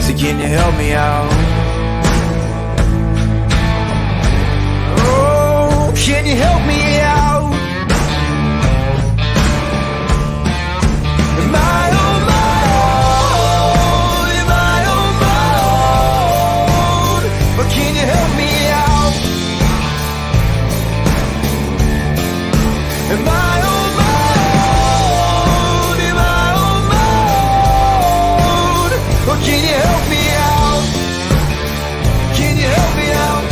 So can you help me out? Oh, can you help me out? Am I on my own? Am I on my own? But can you help me out? Am I on my own? Am I on my own? But can you help me out? Can you help me out?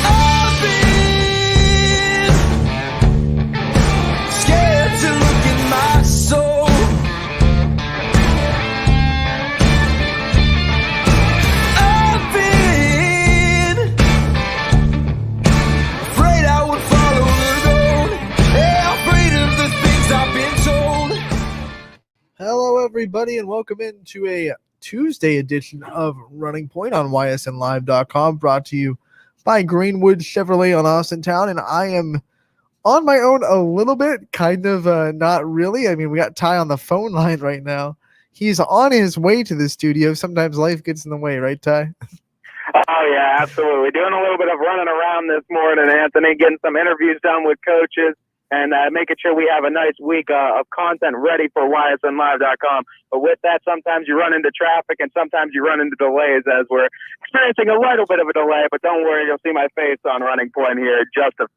I've been scared to look in my soul. I've been afraid I would follow the road. Yeah, afraid of the things I've been told. Hello, everybody, and welcome into a Tuesday edition of Running Point on YSNLive.com, brought to you by Greenwood Chevrolet on Austintown. And I am on my own a little bit, kind of not really. I mean, we got Ty on the phone line right now. He's on his way to the studio. Sometimes life gets in the way, right, Ty? Oh, yeah, absolutely. Doing a little bit of running around this morning, Anthony, getting some interviews done with coaches and making sure we have a nice week of content ready for YSNLive.com. But with that, sometimes you run into traffic and sometimes you run into delays, as we're experiencing a little bit of a delay. But don't worry, you'll see my face on Running Point here just a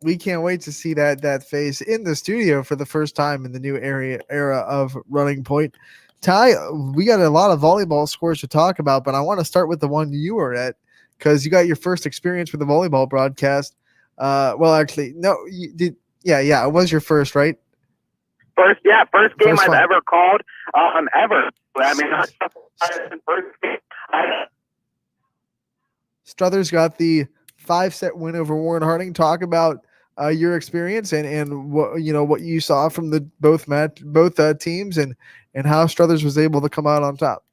We can't wait to see that face in the studio for the first time in the new era of Running Point. Ty, we got a lot of volleyball scores to talk about, but I want to start with the one you were at because you got your first experience with the volleyball broadcast. Well, actually, no, you did. Yeah, it was your first, right? First game First I've one. ever called, ever. I mean, first game. Struthers got the 5-set win over Warren Harding. Talk about your experience and what you saw from the both teams and how Struthers was able to come out on top.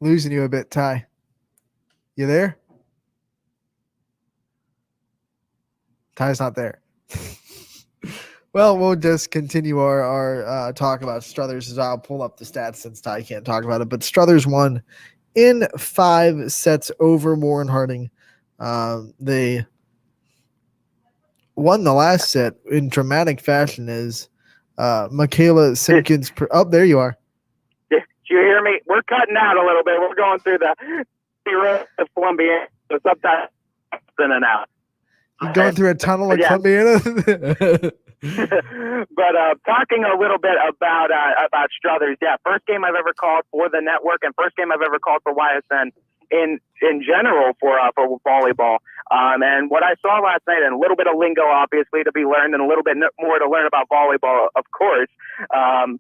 Losing you a bit, Ty. You there? Ty's not there. Well, we'll just continue our talk about Struthers as I'll pull up the stats since Ty can't talk about it. But Struthers won in 5 sets over Warren Harding. They won the last set in dramatic fashion as Michaela Simpkins. There you are. Did you hear me? We're cutting out a little bit. We're going through the road of Columbia, so sometimes in and out. You're going through a tunnel of Columbiana? But talking a little bit about Struthers, first game I've ever called for the network and first game I've ever called for YSN in general for volleyball. And what I saw last night, and a little bit of lingo obviously to be learned and a little bit more to learn about volleyball, of course.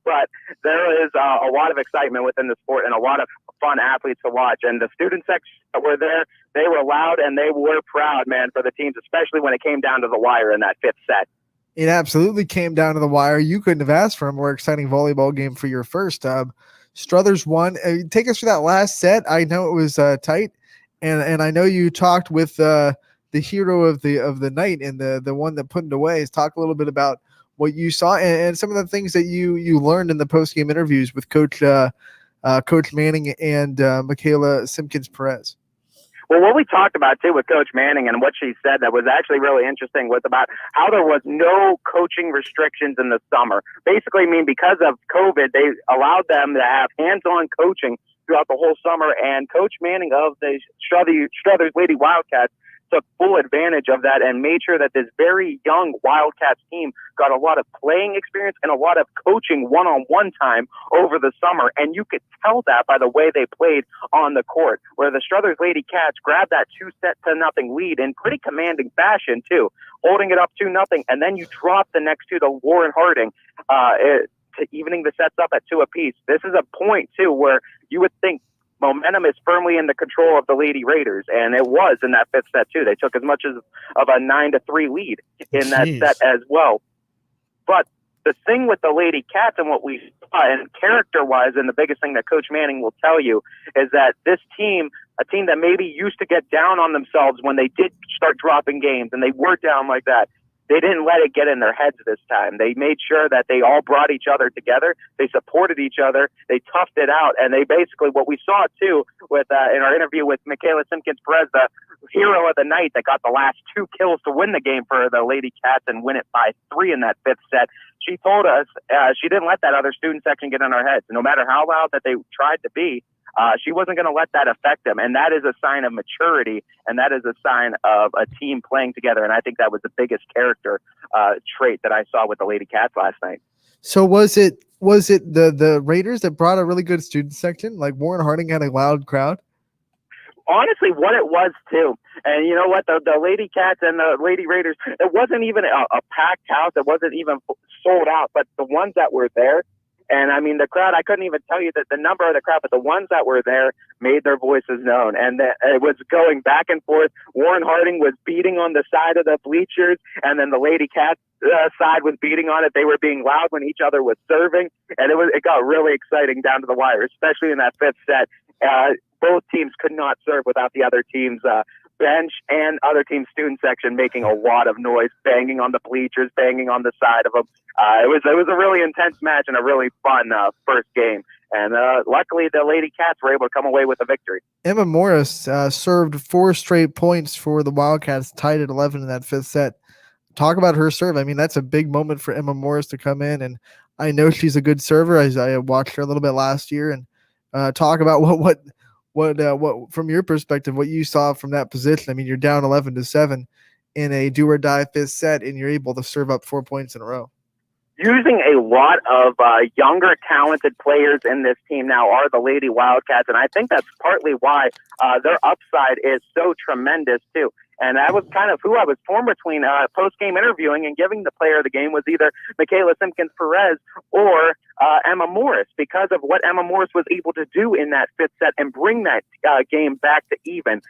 But there is a lot of excitement within the sport and a lot of fun athletes to watch. And the student section that were there, they were loud and they were proud, man, for the teams, especially when it came down to the wire in that 5th set. It absolutely came down to the wire. You couldn't have asked for a more exciting volleyball game for your first. Struthers won. Take us through that last set. I know it was tight, and I know you talked with the hero of the night and the one that put it away. Talk a little bit about what you saw and some of the things that you learned in the post game interviews with Coach Manning and Michaela Simpkins Perez. Well, what we talked about, too, with Coach Manning and what she said that was actually really interesting was about how there was no coaching restrictions in the summer. Basically, because of COVID, they allowed them to have hands-on coaching throughout the whole summer, and Coach Manning of the Struthers Lady Wildcats took full advantage of that and made sure that this very young Wildcats team got a lot of playing experience and a lot of coaching one-on-one time over the summer. And you could tell that by the way they played on the court, where the Struthers Lady Cats grabbed that 2-0 lead in pretty commanding fashion too, holding it up 2-0, and then you drop the next two to Warren Harding, to evening the sets up at 2 apiece. This is a point too where you would think momentum is firmly in the control of the Lady Raiders, and it was in that 5th set too. They took as much as of a 9-3 lead in that set as well. But the thing with the Lady Cats and what we saw, and character-wise, and the biggest thing that Coach Manning will tell you, is that this team a team that maybe used to get down on themselves when they did start dropping games and they were down like that. They didn't let it get in their heads this time. They made sure that they all brought each other together. They supported each other. They toughed it out. And they basically, what we saw too with in our interview with Michaela Simpkins-Perez, the hero of the night that got the last 2 kills to win the game for the Lady Cats and win it by 3 in that 5th set. She told us she didn't let that other student section get in our heads. No matter how loud that they tried to be, she wasn't going to let that affect them. And that is a sign of maturity, and that is a sign of a team playing together. And I think that was the biggest character trait that I saw with the Lady Cats last night. So was it the Raiders that brought a really good student section? Like Warren Harding had a loud crowd? Honestly, what it was too. And you know what? The Lady Cats and the Lady Raiders, it wasn't even a packed house. It wasn't even sold out. But the ones that were there, and I mean, the crowd, I couldn't even tell you the number of the crowd, but the ones that were there made their voices known. And it was going back and forth. Warren Harding was beating on the side of the bleachers, and then the Lady Cats side was beating on it. They were being loud when each other was serving. And it got really exciting down to the wire, especially in that 5th set. Both teams could not serve without the other team's bench and other team's student section making a lot of noise, banging on the bleachers, banging on the side of them. It was a really intense match and a really fun first game. And luckily, the Lady Cats were able to come away with a victory. Emma Morris served 4 straight points for the Wildcats, tied at 11 in that 5th set. Talk about her serve. I mean, that's a big moment for Emma Morris to come in, and I know she's a good server. I watched her a little bit last year, and talk about what from your perspective, what you saw from that position. I mean, you're down 11-7 in a do or die 5th set, and you're able to serve up 4 points in a row. Using a lot of younger, talented players in this team now are the Lady Wildcats, and I think that's partly why their upside is so tremendous too. And that was kind of who I was torn between post-game interviewing and giving the player of the game was either Michaela Simpkins-Perez or Emma Morris, because of what Emma Morris was able to do in that 5th set and bring that game back to even.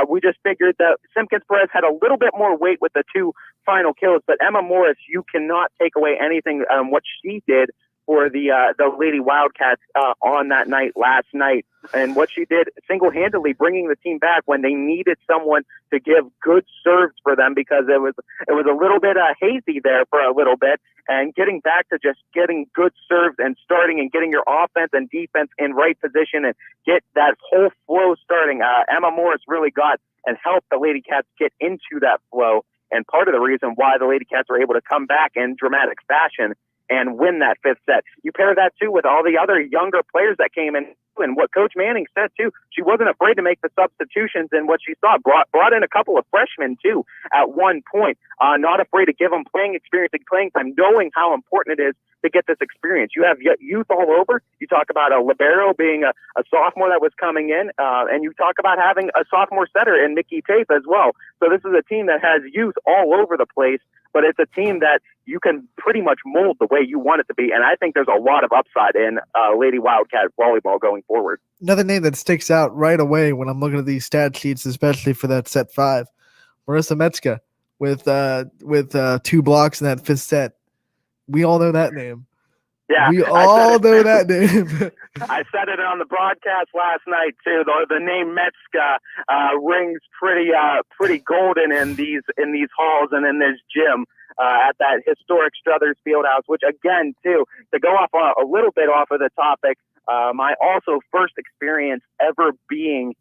We just figured that Simpkins-Perez had a little bit more weight with the 2 final kills, but Emma Morris, you cannot take away anything what she did for the Lady Wildcats on that night last night, and what she did single-handedly bringing the team back when they needed someone to give good serves for them, because it was a little bit hazy there for a little bit, and getting back to just getting good serves and starting and getting your offense and defense in right position and get that whole flow starting. Emma Morris really got and helped the Lady Cats get into that flow, and part of the reason why the Lady Cats were able to come back in dramatic fashion and win that 5th set. You pair that too with all the other younger players that came in, and what Coach Manning said too. She wasn't afraid to make the substitutions, and what she saw brought in a couple of freshmen too at one point. Not afraid to give them playing experience and playing time, knowing how important it is to get this experience. You have youth all over. You talk about a libero being a sophomore that was coming in, and you talk about having a sophomore setter in Nikki Tape as well. So this is a team that has youth all over the place, but it's a team that you can pretty much mold the way you want it to be. And I think there's a lot of upside in Lady Wildcat volleyball going forward. Another name that sticks out right away when I'm looking at these stat sheets, especially for that set 5, Marissa Metzka with 2 blocks in that 5th set. We all know that name. Yeah, we all know that name. I said it on the broadcast last night too. The name Metzka rings pretty golden in these halls and in this gym at that historic Struthers Fieldhouse. Which again, too, to go off a little bit off of the topic, my also first experience ever being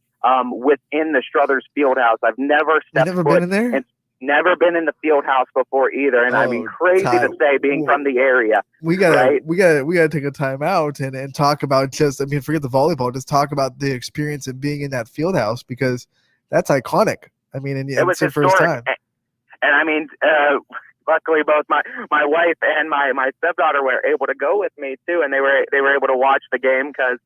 within the Struthers Fieldhouse. I've never stepped You've never foot been in there? and never been in the field house before either, and I mean, crazy to say, being from the area. We gotta take a time out and talk about forget the volleyball, just talk about the experience of being in that field house, because that's iconic. I mean, and it was it's your first time. And I mean, luckily both my wife and my stepdaughter were able to go with me too, and they were able to watch the game because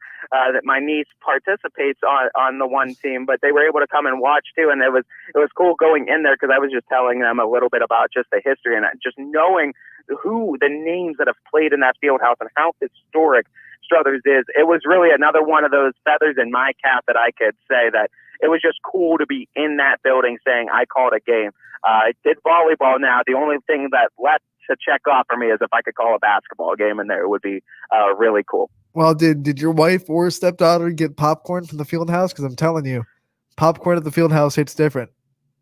my niece participates on the one team, but they were able to come and watch too, and it was cool going in there because I was just telling them a little bit about just the history and just knowing who the names that have played in that field house and how historic Struthers is. It was really another one of those feathers in my cap that I could say that it was just cool to be in that building saying I called a game. I did volleyball now. The only thing that left to check off for me is if I could call a basketball game in there, it would be really cool. Well, did your wife or stepdaughter get popcorn from the field house? Because I'm telling you, Popcorn at the field house hits different.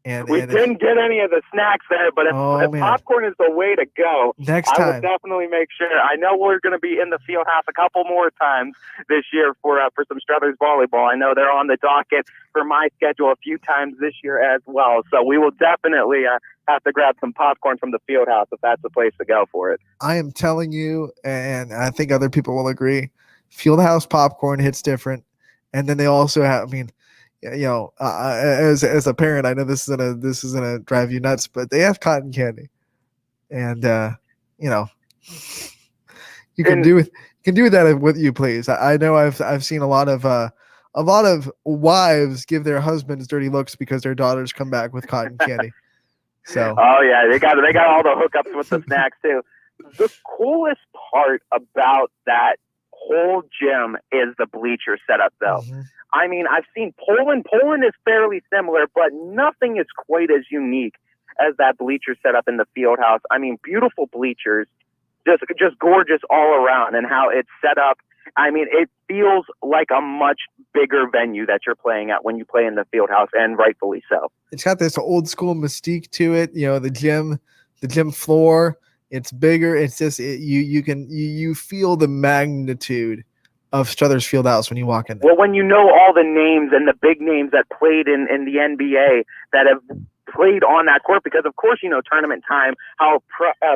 And we didn't get any of the snacks there, but if popcorn is the way to go, next I time will definitely make sure. I know we're going to be in the field house a couple more times this year for some Struthers volleyball. I know they're on the docket for my schedule a few times this year as well. So we will definitely have to grab some popcorn from the field house if that's the place to go for it. I am telling you, and I think other people will agree, field house popcorn hits different. And then they also have, as a parent, I know this is gonna drive you nuts, but they have cotton candy, and you can do with that with you, please. I know I've seen a lot of wives give their husbands dirty looks because their daughters come back with cotton candy. So they got all the hookups with the snacks too. The coolest part about that whole gym is the bleacher setup, though. Mm-hmm. I mean, I've seen Poland. Poland is fairly similar, but nothing is quite as unique as that bleacher setup in the field house. I mean, beautiful bleachers, just gorgeous all around, and how it's set up. I mean, it feels like a much bigger venue that you're playing at when you play in the field house, and rightfully so. It's got this old school mystique to it. The gym floor. It's bigger. It's just you feel the magnitude of Struthers Fieldhouse when you walk in there. Well, when you know all the names and the big names that played in the NBA that have played on that court, because of course tournament time, how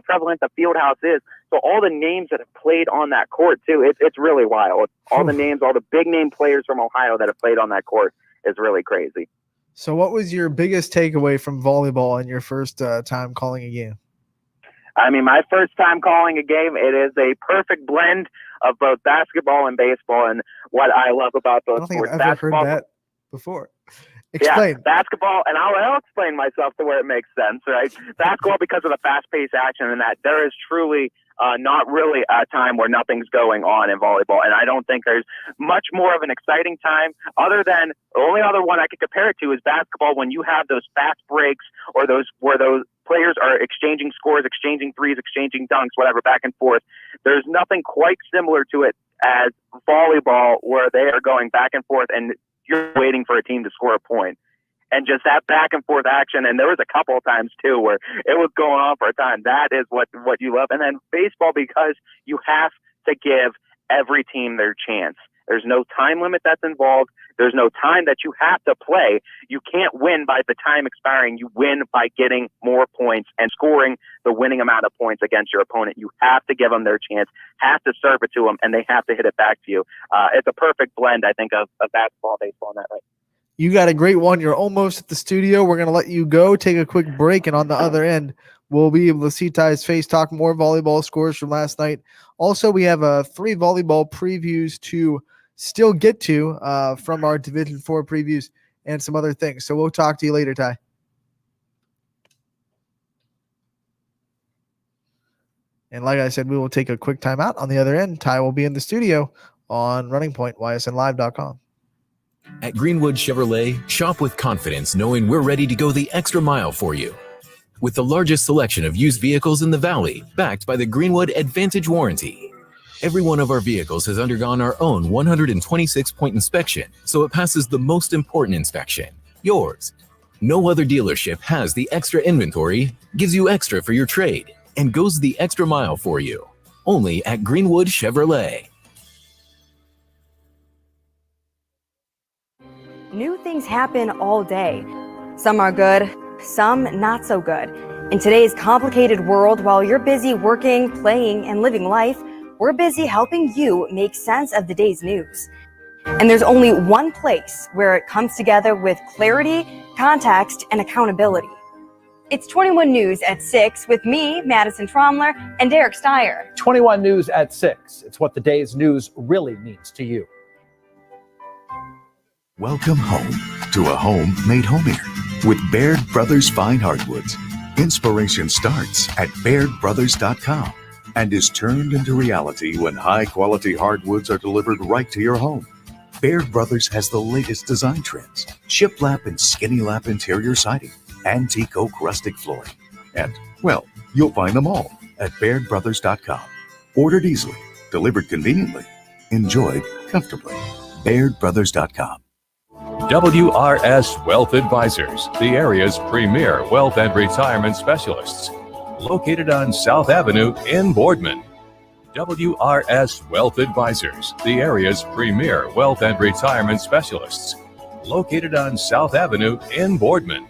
prevalent the Fieldhouse is. So all the names that have played on that court too, it's really wild. All the names, all the big name players from Ohio that have played on that court is really crazy. So what was your biggest takeaway from volleyball in your first time calling a game? I mean, my first time calling a game, it is a perfect blend of both basketball and baseball. And what I love about those sports, I don't think I've ever heard that before. Explain. Yeah, basketball, and I'll explain myself to where it makes sense, right? Basketball, because of the fast-paced action and that, there is truly not really a time where nothing's going on in volleyball. And I don't think there's much more of an exciting time other than the only other one I could compare it to is basketball, when you have those fast breaks or those players are exchanging scores, exchanging threes, exchanging dunks, whatever, back and forth. There's nothing quite similar to it as volleyball, where they are going back and forth and you're waiting for a team to score a point. And just that back and forth action. And there was a couple of times too where it was going on for a time. That is what you love. And then baseball, because you have to give every team their chance. There's no time limit that's involved. There's no time that you have to play. You can't win by the time expiring. You win by getting more points and scoring the winning amount of points against your opponent. You have to give them their chance, have to serve it to them, and they have to hit it back to you. It's a perfect blend, I think, of basketball, baseball, and that way. You got a great one. You're almost at the studio. We're going to let you go, take a quick break, and on the other end, we'll be able to see Ty's face, talk more volleyball scores from last night. Also, we have 3 volleyball previews to still get to from our Division 4 previews and some other things. So we'll talk to you later, Ty. And like I said, we will take a quick time out. On the other end, Ty will be in the studio on Running Point, YSNLive.com. At Greenwood Chevrolet, shop with confidence knowing we're ready to go the extra mile for you. With the largest selection of used vehicles in the Valley, backed by the Greenwood Advantage Warranty. Every one of our vehicles has undergone our own 126-point inspection, so it passes the most important inspection, yours. No other dealership has the extra inventory, gives you extra for your trade, and goes the extra mile for you. Only at Greenwood Chevrolet. New things happen all day. Some are good, some not so good. In today's complicated world, while you're busy working, playing, and living life, we're busy helping you make sense of the day's news. And there's only one place where it comes together with clarity, context, and accountability. It's 21 News at 6 with me, Madison Tromler, and Derek Steyer. 21 News at 6. It's what the day's news really means to you. Welcome home to a home made homier with Baird Brothers Fine Hardwoods. Inspiration starts at BairdBrothers.com and is turned into reality when high-quality hardwoods are delivered right to your home. Baird Brothers has the latest design trends, shiplap and skinny lap interior siding, antique oak rustic flooring, and, well, you'll find them all at BairdBrothers.com. Ordered easily, delivered conveniently, enjoyed comfortably. BairdBrothers.com. WRS Wealth Advisors, the area's premier wealth and retirement specialists, located on South Avenue in Boardman. WRS Wealth Advisors, the area's premier wealth and retirement specialists, located on South Avenue in Boardman.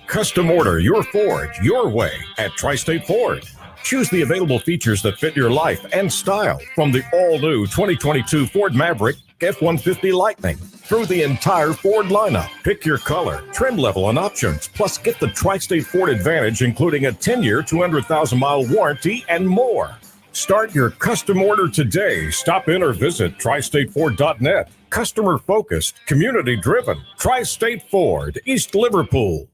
Custom order your Ford your way at Tri-State Ford. Choose the available features that fit your life and style, from the all-new 2022 Ford Maverick F-150 Lightning through the entire Ford lineup. Pick your color, trim level, and options. Plus, get the Tri-State Ford Advantage, including a 10-year, 200,000-mile warranty and more. Start your custom order today. Stop in or visit tristateford.net. Customer focused, community driven. Tri-State Ford, East Liverpool.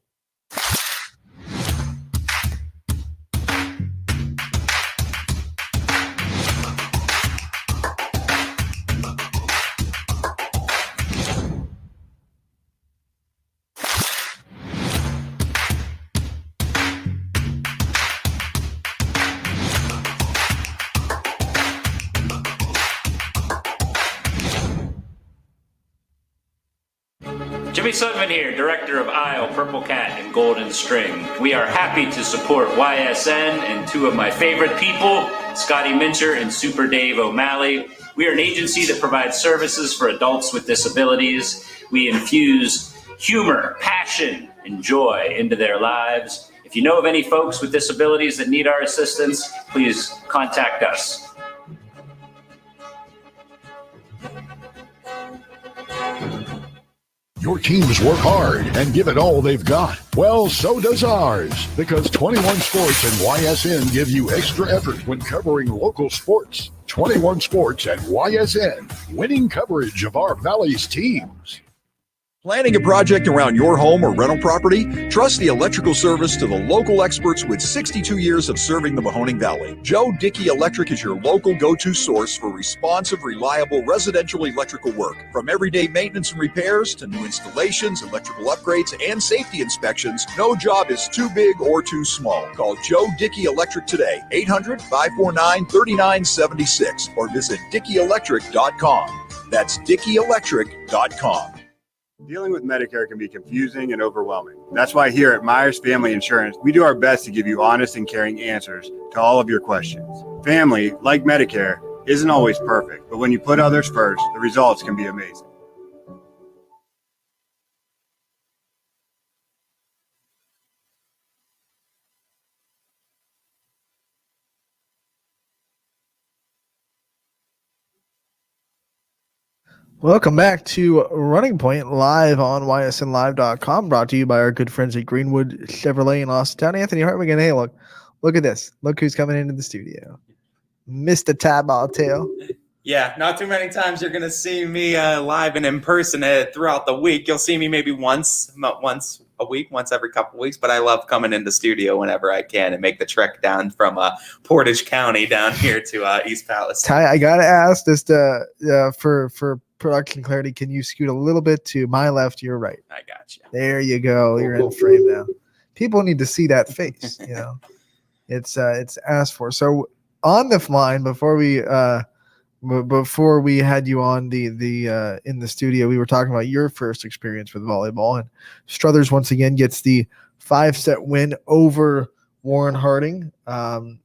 Jimmy Sutton here, director of Isle, Purple Cat, and Golden String. We are happy to support YSN and two of my favorite people, Scotty Mincher and Super Dave O'Malley. We are an agency that provides services for adults with disabilities. We infuse humor, passion, and joy into their lives. If you know of any folks with disabilities that need our assistance, please contact us. Your teams work hard and give it all they've got. Well, so does ours, because 21 Sports and YSN give you extra effort when covering local sports. 21 Sports and YSN, winning coverage of our Valley's teams. Planning a project around your home or rental property? Trust the electrical service to the local experts with 62 years of serving the Mahoning Valley. Joe Dickey Electric is your local go-to source for responsive, reliable residential electrical work. From everyday maintenance and repairs to new installations, electrical upgrades, and safety inspections, no job is too big or too small. Call Joe Dickey Electric today, 800-549-3976, or visit DickeyElectric.com. That's DickeyElectric.com. Dealing with Medicare can be confusing and overwhelming. That's why here at Myers Family Insurance, we do our best to give you honest and caring answers to all of your questions. Family, like Medicare, isn't always perfect, but when you put others first, the results can be amazing. Welcome back to Running Point, live on ysnlive.com, brought to you by our good friends at Greenwood Chevrolet in Austintown. Anthony Hartwig, and hey, look at this. Look who's coming into the studio. Mr. Tabatel. Yeah, not too many times you're going to see me live and in person throughout the week. You'll see me maybe once a week, once every couple of weeks, but I love coming into studio whenever I can and make the trek down from Portage County down here to East Palace. Ty, I got to ask this for production clarity, can you scoot a little bit to my left, your right? I got you. There you go. You're in frame now. People need to see that face. You know, it's asked for. So on the line, before we had you on the in the studio, we were talking about your first experience with volleyball, and Struthers once again gets the 5-set win over Warren Harding, and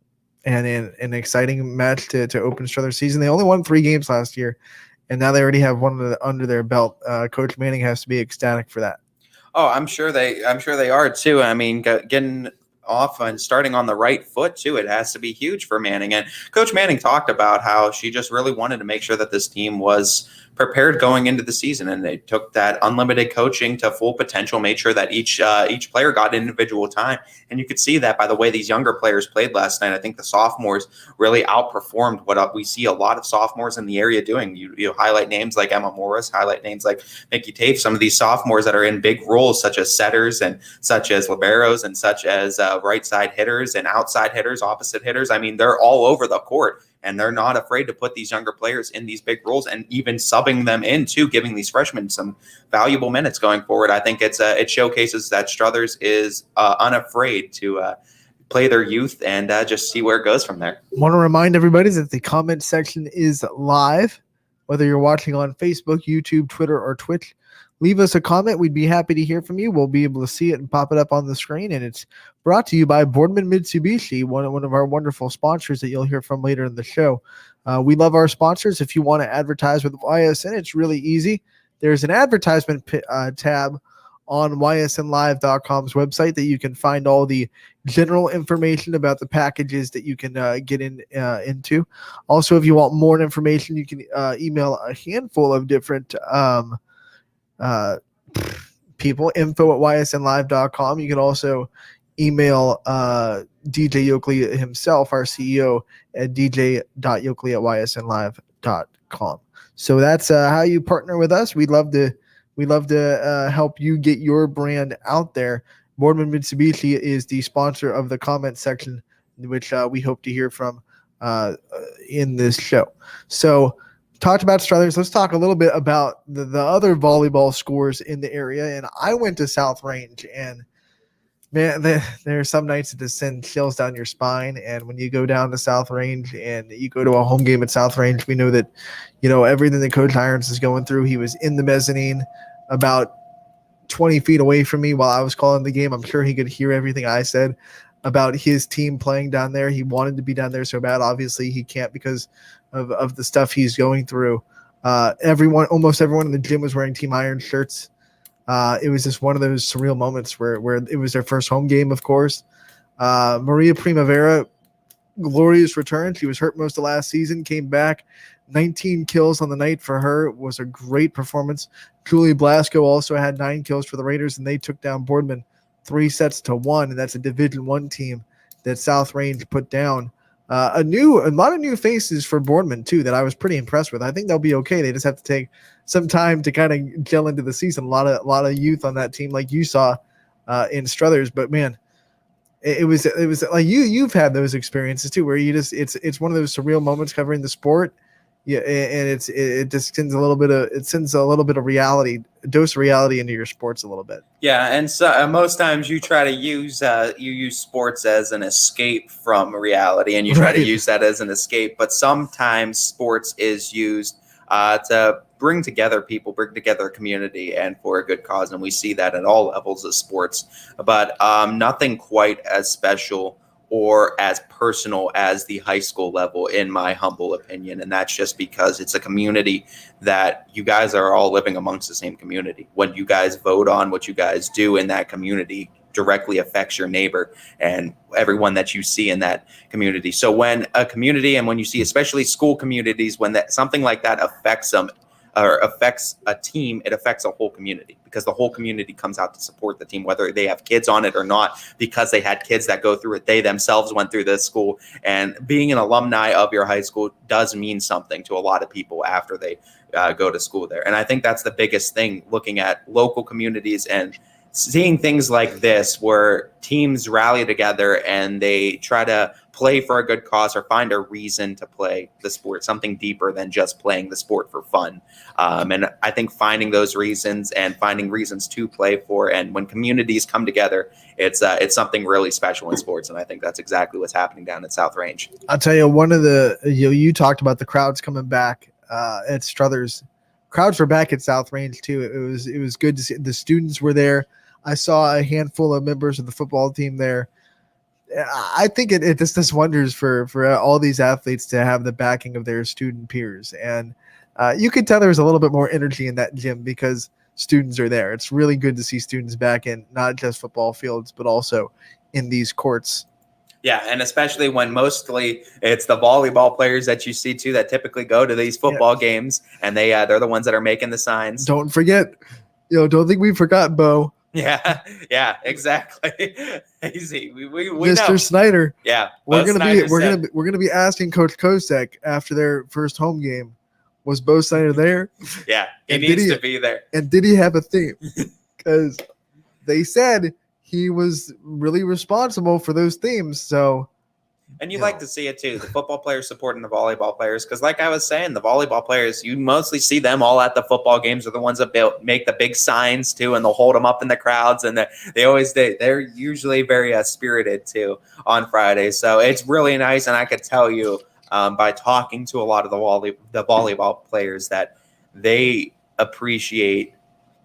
in an exciting match to open Struthers season. They only won 3 games last year, and now they already have one under their belt. Coach Manning has to be ecstatic for that. Oh, I'm sure they are too. I mean, getting off and starting on the right foot too, it has to be huge for Manning. And Coach Manning talked about how she just really wanted to make sure that this team was prepared going into the season, and they took that unlimited coaching to full potential, made sure that each player got individual time. And you could see that by the way these younger players played last night. I think the sophomores really outperformed what we see a lot of sophomores in the area doing. You highlight names like Emma Morris, highlight names like Mickey Tafe, some of these sophomores that are in big roles such as setters and such as liberos and such as right side hitters and outside hitters, opposite hitters. I mean, they're all over the court. And they're not afraid to put these younger players in these big roles, and even subbing them into giving these freshmen some valuable minutes going forward. I think it showcases that Struthers is unafraid to play their youth and just see where it goes from there. I want to remind everybody that the comment section is live. whether you're watching on Facebook, YouTube, Twitter, or Twitch. Leave us a comment. We'd be happy to hear from you. We'll be able to see it and pop it up on the screen. And it's brought to you by Boardman Mitsubishi, one of our wonderful sponsors that you'll hear from later in the show. We love our sponsors. If you want to advertise with YSN, it's really easy. There's an advertisement tab on ysnlive.com's website that you can find all the general information about the packages that you can get into. Also, if you want more information, you can email a handful of different people, info@ysnlive.com. You can also email DJ Yoakley himself, our CEO, at dj.yoakley@ysnlive.com. So that's how you partner with us. We'd love to help you get your brand out there. Boardman Mitsubishi is the sponsor of the comment section, which we hope to hear from in this show. So talked about Struthers. Let's talk a little bit about the other volleyball scores in the area. And I went to South Range, and man, there are some nights that just send chills down your spine. And when you go down to South Range and you go to a home game at South Range, we know that, everything that Coach Irons is going through. He was in the mezzanine about 20 feet away from me while I was calling the game. I'm sure he could hear everything I said about his team playing down there. He wanted to be down there so bad. Obviously, he can't because of the stuff he's going through. Almost everyone in the gym was wearing Team Iron shirts. It was just one of those surreal moments where it was their first home game, of course. Maria Primavera, glorious return. She was hurt most of last season, came back. 19 kills on the night for her. It was a great performance. Julie Blasco also had 9 kills for the Raiders, and they took down Boardman 3-1, and that's a Division I team that South Range put down. A lot of new faces for Boardman too that I was pretty impressed with. I think they'll be okay. They just have to take some time to kind of gel into the season. A lot of youth on that team, like you saw in Struthers. But man, it was like you've had those experiences too, where you just it's one of those surreal moments covering the sport. Yeah, and it just sends a little bit of reality, a dose of reality into your sports a little bit. Yeah, and so most times you try to use sports as an escape from reality, and you try to use that as an escape. But sometimes sports is used to bring together people, bring together a community, and for a good cause. And we see that at all levels of sports. But nothing quite as special or as personal as the high school level, in my humble opinion. And that's just because it's a community that you guys are all living amongst the same community. When you guys vote on what you guys do in that community directly affects your neighbor and everyone that you see in that community. So when a community, and when you see especially school communities, when something like that affects them, or affects a team, it affects a whole community, because the whole community comes out to support the team, whether they have kids on it or not, because they had kids that go through it. They themselves went through this school, and being an alumni of your high school does mean something to a lot of people after they go to school there. And I think that's the biggest thing, looking at local communities and seeing things like this where teams rally together and they try to play for a good cause or find a reason to play the sport, something deeper than just playing the sport for fun. And I think finding those reasons and finding reasons to play for, and when communities come together, it's something really special in sports. And I think that's exactly what's happening down at South Range. I'll tell you, one of the, you talked about the crowds coming back at Struthers. Crowds were back at South Range too. It was good to see. The students were there. I saw a handful of members of the football team there. I think it just does wonders for all these athletes to have the backing of their student peers. And you could tell there was a little bit more energy in that gym because students are there. It's really good to see students back in not just football fields, but also in these courts. Yeah, and especially when mostly it's the volleyball players that you see too that typically go to these football games, and they're the ones that are making the signs. Don't forget, don't think we forgot Bo. Yeah, exactly. Easy. We Mr. know. Snyder. Yeah, we're gonna be asking Coach Kosek after their first home game. Was Bo Snyder there? Yeah, he needs to be there. And did he have a theme? Because they said he was really responsible for those themes. So. And you like to see it too, the football players supporting the volleyball players, because like I was saying, the volleyball players, you mostly see them all at the football games, are the ones that make the big signs too, and they'll hold them up in the crowds, and they're usually very spirited too on Fridays. So it's really nice, and I could tell you by talking to a lot of the volleyball players that they appreciate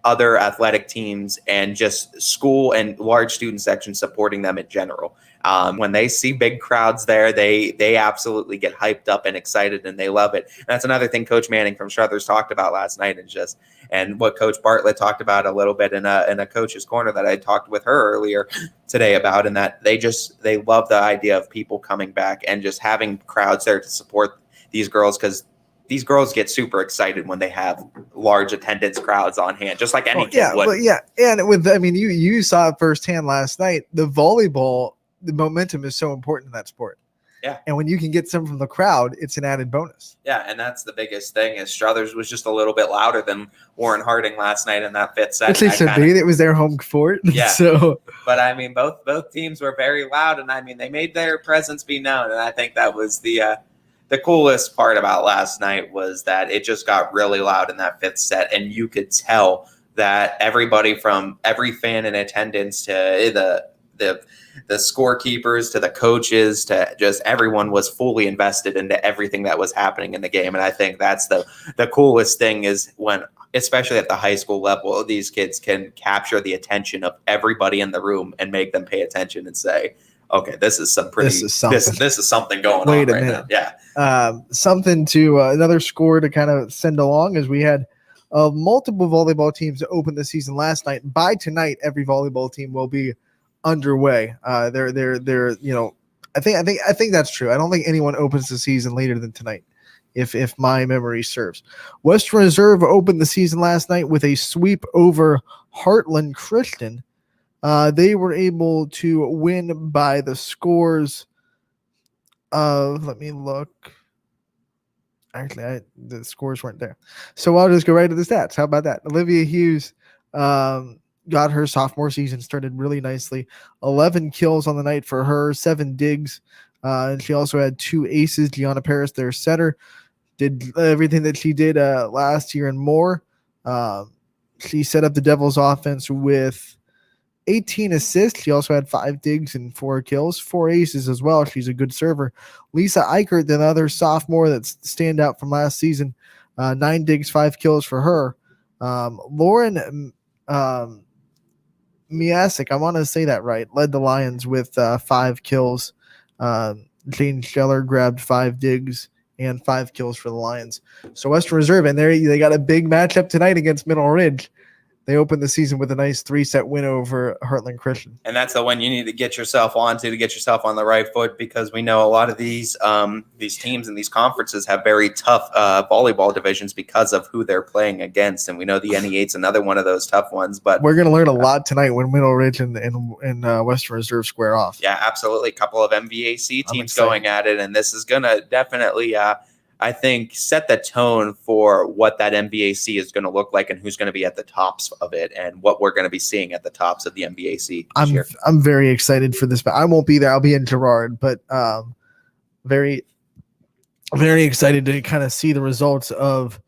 other athletic teams and just school and large student sections supporting them in general. When they see big crowds there, they absolutely get hyped up and excited, and they love it. And that's another thing Coach Manning from Struthers talked about last night, and what Coach Bartlett talked about a little bit in a coach's corner that I talked with her earlier today about, and that they love the idea of people coming back and just having crowds there to support these girls, because these girls get super excited when they have large attendance crowds on hand, just like any kid would. But yeah, and you saw it firsthand last night. The volleyball, the momentum is so important in that sport. Yeah. And when you can get some from the crowd, it's an added bonus. Yeah, and that's the biggest thing is Struthers was just a little bit louder than Warren Harding last night in that fifth set. Which they should be. It was their home court. Yeah. So, but I mean, both teams were very loud, and I mean, they made their presence be known, and I think that was the coolest part about last night was that it just got really loud in that fifth set, and you could tell that everybody from every fan in attendance to the scorekeepers to the coaches to just everyone was fully invested into everything that was happening in the game. And I think that's the coolest thing is when, especially at the high school level, these kids can capture the attention of everybody in the room and make them pay attention and say, okay, this is something going on right now. Yeah. Something to another score to kind of send along is we had multiple volleyball teams open the season last night. By tonight, every volleyball team will be underway. They're I think that's true. I don't think anyone opens the season later than tonight, if my memory serves. Western Reserve opened the season last night with a sweep over Heartland Christian. They were able to win by the scores of, let me look. Actually, the scores weren't there. So I'll just go right to the stats. How about that? Olivia Hughes got her sophomore season started really nicely. 11 kills on the night for her, 7 digs. And she also had 2 aces. Gianna Paris, their setter, did everything that she did last year and more. She set up the Devils offense with 18 assists. She also had 5 digs and 4 kills, 4 aces as well. She's a good server. Lisa Eichert, another sophomore that's stand out from last season, 9 digs, 5 kills for her. Lauren Miasek, I want to say that right, led the Lions with 5 kills. Jane Scheller grabbed 5 digs and 5 kills for the Lions. So Western Reserve, and they got a big matchup tonight against Middle Ridge. They opened the season with a nice 3-set win over Heartland Christian. And that's the one you need to get yourself onto to get yourself on the right foot, because we know a lot of these teams and these conferences have very tough volleyball divisions because of who they're playing against. And we know the NE8's another one of those tough ones. But we're going to learn a lot tonight when Middle Ridge and Western Reserve square off. Yeah, absolutely. A couple of MVAC teams going at it, and this is going to definitely I think set the tone for what that MVAC is going to look like and who's going to be at the tops of it and what we're going to be seeing at the tops of the MVAC this year. I'm very excited for this, but I won't be there. I'll be in Girard, but very, very excited to kind of see the results of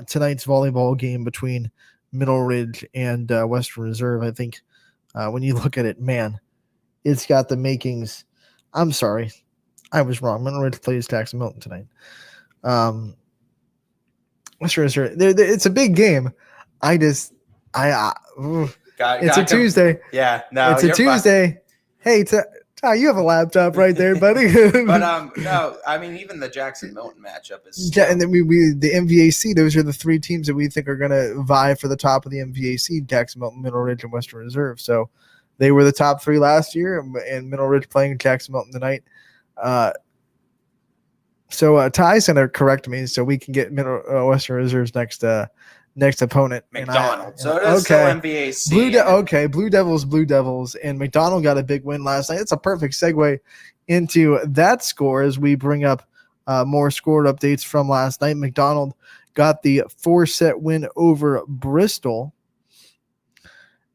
tonight's volleyball game between Middle Ridge and Western Reserve. I think when you look at it, man, it's got the makings. I'm sorry. I was wrong. Middle Ridge plays Jackson Milton tonight. Sure. It's a big game. It's a Tuesday. Yeah, no, it's a Tuesday. Fine. Hey, Ty, you have a laptop right there, buddy. But no, I mean even the Jackson Milton matchup is. Yeah, and then the MVAC. Those are the 3 teams that we think are going to vie for the top of the MVAC: Jackson Milton, Middle Ridge, and Western Reserve. So they were the top 3 last year, and Middle Ridge playing Jackson Milton tonight. So Ty's going to correct me so we can get Western Reserve's next opponent. McDonald. So it is still MVAC. Blue Devils. And McDonald got a big win last night. It's a perfect segue into that score as we bring up more score updates from last night. McDonald got the 4-set win over Bristol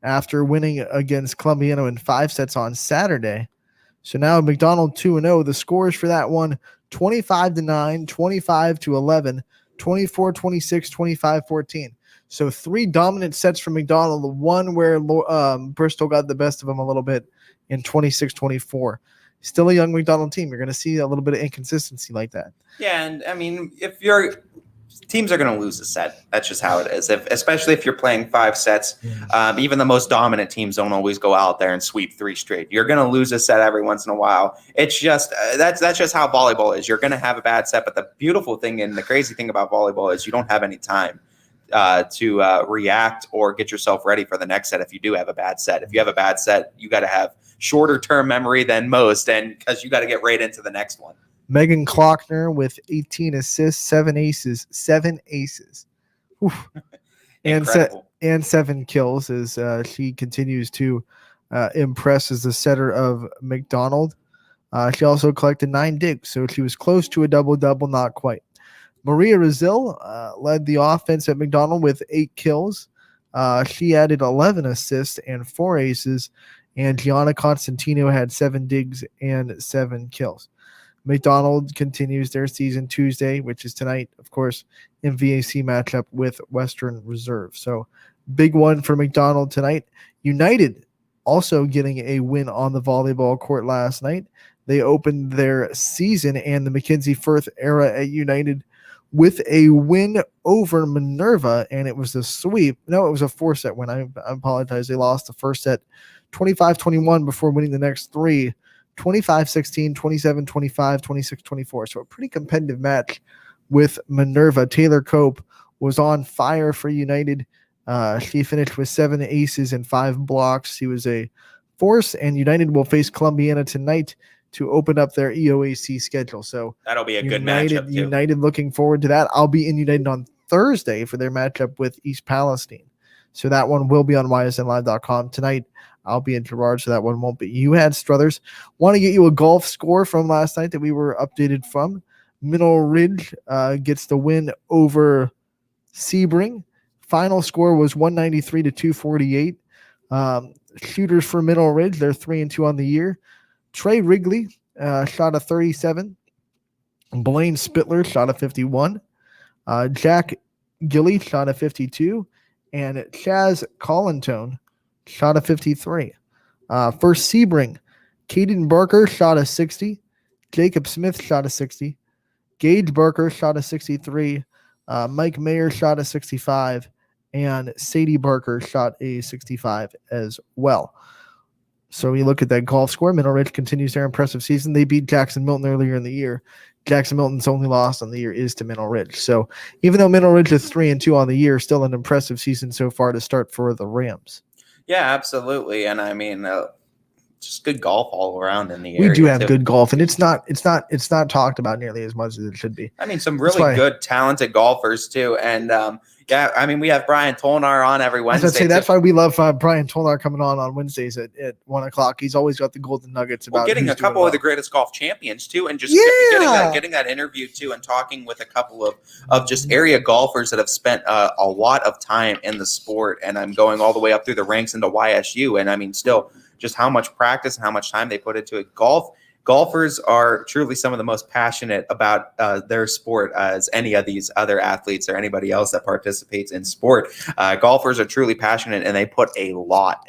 after winning against Columbiano in 5 sets on Saturday. So now McDonald 2-0. The scores for that one: 25-9, 25-11, 24-26, 25-14. So 3 dominant sets from McDonald. The one where Bristol got the best of them a little bit in 26-24. still a young McDonald team. You're going to see a little bit of inconsistency like that. Yeah, and I mean, teams are going to lose a set. That's just how it is. Especially if you're playing 5 sets, even the most dominant teams don't always go out there and sweep 3 straight. You're going to lose a set every once in a while. It's just that's just how volleyball is. You're going to have a bad set, but the beautiful thing and the crazy thing about volleyball is you don't have any time to react or get yourself ready for the next set. If you do have a bad set, if you have a bad set, you got to have shorter term memory than most, and because you got to get right into the next one. Megan Klockner with 18 assists, 7 aces. and 7 kills as she continues to impress as the setter of McDonald. She also collected 9 digs, so she was close to a double-double, not quite. Maria Razil led the offense at McDonald with 8 kills. She added 11 assists and 4 aces, and Gianna Constantino had 7 digs and 7 kills. McDonald continues their season Tuesday, which is tonight, of course, in VAC matchup with Western Reserve. So big one for McDonald tonight. United also getting a win on the volleyball court last night. They opened their season and the Mackenzie Firth era at United with a win over Minerva, and it was a sweep. No, it was a 4-set win. I apologize. They lost the first set 25-21 before winning the next 3. 25-16, 27-25, 26-24. So a pretty competitive match with Minerva. Taylor Cope was on fire for United. She finished with 7 aces and 5 blocks. She was a force, and United will face Columbiana tonight to open up their EOAC schedule. So that'll be a good matchup too. United looking forward to that. I'll be in United on Thursday for their matchup with East Palestine. So that one will be on ysnlive.com tonight. I'll be in Girard, so that one won't be. You had Struthers. Want to get you a golf score from last night that we were updated from. Mineral Ridge gets the win over Sebring. Final score was 193-248. Shooters for Mineral Ridge, they're 3-2 on the year. Trey Wrigley shot a 37. Blaine Spittler shot a 51. Jack Gilly shot a 52. And Chaz Collintone shot a 53. For Sebring, Caden Barker shot a 60. Jacob Smith shot a 60. Gage Barker shot a 63. Mike Mayer shot a 65. And Sadie Barker shot a 65 as well. So we look at that golf score. Mineral Ridge continues their impressive season. They beat Jackson Milton earlier in the year. Jackson Milton's only loss on the year is to Mineral Ridge. So even though Mineral Ridge is 3-2 on the year, still an impressive season so far to start for the Rams. Yeah, absolutely. And I mean, just good golf all around in the area. We do have good golf, and it's not talked about nearly as much as it should be. I mean, some really good, talented golfers too. And yeah, I mean, we have Brian Tolnar on every Wednesday. I was gonna say that's why we love Brian Tolnar coming on Wednesdays at 1:00. He's always got the golden nuggets about getting a couple of the greatest golf champions too, and just getting that interview too, and talking with a couple of just area golfers that have spent a lot of time in the sport, and I'm going all the way up through the ranks into YSU, and I mean, still just how much practice and how much time they put into it. Golfers are truly some of the most passionate about their sport as any of these other athletes or anybody else that participates in sport. Golfers are truly passionate, and they put a lot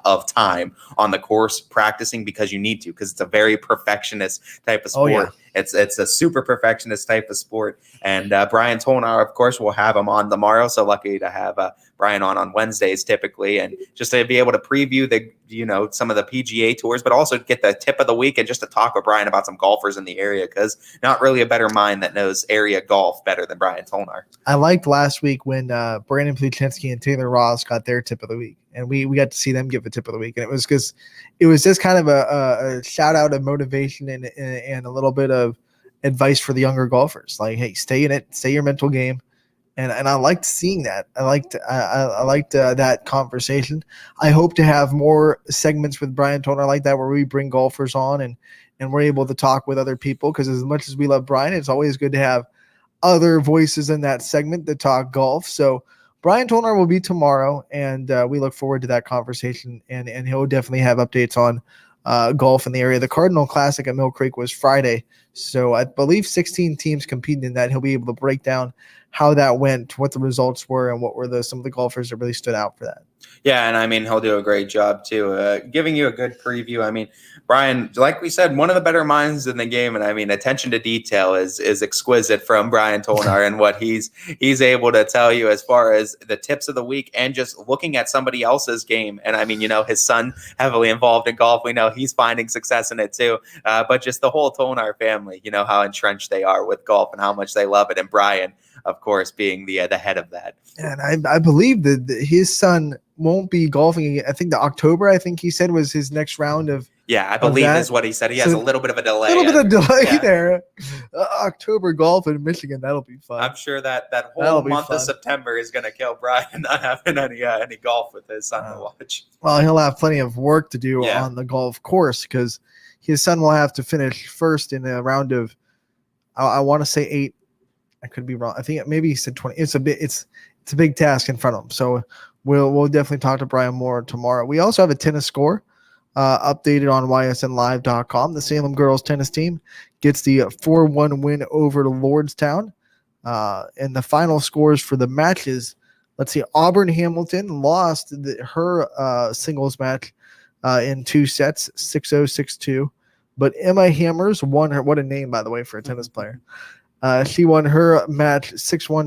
of time on the course practicing because you need to, because it's a very perfectionist type of sport. Oh, yeah. It's a super perfectionist type of sport. And Brian Tolnar, of course, will have him on tomorrow. So lucky to have Brian on Wednesdays typically, and just to be able to preview some of the PGA tours, but also get the tip of the week and just to talk with Brian about some golfers in the area, because not really a better mind that knows area golf better than Brian Tolnar. I liked last week when Brandon Pluchinski and Taylor Ross got their tip of the week, and we got to see them give the tip of the week, and it was just kind of a shout out of motivation and a little bit of advice for the younger golfers, like, hey, stay in it, stay your mental game. And I liked seeing that. I liked that conversation. I hope to have more segments with Brian Tolnar like that, where we bring golfers on and we're able to talk with other people, because as much as we love Brian, it's always good to have other voices in that segment that talk golf. So Brian Tolnar will be tomorrow, and we look forward to that conversation, and he'll definitely have updates on golf in the area. The Cardinal Classic at Mill Creek was Friday, So I believe 16 teams competed in that. He'll be able to break down how that went, what the results were, and what were some of the golfers that really stood out for that. Yeah, and I mean, he'll do a great job too, giving you a good preview. I mean, Brian, like we said, one of the better minds in the game, and I mean, attention to detail is exquisite from Brian Tolnar and what he's able to tell you as far as the tips of the week and just looking at somebody else's game. And I mean, his son heavily involved in golf. We know he's finding success in it too. But just the whole Tolnar family, how entrenched they are with golf and how much they love it. And Brian, of course, being the head of that. And I believe that his son won't be golfing. I think I think he said was his next round of. Yeah, I believe is what he said. He has a little bit of a delay. A little bit of delay there. October golf in Michigan, that'll be fun. I'm sure that whole month of September is going to kill Brian not having any golf with his son to watch. Well, he'll have plenty of work to do on the golf course because his son will have to finish first in a round of, I want to say 8. I could be wrong. I think maybe he said 20. It's a big task in front of him. So we'll definitely talk to Brian more tomorrow. We also have a tennis score updated on ysnlive.com. The Salem girls tennis team gets the 4-1 win over to Lordstown. And the final scores for the matches, let's see, Auburn Hamilton lost her singles match in 2 sets, 6-0, 6-2. But Emma Hammers won her. What a name, by the way, for a tennis player. She won her match 6-1,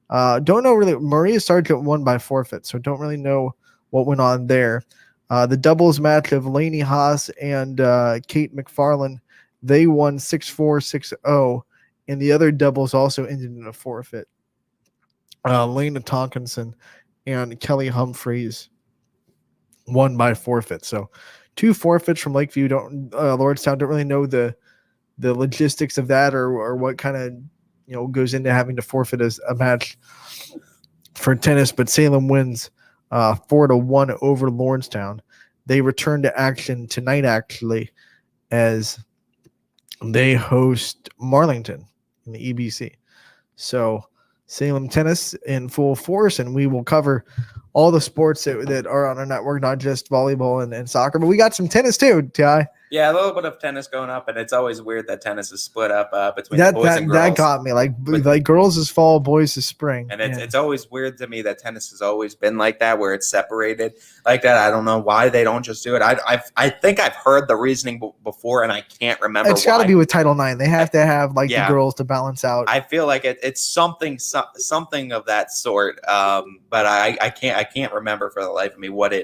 6-1. Don't know really. Maria Sargent won by forfeit, so don't really know what went on there. The doubles match of Lainey Haas and Kate McFarland, they won 6-4, 6-0, and the other doubles also ended in a forfeit. Lena Tonkinson and Kelly Humphreys won by forfeit. So 2 forfeits from Lakeview. Lordstown don't really know the logistics of that or what kind of goes into having to forfeit as a match for tennis, but Salem wins 4-1 over Lordstown. They return to action tonight actually as they host Marlington in the EBC. So Salem tennis in full force, and we will cover all the sports that are on our network, not just volleyball and soccer, but we got some tennis too, Ty. Yeah, a little bit of tennis going up, and it's always weird that tennis is split up between the boys and girls. That got me. Like girls is fall, boys is spring. And it's always weird to me that tennis has always been like that, where it's separated like that. I don't know why they don't just do it. I think I've heard the reasoning before, and I can't remember. It's got to be with Title IX. They have to have the girls to balance out. I feel like it's something of that sort, but I can't remember for the life of me what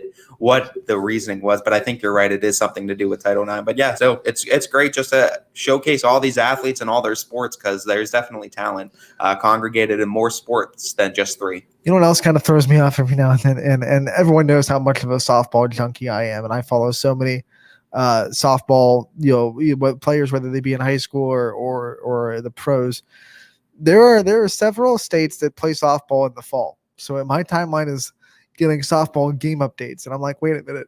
the reasoning was. But I think you're right. It is something to do with Title IX. But yeah, so it's great just to showcase all these athletes and all their sports, because there's definitely talent congregated in more sports than just 3. You know what else kind of throws me off every now and then, and everyone knows how much of a softball junkie I am, and I follow so many softball players, whether they be in high school or the pros. There are several states that play softball in the fall. So my timeline is getting softball game updates, and I'm like, wait a minute.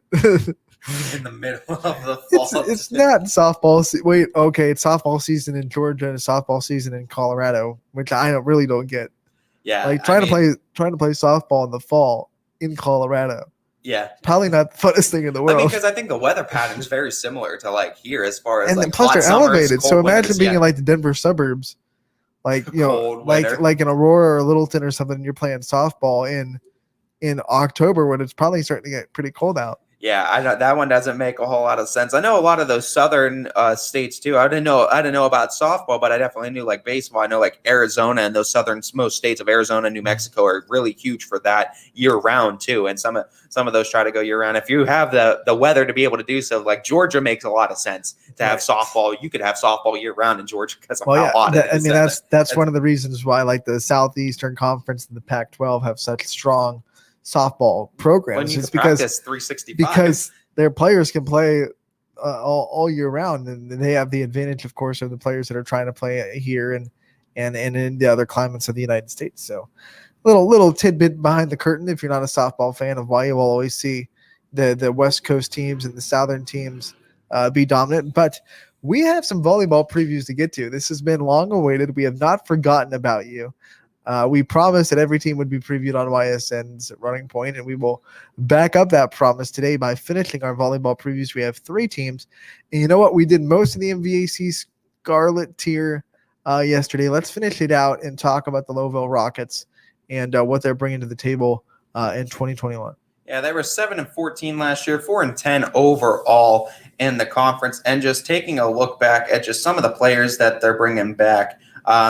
In the middle of the fall. It's not softball. Wait, okay, it's softball season in Georgia and softball season in Colorado, which I really don't get. Yeah, trying to play softball in the fall in Colorado. Yeah, probably not the funnest thing in the world. I mean, because I think the weather pattern is very similar to here, as far as and plus they're elevated. So imagine being in the Denver suburbs, like in Aurora or Littleton or something, and you're playing softball in October when it's probably starting to get pretty cold out. Yeah, I know that one doesn't make a whole lot of sense. I know a lot of those southern states too. I didn't know about softball, but I definitely knew baseball. I know Arizona and those southernmost states of Arizona, New Mexico are really huge for that year round too. And some of those try to go year round. If you have the weather to be able to do so, Georgia makes a lot of sense to have softball. You could have softball year round in Georgia because of how hot it is. That's one of the reasons why the Southeastern Conference and the Pac-12 have such strong softball programs. It's because 365. Because their players can play all year round, and they have the advantage, of course, of the players that are trying to play here and in the other climates of the United States. So, little tidbit behind the curtain. If you're not a softball fan of why you will always see the West Coast teams and the Southern teams be dominant, but we have some volleyball previews to get to. This has been long awaited. We have not forgotten about you. We promised that every team would be previewed on YSN's Running Point, and we will back up that promise today by finishing our volleyball previews. We have 3 teams, and you know what? We did most of the MVAC Scarlet tier yesterday. Let's finish it out and talk about the Louisville Rockets and what they're bringing to the table in 2021. Yeah, they were 7-14 last year, 4-10 overall in the conference. And just taking a look back at just some of the players that they're bringing back.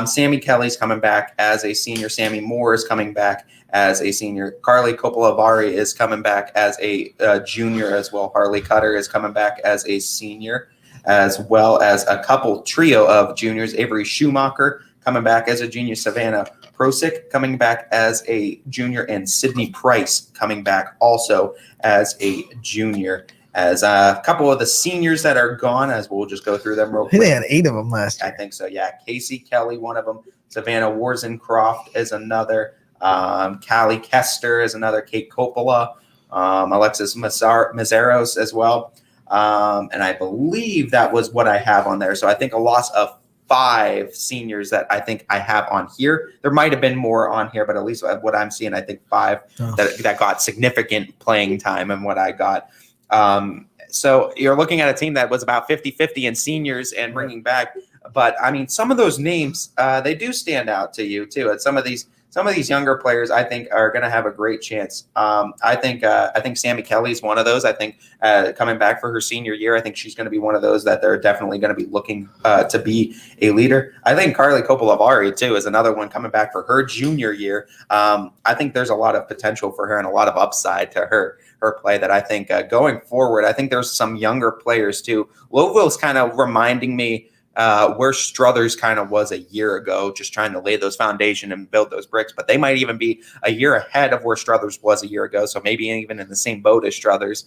Sammy Kelly's coming back as a senior. Sammy Moore is coming back as a senior. Carly Copolavari is coming back as a junior as well. Harley Cutter is coming back as a senior, as well as a couple trio of juniors. Avery Schumacher coming back as a junior. Savannah Prosick coming back as a junior, and Sydney Price coming back also as a junior. As a couple of the seniors that are gone, as we'll just go through them real quick. They had 8 of them last year. I think so, yeah. Casey Kelly, one of them. Savannah Warzencroft is another. Callie Kester is another. Kate Coppola. Alexis Mazeros as well. And I believe that was what I have on there. So I think a loss of 5 seniors that I think I have on here. There might have been more on here, but at least what I'm seeing, I think 5 that got significant playing time and what I got. So you're looking at a team that was about 50-50 in seniors and bringing back. But, I mean, some of those names, they do stand out to you, too. And some of these younger players, I think, are going to have a great chance. I think Sammy Kelly's one of those. I think coming back for her senior year, I think she's going to be one of those that they're definitely going to be looking to be a leader. I think Carly Copolavari, too, is another one coming back for her junior year. I think there's a lot of potential for her and a lot of upside to her play that I think going forward. I think there's some younger players, too. Louisville's kind of reminding me where Struthers kind of was a year ago, just trying to lay those foundation and build those bricks. But they might even be a year ahead of where Struthers was a year ago. So maybe even in the same boat as Struthers,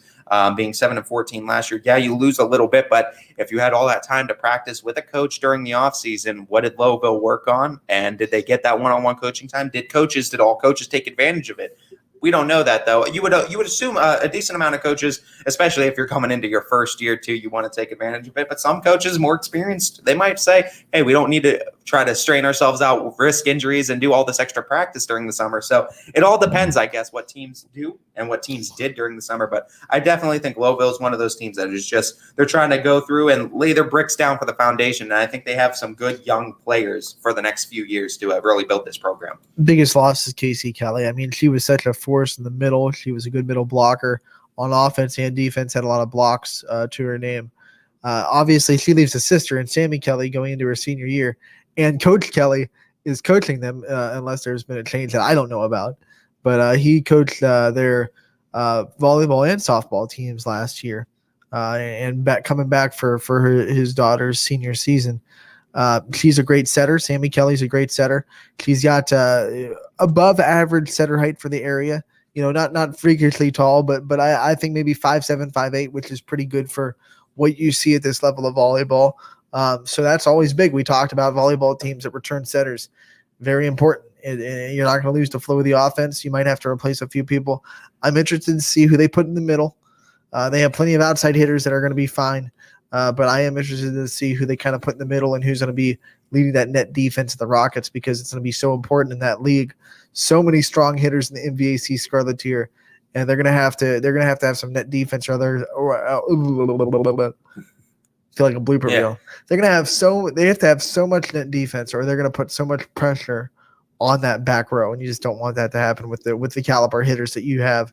being 7-14 last year. Yeah, you lose a little bit, but if you had all that time to practice with a coach during the offseason, what did Louisville work on? And did they get that one-on-one coaching time? Did all coaches take advantage of it? We don't know that, though. You would assume a decent amount of coaches, especially if you're coming into your first year, too, you want to take advantage of it. But some coaches, more experienced, they might say, hey, we don't need to try to strain ourselves out, risk injuries, and do all this extra practice during the summer. So it all depends, I guess, what teams do and what teams did during the summer. But I definitely think Louisville is one of those teams that is just they're trying to go through and lay their bricks down for the foundation. And I think they have some good young players for the next few years to really build this program. Biggest loss is Casey Kelly. I mean, she was such a force in the middle. She was a good middle blocker on offense and defense, had a lot of blocks to her name. Obviously, she leaves a sister in Sammy Kelly going into her senior year, and Coach Kelly is coaching them unless there's been a change that I don't know about. But he coached their volleyball and softball teams last year and coming back for his daughter's senior season. She's a great setter. Sammy Kelly's a great setter. She's got above average setter height for the area. You know, not freakishly tall, but I think maybe 5'7", 5'8", which is pretty good for what you see at this level of volleyball. So that's always big. We talked about volleyball teams that return setters. Very important. And you're not going to lose the flow of the offense. You might have to replace a few people. I'm interested to see who they put in the middle. They have plenty of outside hitters that are going to be fine. But I am interested to see who they kind of put in the middle and who's going to be leading that net defense of the Rockets, because it's going to be so important in that league. So many strong hitters in the MVAC Scarlet tier, and they're going to have to have some net defense, or feel like a blooper reel. They have to have so much net defense, or they're going to put so much pressure on that back row, and you just don't want that to happen with the caliber hitters that you have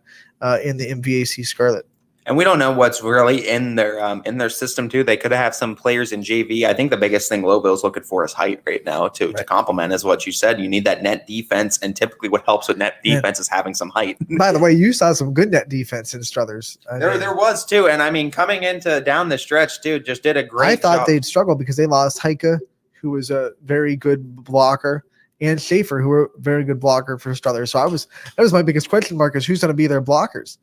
in the MVAC Scarlet. And we don't know what's really in their system, too. They could have some players in JV. I think the biggest thing Louisville's looking for is height right now to complement, is what you said. You need that net defense, and typically what helps with net defense is having some height. By the way, you saw some good net defense in Struthers. There was, too. And, I mean, coming into down the stretch, too, just did a great job. I thought they'd struggle because they lost Heike, who was a very good blocker, and Schaefer, who were a very good blocker for Struthers. So that was my biggest question mark, is who's going to be their blockers.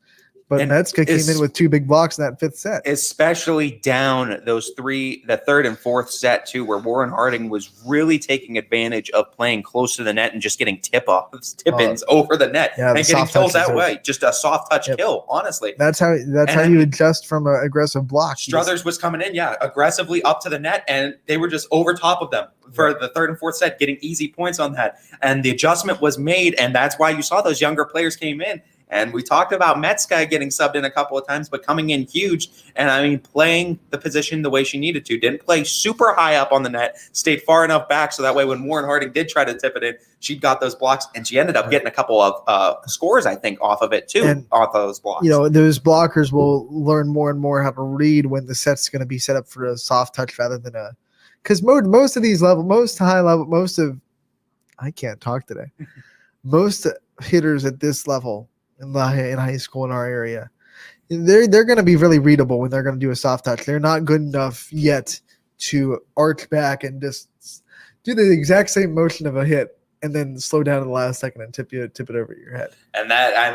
But Metzger came in with 2 big blocks in that 5th set. Especially down those 3, the 3rd and 4th set, too, where Warren Harding was really taking advantage of playing close to the net and just getting tip-ins over the net and getting kills that way. Just a soft touch kill, honestly. That's how you adjust from an aggressive block. Struthers was coming in, aggressively up to the net, and they were just over top of them for the 3rd and 4th set, getting easy points on that. And the adjustment was made, and that's why you saw those younger players came in. And we talked about Metzka getting subbed in a couple of times, but coming in huge. And I mean, playing the position the way she needed to. Didn't play super high up on the net, stayed far enough back so that way when Warren Harding did try to tip it in, she got those blocks, and she ended up getting a couple of scores, I think, off of it too, and, off those blocks. Those blockers will learn more and more how to read when the set's going to be set up for a soft touch rather than a – because most of these I can't talk today. Most hitters at this level in high school in our area, they're going to be really readable when they're going to do a soft touch. They're not good enough yet to arch back and just do the exact same motion of a hit and then slow down in the last second and tip it over your head. And that,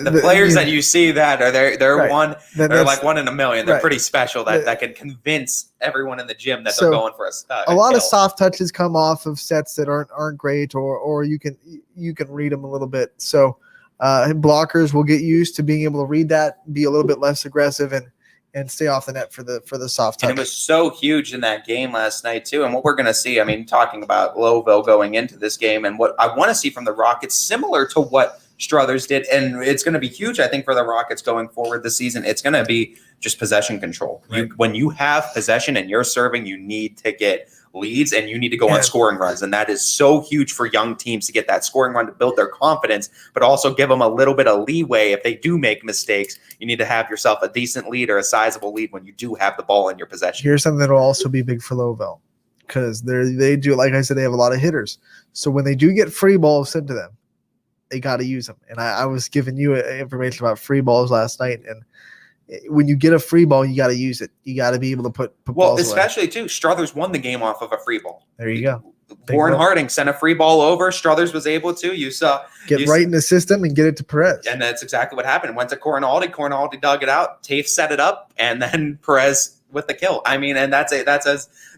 the players that you see that are they're right. They're like one in a million. They're pretty special that can convince everyone in the gym that they're going for a lot kill. of soft touches come off of sets that aren't great, or you can read them a little bit. So blockers will get used to being able to read that, be a little bit less aggressive, and stay off the net for the soft touch. And it was so huge in that game last night too. And what we're going to see, I mean, talking about Lowville going into this game, and what I want to see from the Rockets, similar to what Struthers did, and it's going to be huge, I think, for the Rockets going forward this season. It's going to be just possession control. Right. When you have possession and you're serving, you need to get leads and you need to go on scoring runs. And that is so huge for young teams to get that scoring run to build their confidence, but also give them a little bit of leeway if they do make mistakes. You need to have yourself a decent lead or a sizable lead when you do have the ball in your possession. Here's something that will also be big for Lowville, because they do, like I said, they have a lot of hitters. So when they do get free balls sent to them, they got to use them. And I was giving you information about free balls last night, and when you get a free ball, you got to use it. You got to be able to put balls especially away. Too, Struthers won the game off of a free ball. There you go. Warren Harding sent a free ball over. Struthers was able to. You saw in the system and get it to Perez. And that's exactly what happened. Went to Corinaldi. Corinaldi dug it out. Tafe set it up, and then Perez with the kill. I mean, and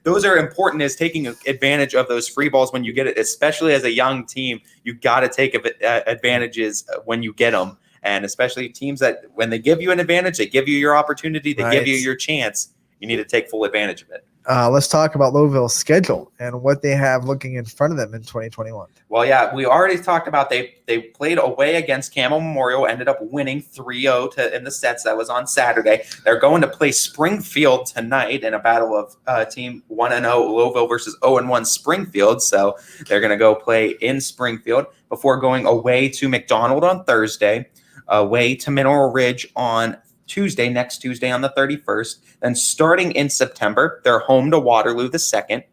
those are important, as taking advantage of those free balls when you get it, especially as a young team. You got to take advantages when you get them. And especially teams that when they give you an advantage, they give you your opportunity, they give you your chance. You need to take full advantage of it. Let's talk about Lowville's schedule and what they have looking in front of them in 2021. Well, yeah, we already talked about they played away against Campbell Memorial, ended up winning 3-0 in the sets. That was on Saturday. They're going to play Springfield tonight in a battle of team 1-0 Lowville versus 0-1 Springfield. So they're going to go play in Springfield before going away to McDonald on Thursday, away to Mineral Ridge on next Tuesday on the 31st. Then starting in September, they're home to Waterloo the 2nd.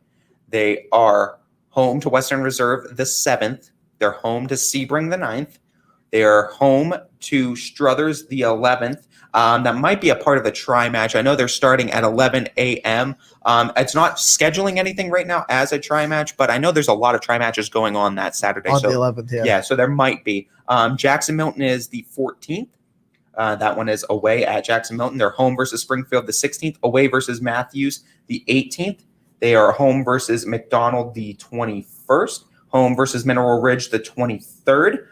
They are home to Western Reserve the 7th. They're home to Sebring the 9th. They are home to Struthers the 11th. That might be a part of the tri-match. I know they're starting at 11 a.m. It's not scheduling anything right now as a tri-match, but I know there's a lot of tri-matches going on that Saturday. On the 11th, yeah. Yeah, so there might be. Jackson Milton is the 14th. That one is away at Jackson Milton. They're home versus Springfield the 16th, away versus Matthews the 18th. They are home versus McDonald the 21st, home versus Mineral Ridge the 23rd,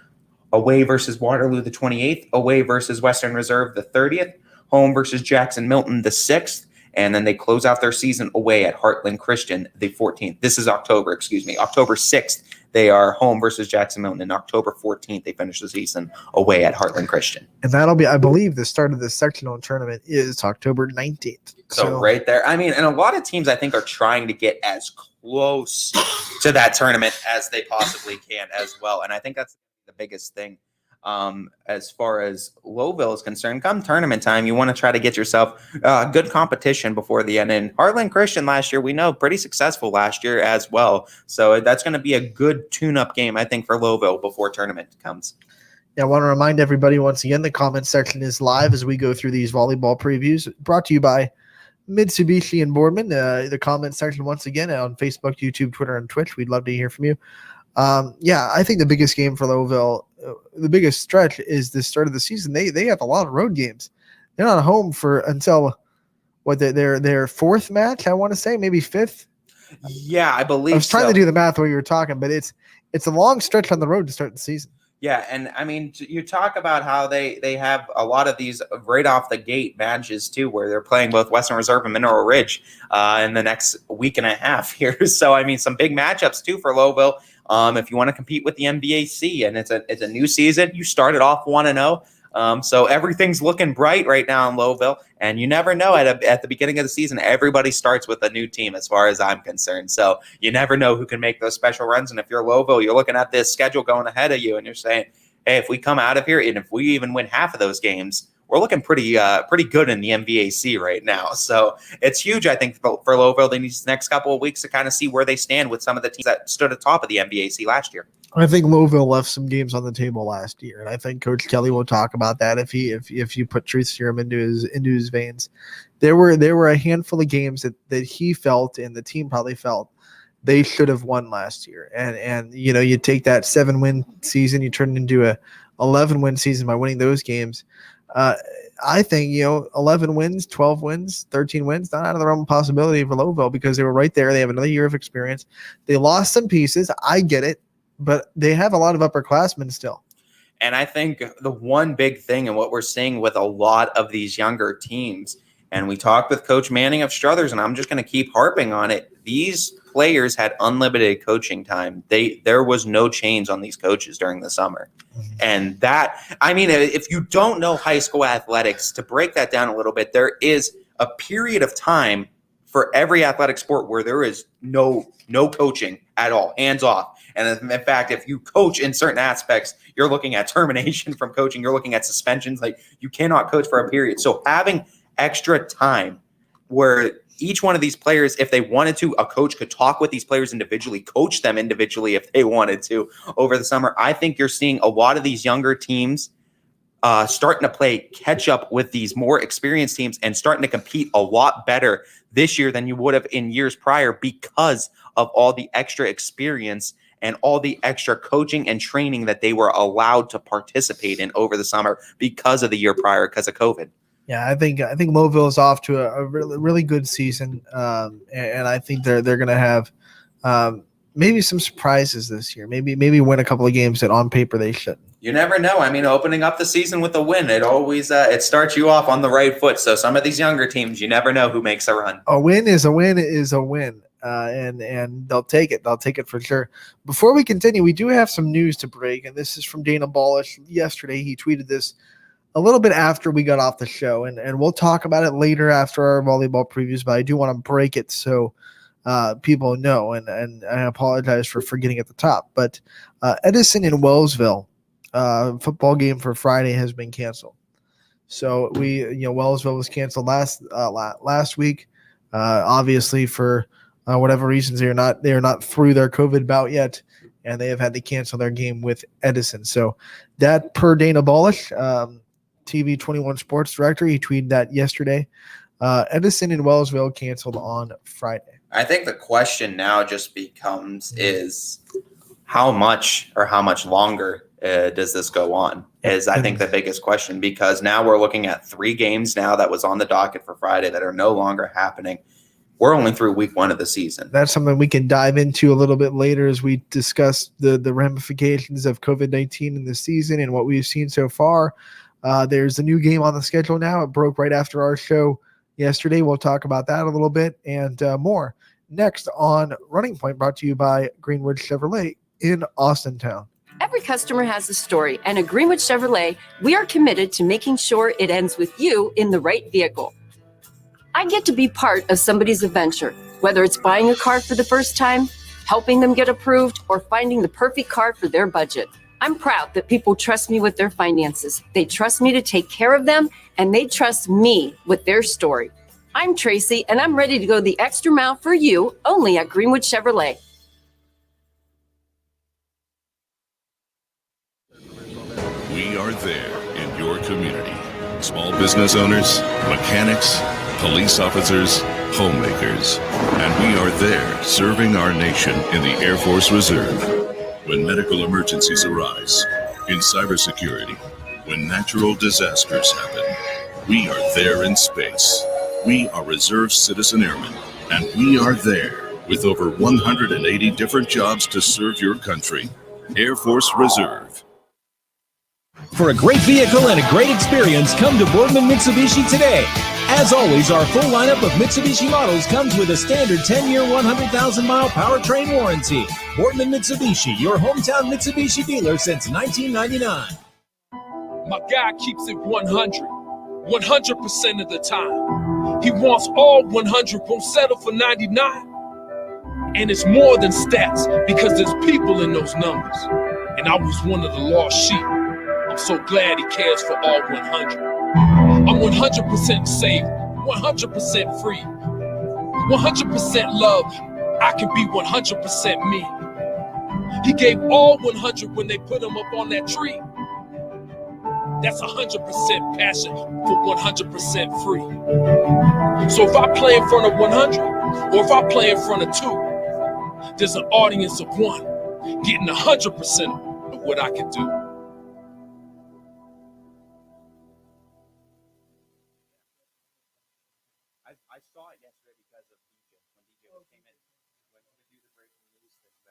away versus Waterloo the 28th, away versus Western Reserve the 30th, home versus Jackson Milton the 6th, and then they close out their season away at Heartland Christian the 14th. This is October 6th. They are home versus Jackson Milton. And October 14th, they finish the season away at Heartland Christian. And that'll be, I believe, the start of the sectional tournament is October 19th. So right there. I mean, and a lot of teams, I think, are trying to get as close to that tournament as they possibly can as well. And I think that's the biggest thing. As far as Lowville is concerned, come tournament time, you want to try to get yourself good competition before the end. And Heartland Christian last year, we know, pretty successful last year as well. So that's going to be a good tune-up game, I think, for Lowville before tournament comes. Yeah, I want to remind everybody once again, the comment section is live as we go through these volleyball previews, brought to you by Mitsubishi and Boardman. The comment section once again on Facebook, YouTube, Twitter, and Twitch. We'd love to hear from you. I think the biggest game for Lowville, the biggest stretch is the start of the season. They have a lot of road games. They're not home until their fourth match, I want to say, maybe fifth. Yeah, I believe. I was trying to do the math while you were talking, but it's a long stretch on the road to start the season. Yeah, and I mean, you talk about how they have a lot of these right off the gate matches too, where they're playing both Western Reserve and Mineral Ridge in the next week and a half here. So I mean, some big matchups too for Lowville. If you want to compete with the MVAC, and it's a new season, you started off 1-0. So everything's looking bright right now in Lowville, and you never know at the beginning of the season, everybody starts with a new team as far as I'm concerned. So you never know who can make those special runs. And if you're Lowville, you're looking at this schedule going ahead of you and you're saying, hey, if we come out of here and if we even win half of those games, we're looking pretty good in the MVAC right now. So it's huge, I think, for Lowville. They need these next couple of weeks to kind of see where they stand with some of the teams that stood atop of the MVAC last year. I think Lowville left some games on the table last year, and I think Coach Kelly will talk about that if you put truth serum into his veins. There were a handful of games that he felt and the team probably felt they should have won last year. And you take that 7-win season, you turn it into a 11-win season by winning those games. I think 11 wins, 12 wins, 13 wins, not out of the realm of possibility for Lowville because they were right there. They have another year of experience. They lost some pieces. I get it. But they have a lot of upperclassmen still. And I think the one big thing and what we're seeing with a lot of these younger teams, and we talked with Coach Manning of Struthers, and I'm just going to keep harping on it, these players had unlimited coaching time. There was no chains on these coaches during the summer. And that, I mean, if you don't know high school athletics, to break that down a little bit, there is a period of time for every athletic sport where there is no coaching at all, hands off. And in fact, if you coach in certain aspects, you're looking at termination from coaching. You're looking at suspensions. Like, you cannot coach for a period. So having extra time where each one of these players, if they wanted to, a coach could talk with these players individually, coach them individually if they wanted to over the summer. I think you're seeing a lot of these younger teams starting to play catch up with these more experienced teams and starting to compete a lot better this year than you would have in years prior because of all the extra experience and all the extra coaching and training that they were allowed to participate in over the summer because of the year prior, because of COVID. Yeah, I think Lowville is off to a really, really good season, and I think they're going to have maybe some surprises this year. Maybe win a couple of games that on paper they shouldn't. You never know. I mean, opening up the season with a win, it always it starts you off on the right foot. So some of these younger teams, you never know who makes a run. A win is a win is a win. And they'll take it. They'll take it for sure. Before we continue, we do have some news to break, and this is from Dana Ballish. Yesterday, he tweeted this a little bit after we got off the show, and we'll talk about it later after our volleyball previews, but I do want to break it so people know, and I apologize for forgetting at the top. But Edison in Wellsville, football game for Friday has been canceled. So Wellsville was canceled last week, obviously for whatever reasons, they are not through their COVID bout yet, and they have had to cancel their game with Edison. So that, per Dana Ballish, TV 21 Sports Director, he tweeted that yesterday. Edison and Wellsville canceled on Friday. I think the question now just becomes is how much longer does this go on? Is I think the biggest question, because now we're looking at 3 games now that was on the docket for Friday that are no longer happening. We're only through week 1 of the season. That's something we can dive into a little bit later as we discuss the ramifications of COVID-19 in the season and what we've seen so far. There's a new game on the schedule now. It broke right after our show yesterday. We'll talk about that a little bit and more next on Running Point, brought to you by Greenwood Chevrolet in Austintown. Every customer has a story, and at Greenwood Chevrolet, we are committed to making sure it ends with you in the right vehicle. I get to be part of somebody's adventure, whether it's buying a car for the first time, helping them get approved, or finding the perfect car for their budget. I'm proud that people trust me with their finances. They trust me to take care of them, and they trust me with their story. I'm Tracy, and I'm ready to go the extra mile for you, only at Greenwood Chevrolet. We are there in your community. Small business owners, mechanics, police officers, homemakers, and we are there serving our nation in the Air Force Reserve. When medical emergencies arise, in cybersecurity, when natural disasters happen, we are there in space. We are Reserve Citizen Airmen, and we are there with over 180 different jobs to serve your country. Air Force Reserve. For a great vehicle and a great experience, come to Boardman Mitsubishi today. As always, our full lineup of Mitsubishi models comes with a standard 10-year, 100,000-mile powertrain warranty. Boardman Mitsubishi, your hometown Mitsubishi dealer since 1999. My guy keeps it 100% of the time. He wants all 100, won't settle for 99. And it's more than stats because there's people in those numbers. And I was one of the lost sheep. I'm so glad he cares for all 100. I'm 100% safe, 100% free, 100% love. I can be 100% me. He gave all 100 when they put him up on that tree. That's 100% passion for 100% free. So if I play in front of 100, or if I play in front of 2, there's an audience of 1 getting 100% of what I can do. I saw it yesterday because of DJ. When DJ came in, when we do the breaking news things,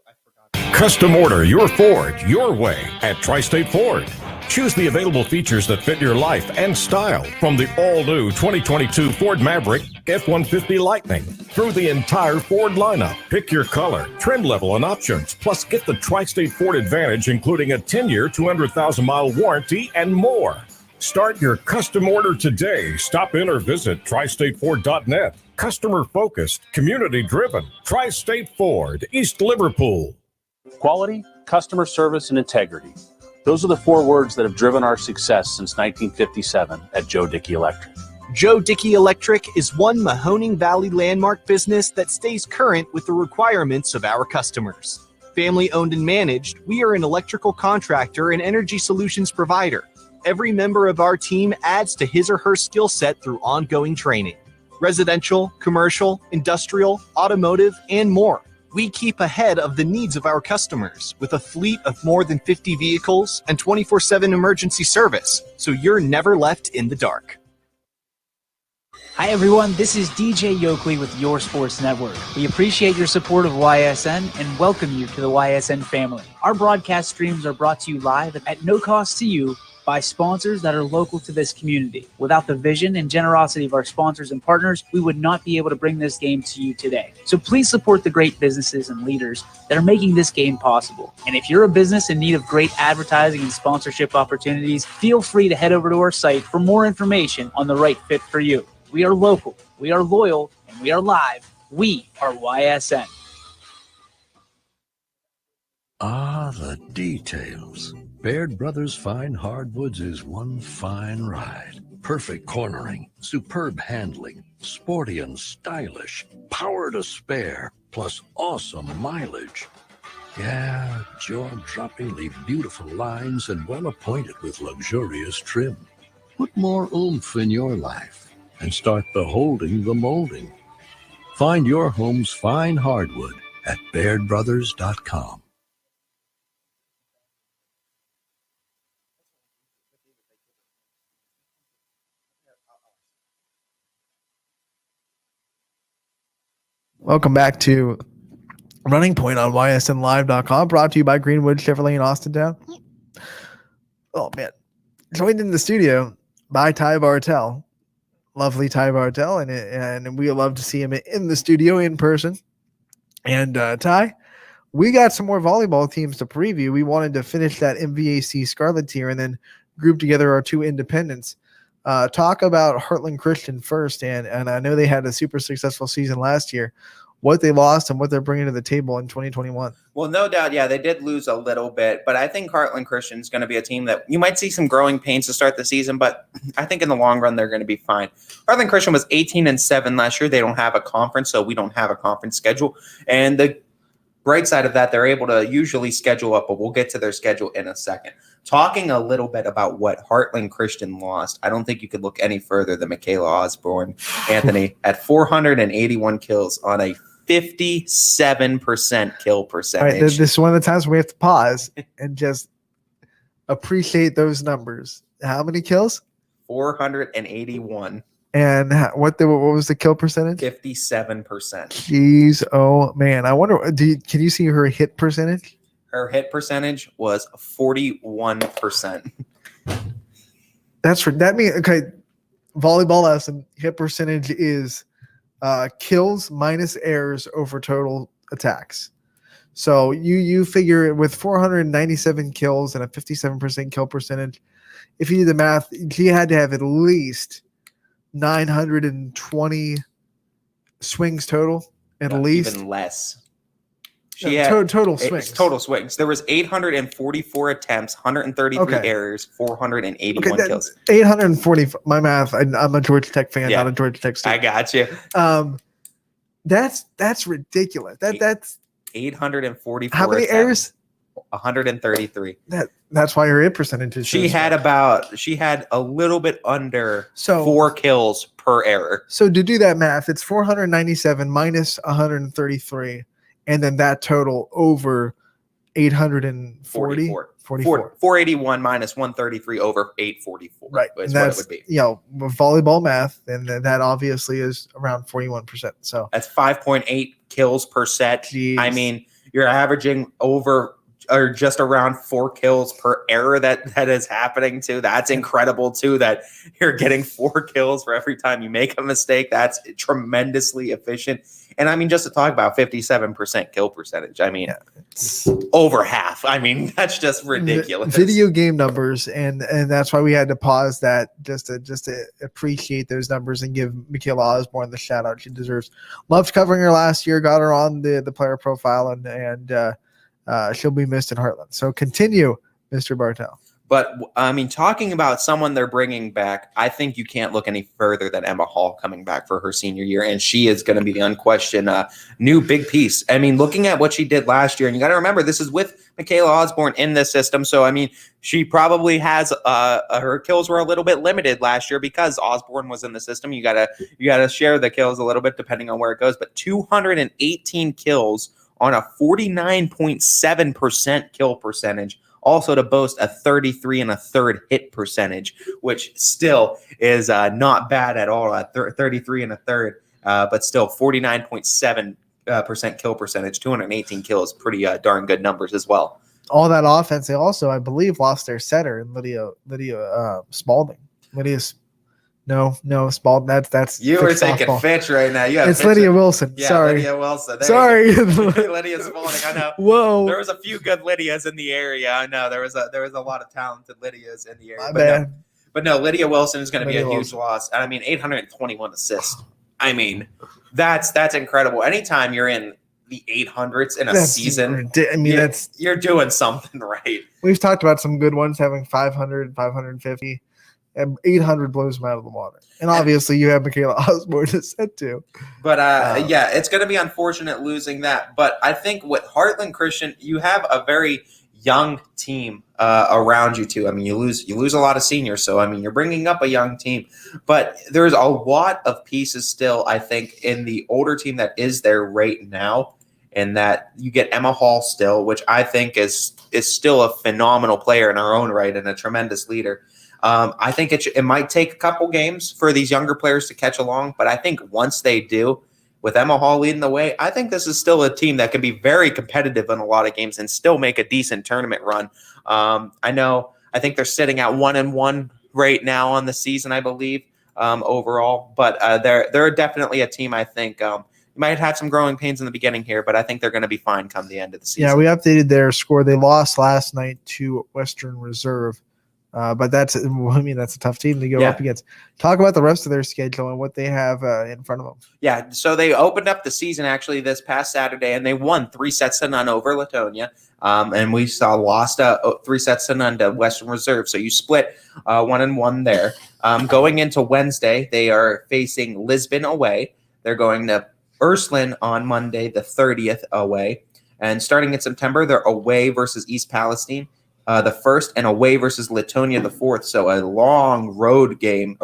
I forgot. Custom order your Ford your way at Tri-State Ford. Choose the available features that fit your life and style, from the all-new 2022 Ford Maverick F-150 Lightning through the entire Ford lineup. Pick your color, trim level, and options. Plus, get the Tri-State Ford Advantage, including a 10-year, 200,000-mile warranty and more. Start your custom order today. Stop in or visit tristateford.net. Customer-focused, community-driven. Tri-State Ford, East Liverpool. Quality, customer service, and integrity. Those are the 4 words that have driven our success since 1957 at Joe Dickey Electric. Joe Dickey Electric is one Mahoning Valley landmark business that stays current with the requirements of our customers. Family owned and managed, we are an electrical contractor and energy solutions provider. Every member of our team adds to his or her skill set through ongoing training. Residential, commercial, industrial, automotive, and more. We keep ahead of the needs of our customers with a fleet of more than 50 vehicles and 24/7 emergency service, so you're never left in the dark. Hi everyone, this is DJ Yoakley with Your Sports Network. We appreciate your support of YSN and welcome you to the YSN family. Our broadcast streams are brought to you live at no cost to you by sponsors that are local to this community. Without the vision and generosity of our sponsors and partners, we would not be able to bring this game to you today. So please support the great businesses and leaders that are making this game possible. And if you're a business in need of great advertising and sponsorship opportunities, feel free to head over to our site for more information on the right fit for you. We are local, we are loyal, and we are live. We are YSN. Ah, the details. Baird Brothers Fine Hardwoods is one fine ride. Perfect cornering, superb handling, sporty and stylish, power to spare, plus awesome mileage. Yeah, jaw-droppingly beautiful lines and well appointed with luxurious trim. Put more oomph in your life and start beholding the molding. Find your home's fine hardwood at BairdBrothers.com. Welcome back to Running Point on YSNLive.com, brought to you by Greenwood Chevrolet in Austintown. Oh, man. Joined in the studio by Ty Bartell. Lovely Ty Bartell, and we love to see him in the studio in person. And Ty, we got some more volleyball teams to preview. We wanted to finish that MVAC Scarlet tier and then group together our 2 independents. Talk about Heartland Christian first, and I know they had a super successful season last year. What they lost and what they're bringing to the table in 2021. Well, no doubt, yeah, they did lose a little bit, but I think Heartland Christian is going to be a team that you might see some growing pains to start the season, but I think in the long run they're going to be fine. Heartland Christian was 18-7 last year. They don't have a conference, so we don't have a conference schedule. And the bright side of that, they're able to usually schedule up, but we'll get to their schedule in a second. Talking a little bit about what Heartland Christian lost, I don't think you could look any further than Michaela Osborne, Anthony, at 481 kills on a 57% kill percentage. All right, this is one of the times we have to pause and just appreciate those numbers. How many kills? 481. And what was the kill percentage? 57%. Jeez, oh man! I wonder. Can you see her hit percentage? her hit percentage was 41%. That means okay. Volleyball lesson hit percentage is kills minus errors over total attacks. So you figure with 497 kills and a 57% kill percentage, if you do the math, she had to have at least 920 swings total, at least. Even less. No, She had total swings. Total swings. There was 844 attempts, 133 errors, 481 kills. 840. My math. I'm a Georgia Tech fan, not a Georgia Tech student. I got you. That's ridiculous. That's 844. how many errors? 133. That's why her hit percentage is. She had a little bit under 4 kills per error. So to do that math, it's 497 minus 133, and then that total over 840. 481 minus 133 over 844. Right. Is and what it would be. With volleyball math, and that obviously is around 41%. So that's 5.8 kills per set. Jeez. I mean, you're averaging over or just around 4 kills per error that is happening too. That's incredible too, that you're getting 4 kills for every time you make a mistake. That's tremendously efficient. And I mean, just to talk about 57% kill percentage, I mean, over half. I mean, that's just ridiculous. Video game numbers, and that's why we had to pause that just to appreciate those numbers and give Michaela Osborne the shout out she deserves. Loved covering her last year, got her on the player profile, and she'll be missed in Heartland. So continue, Mr. Bartel. But, I mean, talking about someone they're bringing back, I think you can't look any further than Emma Hall coming back for her senior year, and she is going to be the unquestioned new big piece. I mean, looking at what she did last year, and you got to remember, this is with Michaela Osborne in this system, so, I mean, she probably has her kills were a little bit limited last year because Osborne was in the system. You gotta share the kills a little bit depending on where it goes, but 218 kills on a 49.7% kill percentage. Also to boast a 33 1/3 hit percentage, which still is not bad at all. 33 1/3, but still 49.7% kill percentage. 218 kills, pretty darn good numbers as well. All that offense, they also, I believe, lost their setter in Lydia Spalding. No, Spalding. That's you were taking softball. Fitch right now. It's Lydia Wilson. Yeah, Sorry, Lydia Wilson. Sorry, Lydia Spalding. I know. Whoa, there was a few good Lydias in the area. I know there was a lot of talented Lydias in the area. But no, Lydia Wilson is going to be a huge loss. I mean, 821 assists. I mean, that's incredible. Anytime you're in the 800s in a season, you're doing something right. We've talked about some good ones having 500, 550. And 800 blows them out of the water. And obviously you have Michaela Osborne to set to. But yeah, it's going to be unfortunate losing that. But I think with Heartland Christian, you have a very young team around you too. I mean, you lose a lot of seniors. So, I mean, you're bringing up a young team. But there's a lot of pieces still, I think, in the older team that is there right now. And that you get Emma Hall still, which I think is still a phenomenal player in her own right and a tremendous leader. I think it might take a couple games for these younger players to catch along, but I think once they do, with Emma Hall leading the way, I think this is still a team that can be very competitive in a lot of games and still make a decent tournament run. I think they're sitting at 1-1 right now on the season, I believe, overall, but they're definitely a team I think might have some growing pains in the beginning here, but I think they're going to be fine come the end of the season. Yeah, we updated their score. They lost last night to Western Reserve. But that's a tough team to go up against. Talk about the rest of their schedule and what they have in front of them. Yeah, so they opened up the season actually this past Saturday, and they won 3-0 over Latonia. And we lost 3-0 to Western Reserve. So you split 1-1 there. Going into Wednesday, they are facing Lisbon away. They're going to Ursuline on Monday, the 30th away. And starting in September, they're away versus East Palestine. The first, and away versus Latonia the 4th. So a long road game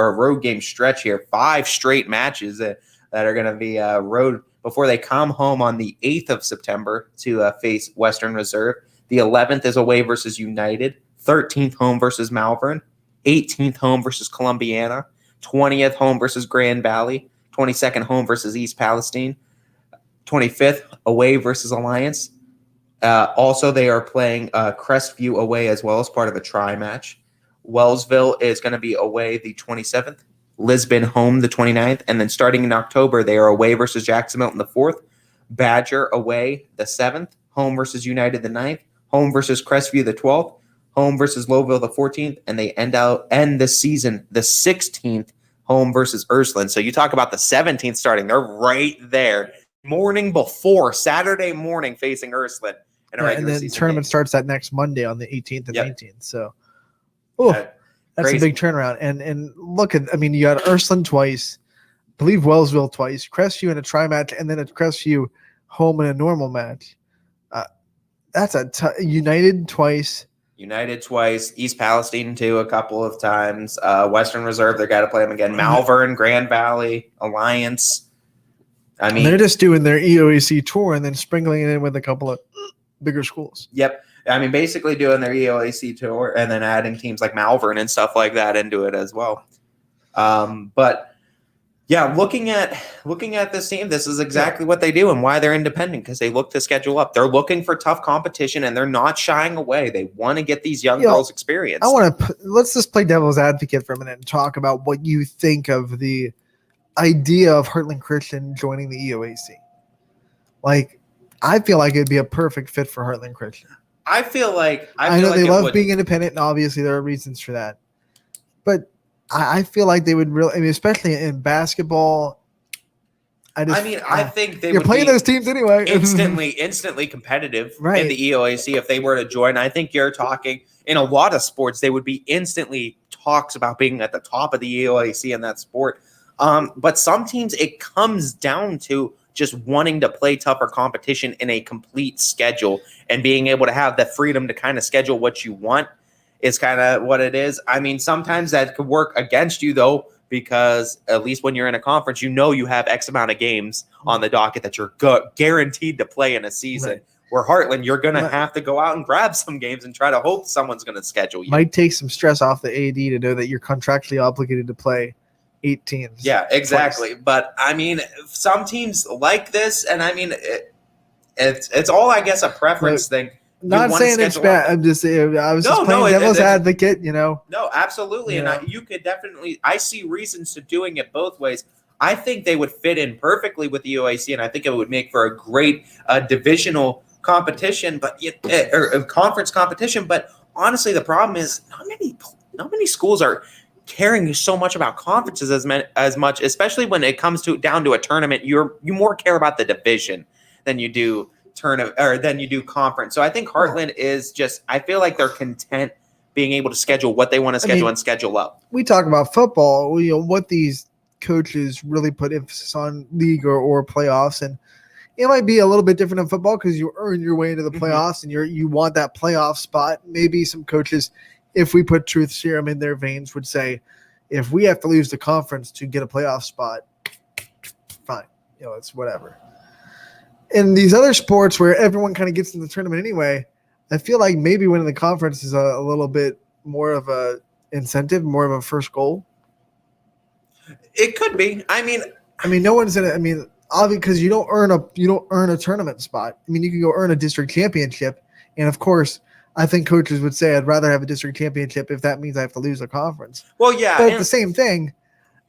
stretch here. 5 straight matches that are going to be road before they come home on the 8th of September to face Western Reserve. The 11th is away versus United. 13th home versus Malvern. 18th home versus Columbiana. 20th home versus Grand Valley. 22nd home versus East Palestine. 25th away versus Alliance. Also, they are playing Crestview away as well as part of a tri match. Wellsville is going to be away the 27th. Lisbon home the 29th. And then starting in October, they are away versus Jackson Milton the 4th. Badger away the 7th. Home versus United the 9th. Home versus Crestview the 12th. Home versus Lowville the 14th. And they end the season the 16th. Home versus Ursuline. So you talk about the 17th starting. They're right there. Morning before, Saturday morning facing Ursuline. And then the tournament starts that next Monday on the 18th and 19th. So, that's crazy. a big turnaround. And look at, I mean, you got Ursuline twice, I believe Wellsville twice, Crestview in a tri match, and then a Crestview home in a normal match. That's United twice. United twice, East Palestine too a couple of times. Western Reserve, they got to play them again. Malvern, Grand Valley, Alliance. I mean, they're just doing their EOAC tour and then sprinkling it in with a couple of bigger schools. Yep. I mean, basically doing their EOAC tour and then adding teams like Malvern and stuff like that into it as well. But yeah, looking at this team, this is exactly what they do and why they're independent, because they look to schedule up. They're looking for tough competition and they're not shying away. They want to get these young girls experience. Let's just play devil's advocate for a minute and talk about what you think of the idea of Heartland Christian joining the EOAC. Like, I feel like it'd be a perfect fit for Heartland Christian. I feel like they love being independent, and obviously there are reasons for that. But I feel like they would really, I mean, especially in basketball. I think they you're would playing be those teams anyway. instantly competitive in the EOAC if they were to join. I think you're talking in a lot of sports, they would be instantly talks about being at the top of the EOAC in that sport. But some teams, it comes down to just wanting to play tougher competition in a complete schedule and being able to have the freedom to kind of schedule what you want is kind of what it is. I mean, sometimes that could work against you though, because at least when you're in a conference, you know you have X amount of games on the docket that you're guaranteed to play in a season. Right. Where Heartland, you're going to have to go out and grab some games and try to hope someone's going to schedule you. Might take some stress off the AD to know that you're contractually obligated to play 8 teams. Yeah, exactly. Twice. But I mean, some teams like this, and I mean, it's all, I guess, a preference thing. Not saying it's bad. I'm just saying, I was just playing devil's advocate, you know. No, absolutely. And you could definitely, I see reasons to doing it both ways. I think they would fit in perfectly with the UAC, and I think it would make for a great divisional competition, or conference competition. But honestly, the problem is not many schools are caring so much about conferences as much, especially when it comes down to a tournament. You more care about the division than you do conference. So I think Heartland is just, I feel like they're content being able to schedule what they want to schedule and schedule up. We talk about football, what these coaches really put emphasis on, league or playoffs, and it might be a little bit different in football because you earn your way into the playoffs and you want that playoff spot. Maybe some coaches, if we put truth serum in their veins, would say, if we have to lose the conference to get a playoff spot, fine, it's whatever. In these other sports where everyone kind of gets in the tournament anyway, I feel like maybe winning the conference is a little bit more of a incentive, more of a first goal. It could be. I mean, no one's in it. I mean, obviously, because you don't earn a tournament spot. I mean, you can go earn a district championship, and of course, I think coaches would say I'd rather have a district championship if that means I have to lose a conference. Well, yeah, but the same thing,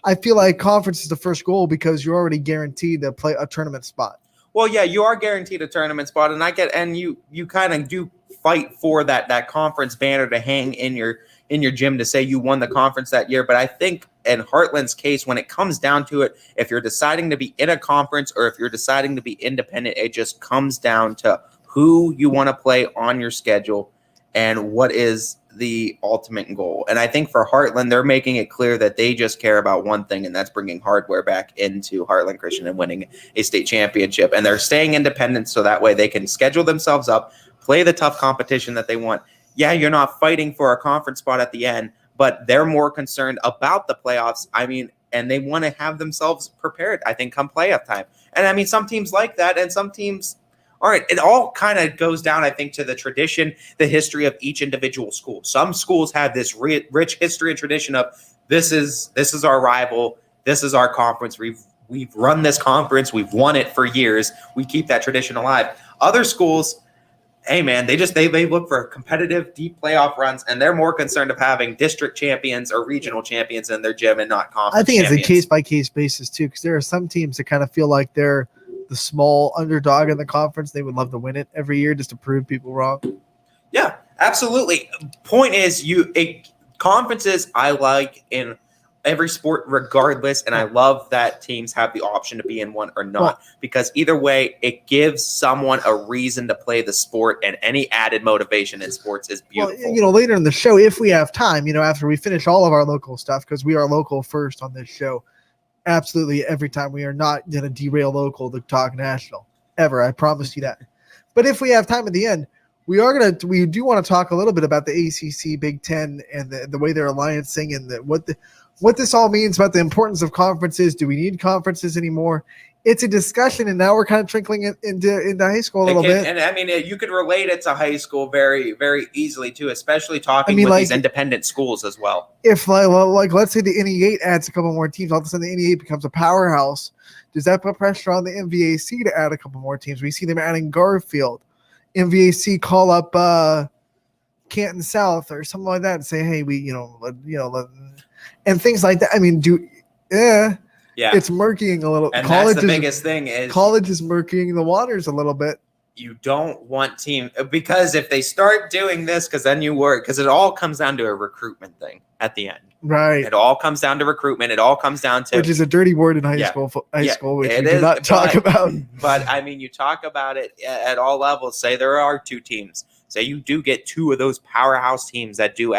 I feel like conference is the first goal because you're already guaranteed to play a tournament spot. Well, yeah, you are guaranteed a tournament spot, and you kind of do fight for that conference banner to hang in your gym to say you won the conference that year. But I think in Heartland's case, when it comes down to it, if you're deciding to be in a conference or if you're deciding to be independent, it just comes down to who you want to play on your schedule and what is the ultimate goal. And I think for Heartland, they're making it clear that they just care about one thing, and that's bringing hardware back into Heartland Christian and winning a state championship. And they're staying independent so that way they can schedule themselves up, play the tough competition that they want. Yeah, you're not fighting for a conference spot at the end, but they're more concerned about the playoffs. I mean, and they want to have themselves prepared, I think, come playoff time. And I mean, some teams like that and some teams aren't. It all kind of goes down, I think, to the tradition, the history of each individual school. Some schools have this rich history and tradition of this is our rival, this is our conference. We've run this conference, we've won it for years. We keep that tradition alive. Other schools, Hey man, they look for competitive, deep playoff runs, and they're more concerned of having district champions or regional champions in their gym and not conference. I think it's champions. a case by case basis too, because there are some teams that kind of feel like they're the small underdog in the conference. They would love to win it every year just to prove people wrong. Yeah, absolutely. Point is, conferences I like in every sport regardless, and I love that teams have the option to be in one or not, because either way, it gives someone a reason to play the sport, and any added motivation in sports is beautiful. Well, later in the show, if we have time, after we finish all of our local stuff, because we are local first on this show, absolutely every time. We are not going to derail local to talk national, ever. I promise you that. But if we have time at the end, we do want to talk a little bit about the ACC, Big Ten, and the way they're alliancing and what this all means about the importance of conferences. Do we need conferences anymore? It's a discussion, and now we're kind of trickling it into high school a little bit. And I mean, you could relate it to high school very, very easily too, especially talking with these independent schools as well. If let's say the NE8 adds a couple more teams, all of a sudden the NE8 becomes a powerhouse. Does that put pressure on the MVAC to add a couple more teams? We see them adding Garfield. MVAC call up Canton South or something like that and say, hey, and things like that. I mean, it's murkying a little. And that's the biggest thing is college is murkying the waters a little bit. You don't want because if they start doing this, because then you worry, because it all comes down to a recruitment thing at the end. Right. It all comes down to recruitment. It all comes down to, which is a dirty word in high school, which we do not talk about. But I mean, you talk about it at all levels. Say there are two teams. Say you do get two of those powerhouse teams that do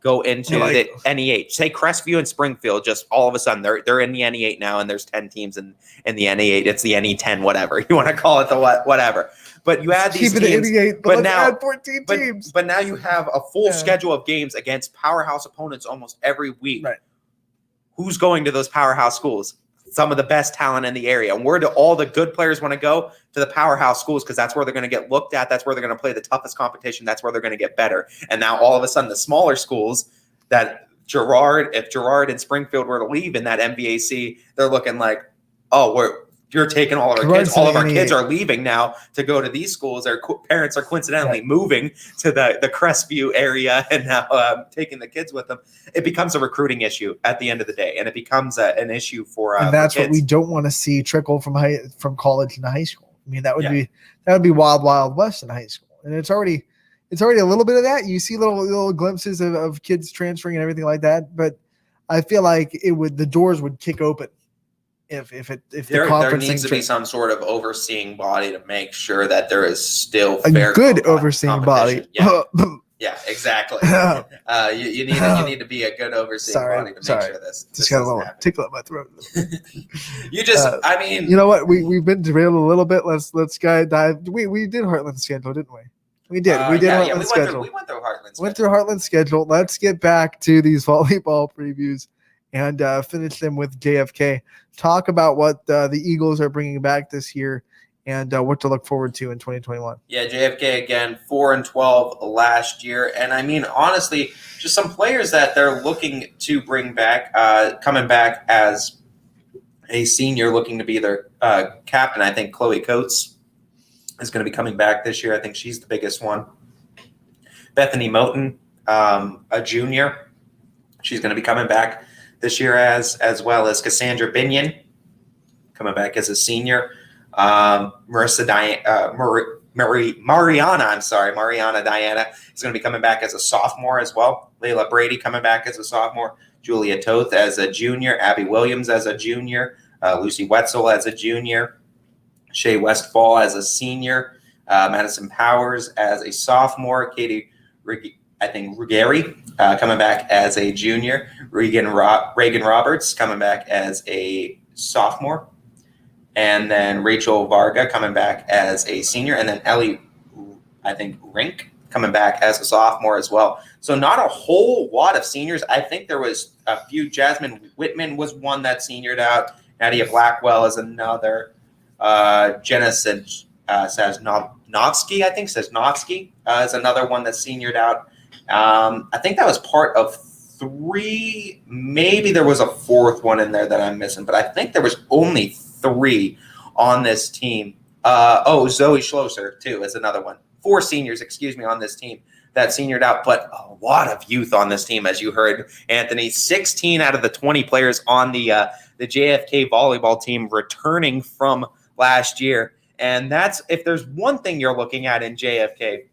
go into the NE8. Say Crestview and Springfield, just all of a sudden they're in the NE8 now, and there's 10 teams in the NE8. It's the NE10, whatever you want to call it, whatever. But you add these teams, NE8, but now add 14 teams. But now you have a full schedule of games against powerhouse opponents almost every week. Right. Who's going to those powerhouse schools? Some of the best talent in the area. And where do all the good players want to go? To the powerhouse schools, because that's where they're going to get looked at. That's where they're going to play the toughest competition. That's where they're going to get better. And now all of a sudden, the smaller schools that if Girard and Springfield were to leave in that MVAC, they're looking like, you're taking all of our kids. All of our kids are leaving now to go to these schools. Their parents are coincidentally moving to the Crestview area and now taking the kids with them. It becomes a recruiting issue at the end of the day, and it becomes an issue for and that's for kids. What we don't want to see trickle from college into high school. I mean, that would be wild west in high school, and it's already a little bit of that. You see little glimpses of kids transferring and everything like that, but I feel like the doors would kick open. If there needs to be some sort of overseeing body to make sure that there is still a fair good overseeing body. Yeah, exactly. You need to be a good overseeing body to make sure this. Just got a little tickle at my throat. I mean, you know what? We've been derailed a little bit. Let's dive. We did Heartland's schedule, didn't we? We did. Heartland's schedule. We went through Heartland's. Went through Heartland's schedule. Let's get back to these volleyball previews and finish them with JFK. Talk about what the Eagles are bringing back this year and what to look forward to in 2021. Yeah, JFK again, 4-12 last year. And I mean, honestly, just some players that they're looking to bring back, coming back as a senior, looking to be their captain. I think Chloe Coates is going to be coming back this year. I think she's the biggest one. Bethany Moten, a junior. She's going to be coming back this year as well as Cassandra Binion coming back as a senior. Mariana Diana is going to be coming back as a sophomore as well. Layla Brady coming back as a sophomore. Julia Toth as a junior. Abby Williams as a junior. Lucy Wetzel as a junior. Shay Westfall as a senior. Madison Powers as a sophomore. Katie Ruggieri coming back as a junior. Reagan Roberts coming back as a sophomore. And then Rachel Varga coming back as a senior. And then Ellie, Rink coming back as a sophomore as well. So not a whole lot of seniors. I think there was a few. Jasmine Whitman was one that seniored out. Nadia Blackwell is another. Jenna Sasnovsky, is another one that seniored out. I think that was part of 3. Maybe there was a 4th one in there that I'm missing, but I think there was only 3 on this team Zoe Schlosser, too, is another one. 4 seniors, on this team that seniored out, but a lot of youth on this team, as you heard, Anthony. 16 out of the 20 players on the JFK volleyball team returning from last year. And that's, if there's one thing you're looking at in JFK,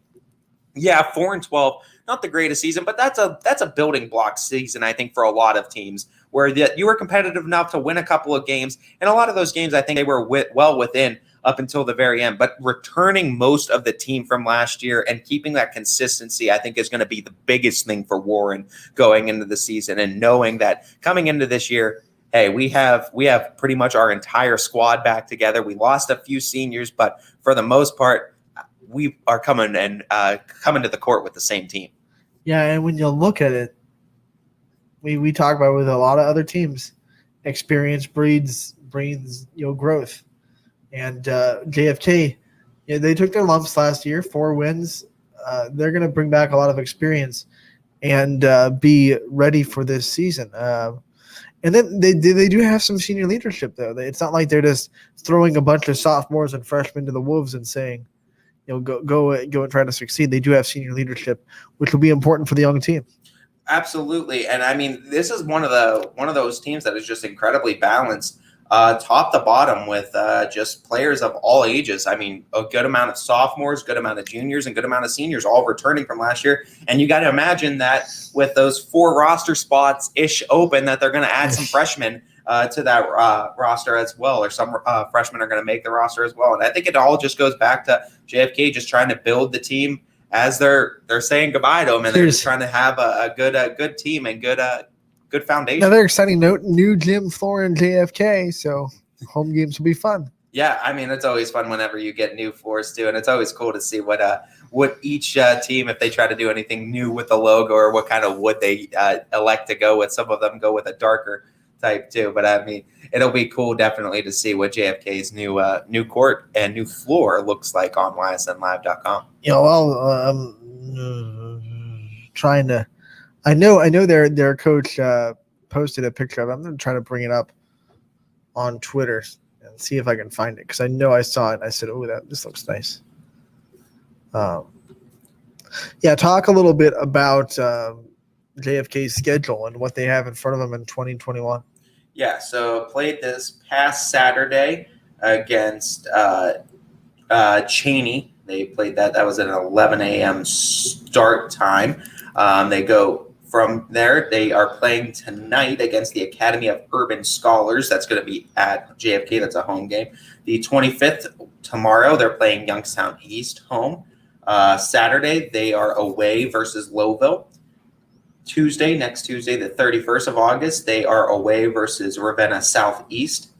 4-12, not the greatest season, but that's a building block season, I think, for a lot of teams, where you were competitive enough to win a couple of games. And a lot of those games, I think they were well within up until the very end. But returning most of the team from last year and keeping that consistency, I think, is going to be the biggest thing for Warren going into the season. And knowing that coming into this year, hey, we have pretty much our entire squad back together. We lost a few seniors, but for the most part, we are coming to the court with the same team. Yeah, and when you look at it, we talk about with a lot of other teams, experience breeds growth. And JFK, they took their lumps last year, 4 wins. They're going to bring back a lot of experience and be ready for this season. And then they do have some senior leadership, though. It's not like they're just throwing a bunch of sophomores and freshmen to the wolves and saying, go and try to succeed. They do have senior leadership, which will be important for the young team. Absolutely. And I mean, this is one of those teams that is just incredibly balanced, top to bottom, with just players of all ages. I mean, a good amount of sophomores, good amount of juniors, and good amount of seniors all returning from last year. And you got to imagine that with those 4 roster spots open, that they're going to add some freshmen to that roster as well, or some freshmen are going to make the roster as well. And I think it all just goes back to JFK just trying to build the team as they're saying goodbye to them, and they're just trying to have a good team and good foundation. Another exciting note: new gym floor in JFK, so home games will be fun. Yeah, I mean, it's always fun whenever you get new floors too, and it's always cool to see what each team, if they try to do anything new with the logo or what kind of wood they elect to go with. Some of them go with a darker type too, but I mean, it'll be cool definitely to see what JFK's new court and new floor looks like on ysnlive.com. Trying to. I know their coach posted a picture of it. I'm going to try to bring it up on Twitter and see if I can find it, because I know I saw it and I said, "Oh, this looks nice." Talk a little bit about JFK's schedule and what they have in front of them in 2021. Yeah, so played this past Saturday against Cheney. They played that. That was at an 11 a.m. start time. They go from there. They are playing tonight against the Academy of Urban Scholars. That's going to be at JFK. That's a home game. The 25th, tomorrow, they're playing Youngstown East home. Saturday, they are away versus Lowville. Next Tuesday, the 31st of August, they are away versus Ravenna Southeast.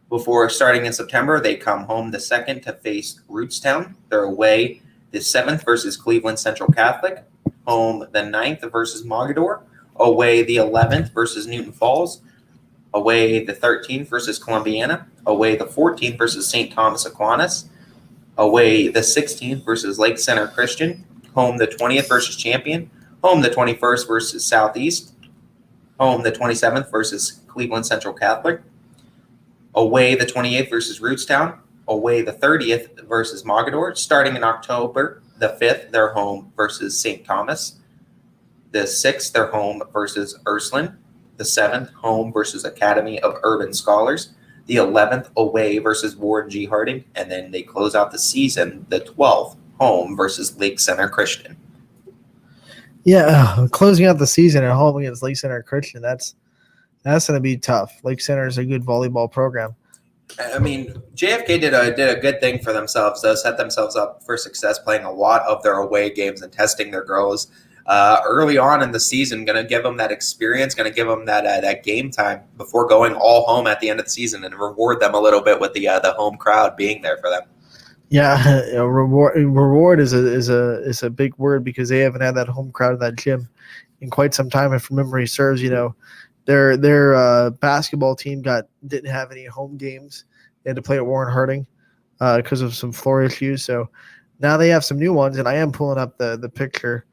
Before starting in September, they come home the 2nd to face Rootstown. They're away the 7th versus Cleveland Central Catholic. Home the 9th versus Mogador. Away the 11th versus Newton Falls. Away the 13th versus Columbiana. Away the 14th versus St. Thomas Aquinas. Away the 16th versus Lake Center Christian. Home the 20th versus Champion. Home the 21st versus Southeast. Home the 27th versus Cleveland Central Catholic. Away the 28th versus Rootstown. Away the 30th versus Mogador. Starting in October the 5th, they're home versus St. Thomas. The 6th, they're home versus Ursuline. The 7th, home versus Academy of Urban Scholars. The 11th, away versus Warren G. Harding. And then they close out the season, the 12th, home versus Lake Center Christian. Yeah, closing out the season at home against Lake Center Christian, that's going to be tough. Lake Center is a good volleyball program. I mean, JFK did a good thing for themselves, though, set themselves up for success playing a lot of their away games and testing their girls early on in the season, going to give them that experience, going to give them that game time before going all home at the end of the season and reward them a little bit with the home crowd being there for them. Yeah, reward is a big word, because they haven't had that home crowd in that gym in quite some time. If memory serves, their basketball team didn't have any home games. They had to play at Warren Harding because of some floor issues. So now they have some new ones, and I am pulling up the picture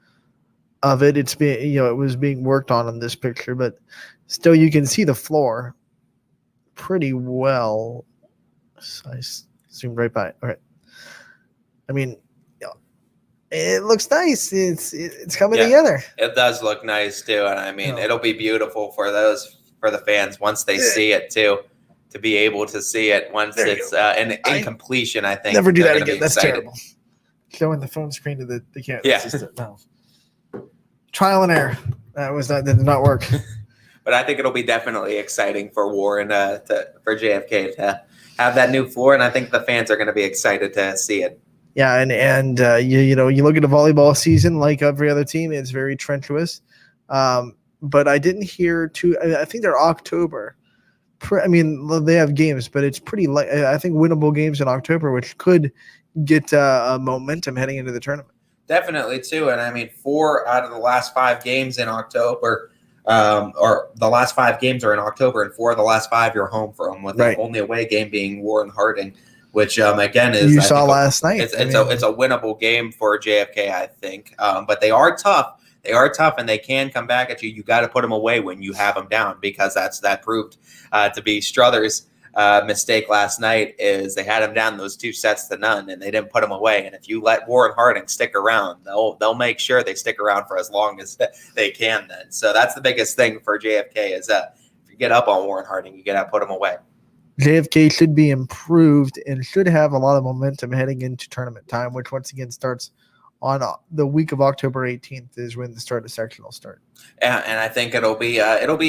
of it. It's being it was being worked on in this picture, but still you can see the floor pretty well. So I Zoomed right by it. All right. I mean, it looks nice. It's coming together. It does look nice too, and I mean, it'll be beautiful for the fans once they see it too, to be able to see it once it's in completion. I think Never do they're that gonna be again. That's excited. terrible. Showing the phone screen to the camera. Yeah. No. Trial and error. That did not work. But I think it'll be definitely exciting for Warren for JFK to have that new floor, and I think the fans are going to be excited to see it. Yeah, and you look at a volleyball season like every other team, it's very treacherous. But I didn't hear I think they're October. I mean, they have games, but it's pretty light. I think winnable games in October, which could get momentum heading into the tournament. Definitely too, and I mean, 4 out of the last 5 games in October, or the last 5 games are in October, and 4 of the last 5 you're home from, with the only away game being Warren Harding. Which again is I think last night. It's a winnable game for JFK, I think. But they are tough. They are tough, and they can come back at you. You got to put them away when you have them down, because that proved to be Struther's mistake last night. Is they had them down those 2-0, and they didn't put them away. And if you let Warren Harding stick around, they'll make sure they stick around for as long as they can. Then, so that's the biggest thing for JFK is if you get up on Warren Harding, you got to put them away. JFK should be improved and should have a lot of momentum heading into tournament time, which once again starts on the week of October 18th is when the start of sectional start. Yeah, and I think it'll be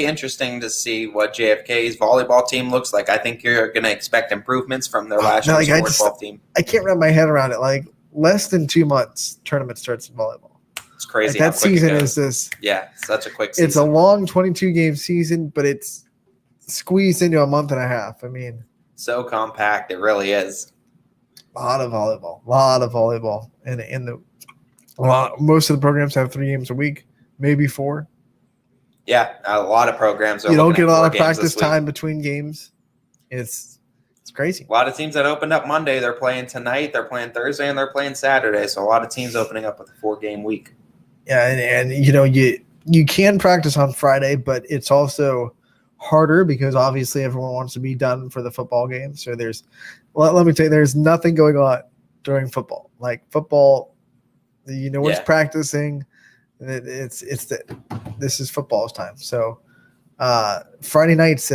interesting to see what JFK's volleyball team looks like. I think you're going to expect improvements from their last year's volleyball team. I can't wrap my head around it. Like less than 2 months, tournament starts in volleyball. It's crazy. That season is this. Yeah, such a quick season. It's a long 22-game season, but it's squeezed into a month and a half. I mean, so compact. It really is. A lot of volleyball, and most of the programs have 3 games a week, maybe 4. Yeah, a lot of programs. You don't get a lot of practice time between games. It's crazy. A lot of teams that opened up Monday, they're playing tonight, they're playing Thursday, and they're playing Saturday. So a lot of teams opening up with a 4-game week. Yeah, and you can practice on Friday, but it's also harder because obviously everyone wants to be done for the football game. So let me tell you, there's nothing going on during football. Like football, one's practicing. This is football's time. So Friday nights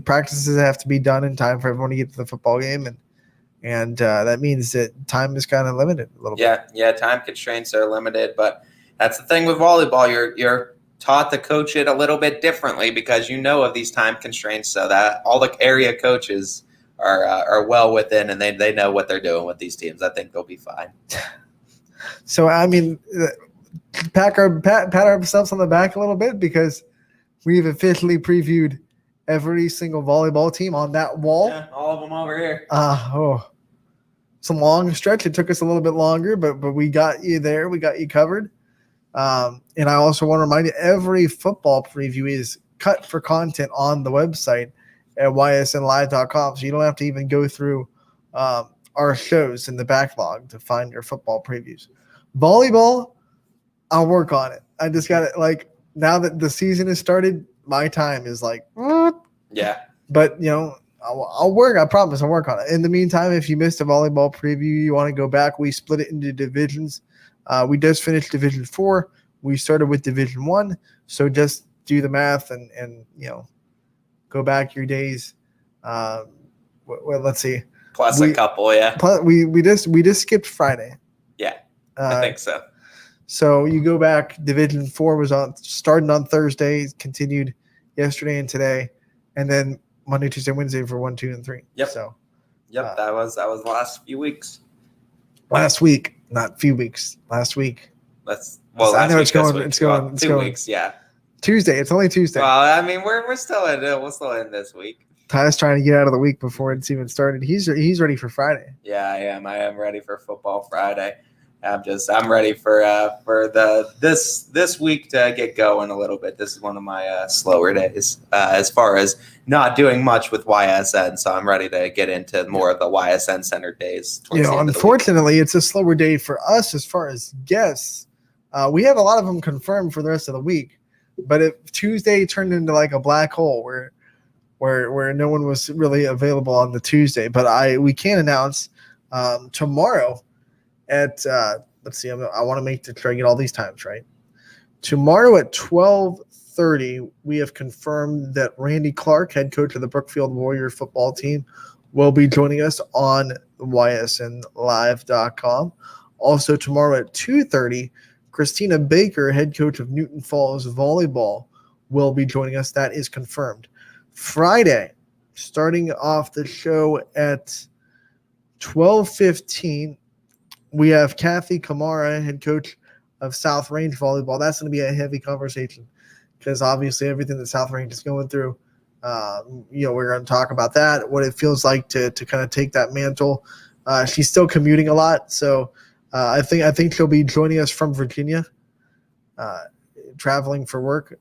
practices have to be done in time for everyone to get to the football game, and that means that time is kind of limited a little bit. Yeah, time constraints are limited, but that's the thing with volleyball. You're taught to coach it a little bit differently because of these time constraints, so that all the area coaches are well within, and they know what they're doing with these teams. I think they'll be fine. So I mean, pat ourselves on the back a little bit because we've officially previewed every single volleyball team on that wall. Yeah, all of them over here. It's a long stretch. It took us a little bit longer, but we got you there. We got you covered. And I also want to remind you, every football preview is cut for content on the website at ysnlive.com. So you don't have to even go through our shows in the backlog to find your football previews. Volleyball, I'll work on it. I just got it. Like now that the season has started, my time is like, yeah. But I'll work. I promise I'll work on it. In the meantime, if you missed a volleyball preview, you want to go back, we split it into divisions. We just finished Division 4. We started with Division 1. So just do the math and go back your days. Well, let's see. Plus a couple, yeah. Plus we just skipped Friday. Yeah, I think so. So you go back. Division 4 started on Thursday, continued yesterday and today, and then Monday, Tuesday, Wednesday for 1, 2, and 3. Yep. So. That was the last few weeks. Last week. Not few weeks. Last week. I know it's going. 2 weeks. Yeah. Tuesday. It's only Tuesday. Well, I mean, we're still in. We're still in this week. Ty's trying to get out of the week before it's even started. He's ready for Friday. Yeah, I am. I am ready for football Friday. I'm ready for this week to get going a little bit. This is one of my slower days as far as not doing much with YSN. So I'm ready to get into more of the YSN centered days. Unfortunately, it's a slower day for us as far as guests. We have a lot of them confirmed for the rest of the week, but if Tuesday turned into like a black hole where where no one was really available on the Tuesday. But we can announce tomorrow at let's see, I want to make sure I get all these times right. Tomorrow at 12:30, we have confirmed that Randy Clark, head coach of the Brookfield Warrior football team, will be joining us on ysnlive.com. Also tomorrow at 2:30, Christina Baker, head coach of Newton Falls volleyball, will be joining us. That is confirmed. Friday, starting off the show at 12:15, we have Kathy Kamara, head coach of South Range volleyball. That's going to be a heavy conversation because obviously everything that South Range is going through, we're going to talk about that, what it feels like to kind of take that mantle. She's still commuting a lot, so I think she'll be joining us from Virginia, traveling for work.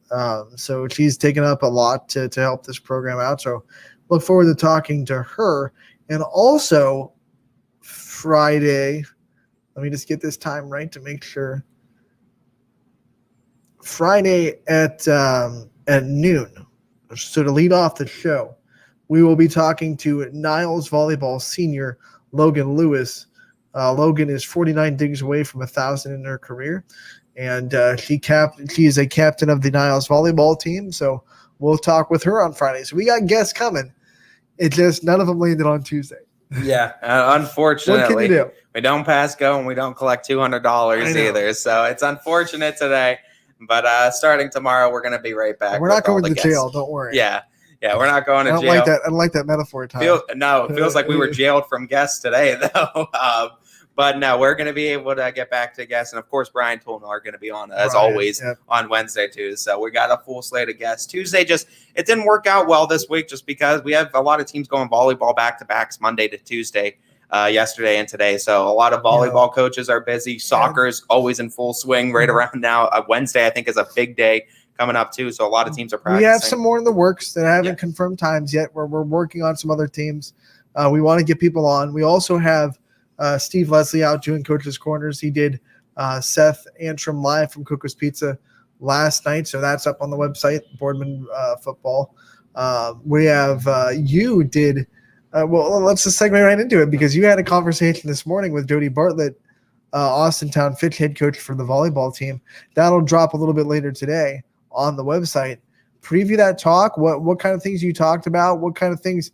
So she's taken up a lot to help this program out. So look forward to talking to her. And also Friday, let me just get this time right to make sure. Friday at noon, so to lead off the show, we will be talking to Niles volleyball senior Logan Lewis. Logan is 49 digs away from 1,000 in her career, and she is a captain of the Niles volleyball team. So we'll talk with her on Friday. So we got guests coming. It just none of them landed on Tuesday. Yeah, unfortunately, what can you do? We don't pass go and we don't collect $200 either. So it's unfortunate today. But starting tomorrow, we're going to be right back. We're not going to jail. Don't worry. Yeah, we're not going to jail. I don't like that metaphor, Tom. It feels like we were jailed from guests today, though. But no, we're going to be able to get back to guests. And, of course, Brian Toolner are going to be on, as always, on Wednesday, too. So we got a full slate of guests. Tuesday, it didn't work out well this week just because we have a lot of teams going volleyball back-to-backs Monday to Tuesday. Yesterday and today. So a lot of volleyball coaches are busy. Soccer's always in full swing right around now. Wednesday, I think, is a big day coming up too. So a lot of teams are practicing. We have some more in the works that haven't confirmed times yet. We're working on some other teams. We want to get people on. We also have Steve Leslie out doing Coach's Corners. He did Seth Antrim live from Coco's Pizza last night. So that's up on the website, Boardman Football. We have you did well, let's just segue right into it because you had a conversation this morning with Jody Bartlett, Austintown Fitch head coach for the volleyball team. That'll drop a little bit later today on the website. Preview that talk. What kind of things you talked about? What kind of things?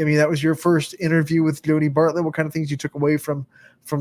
I mean, that was your first interview with Jody Bartlett. What kind of things you took away from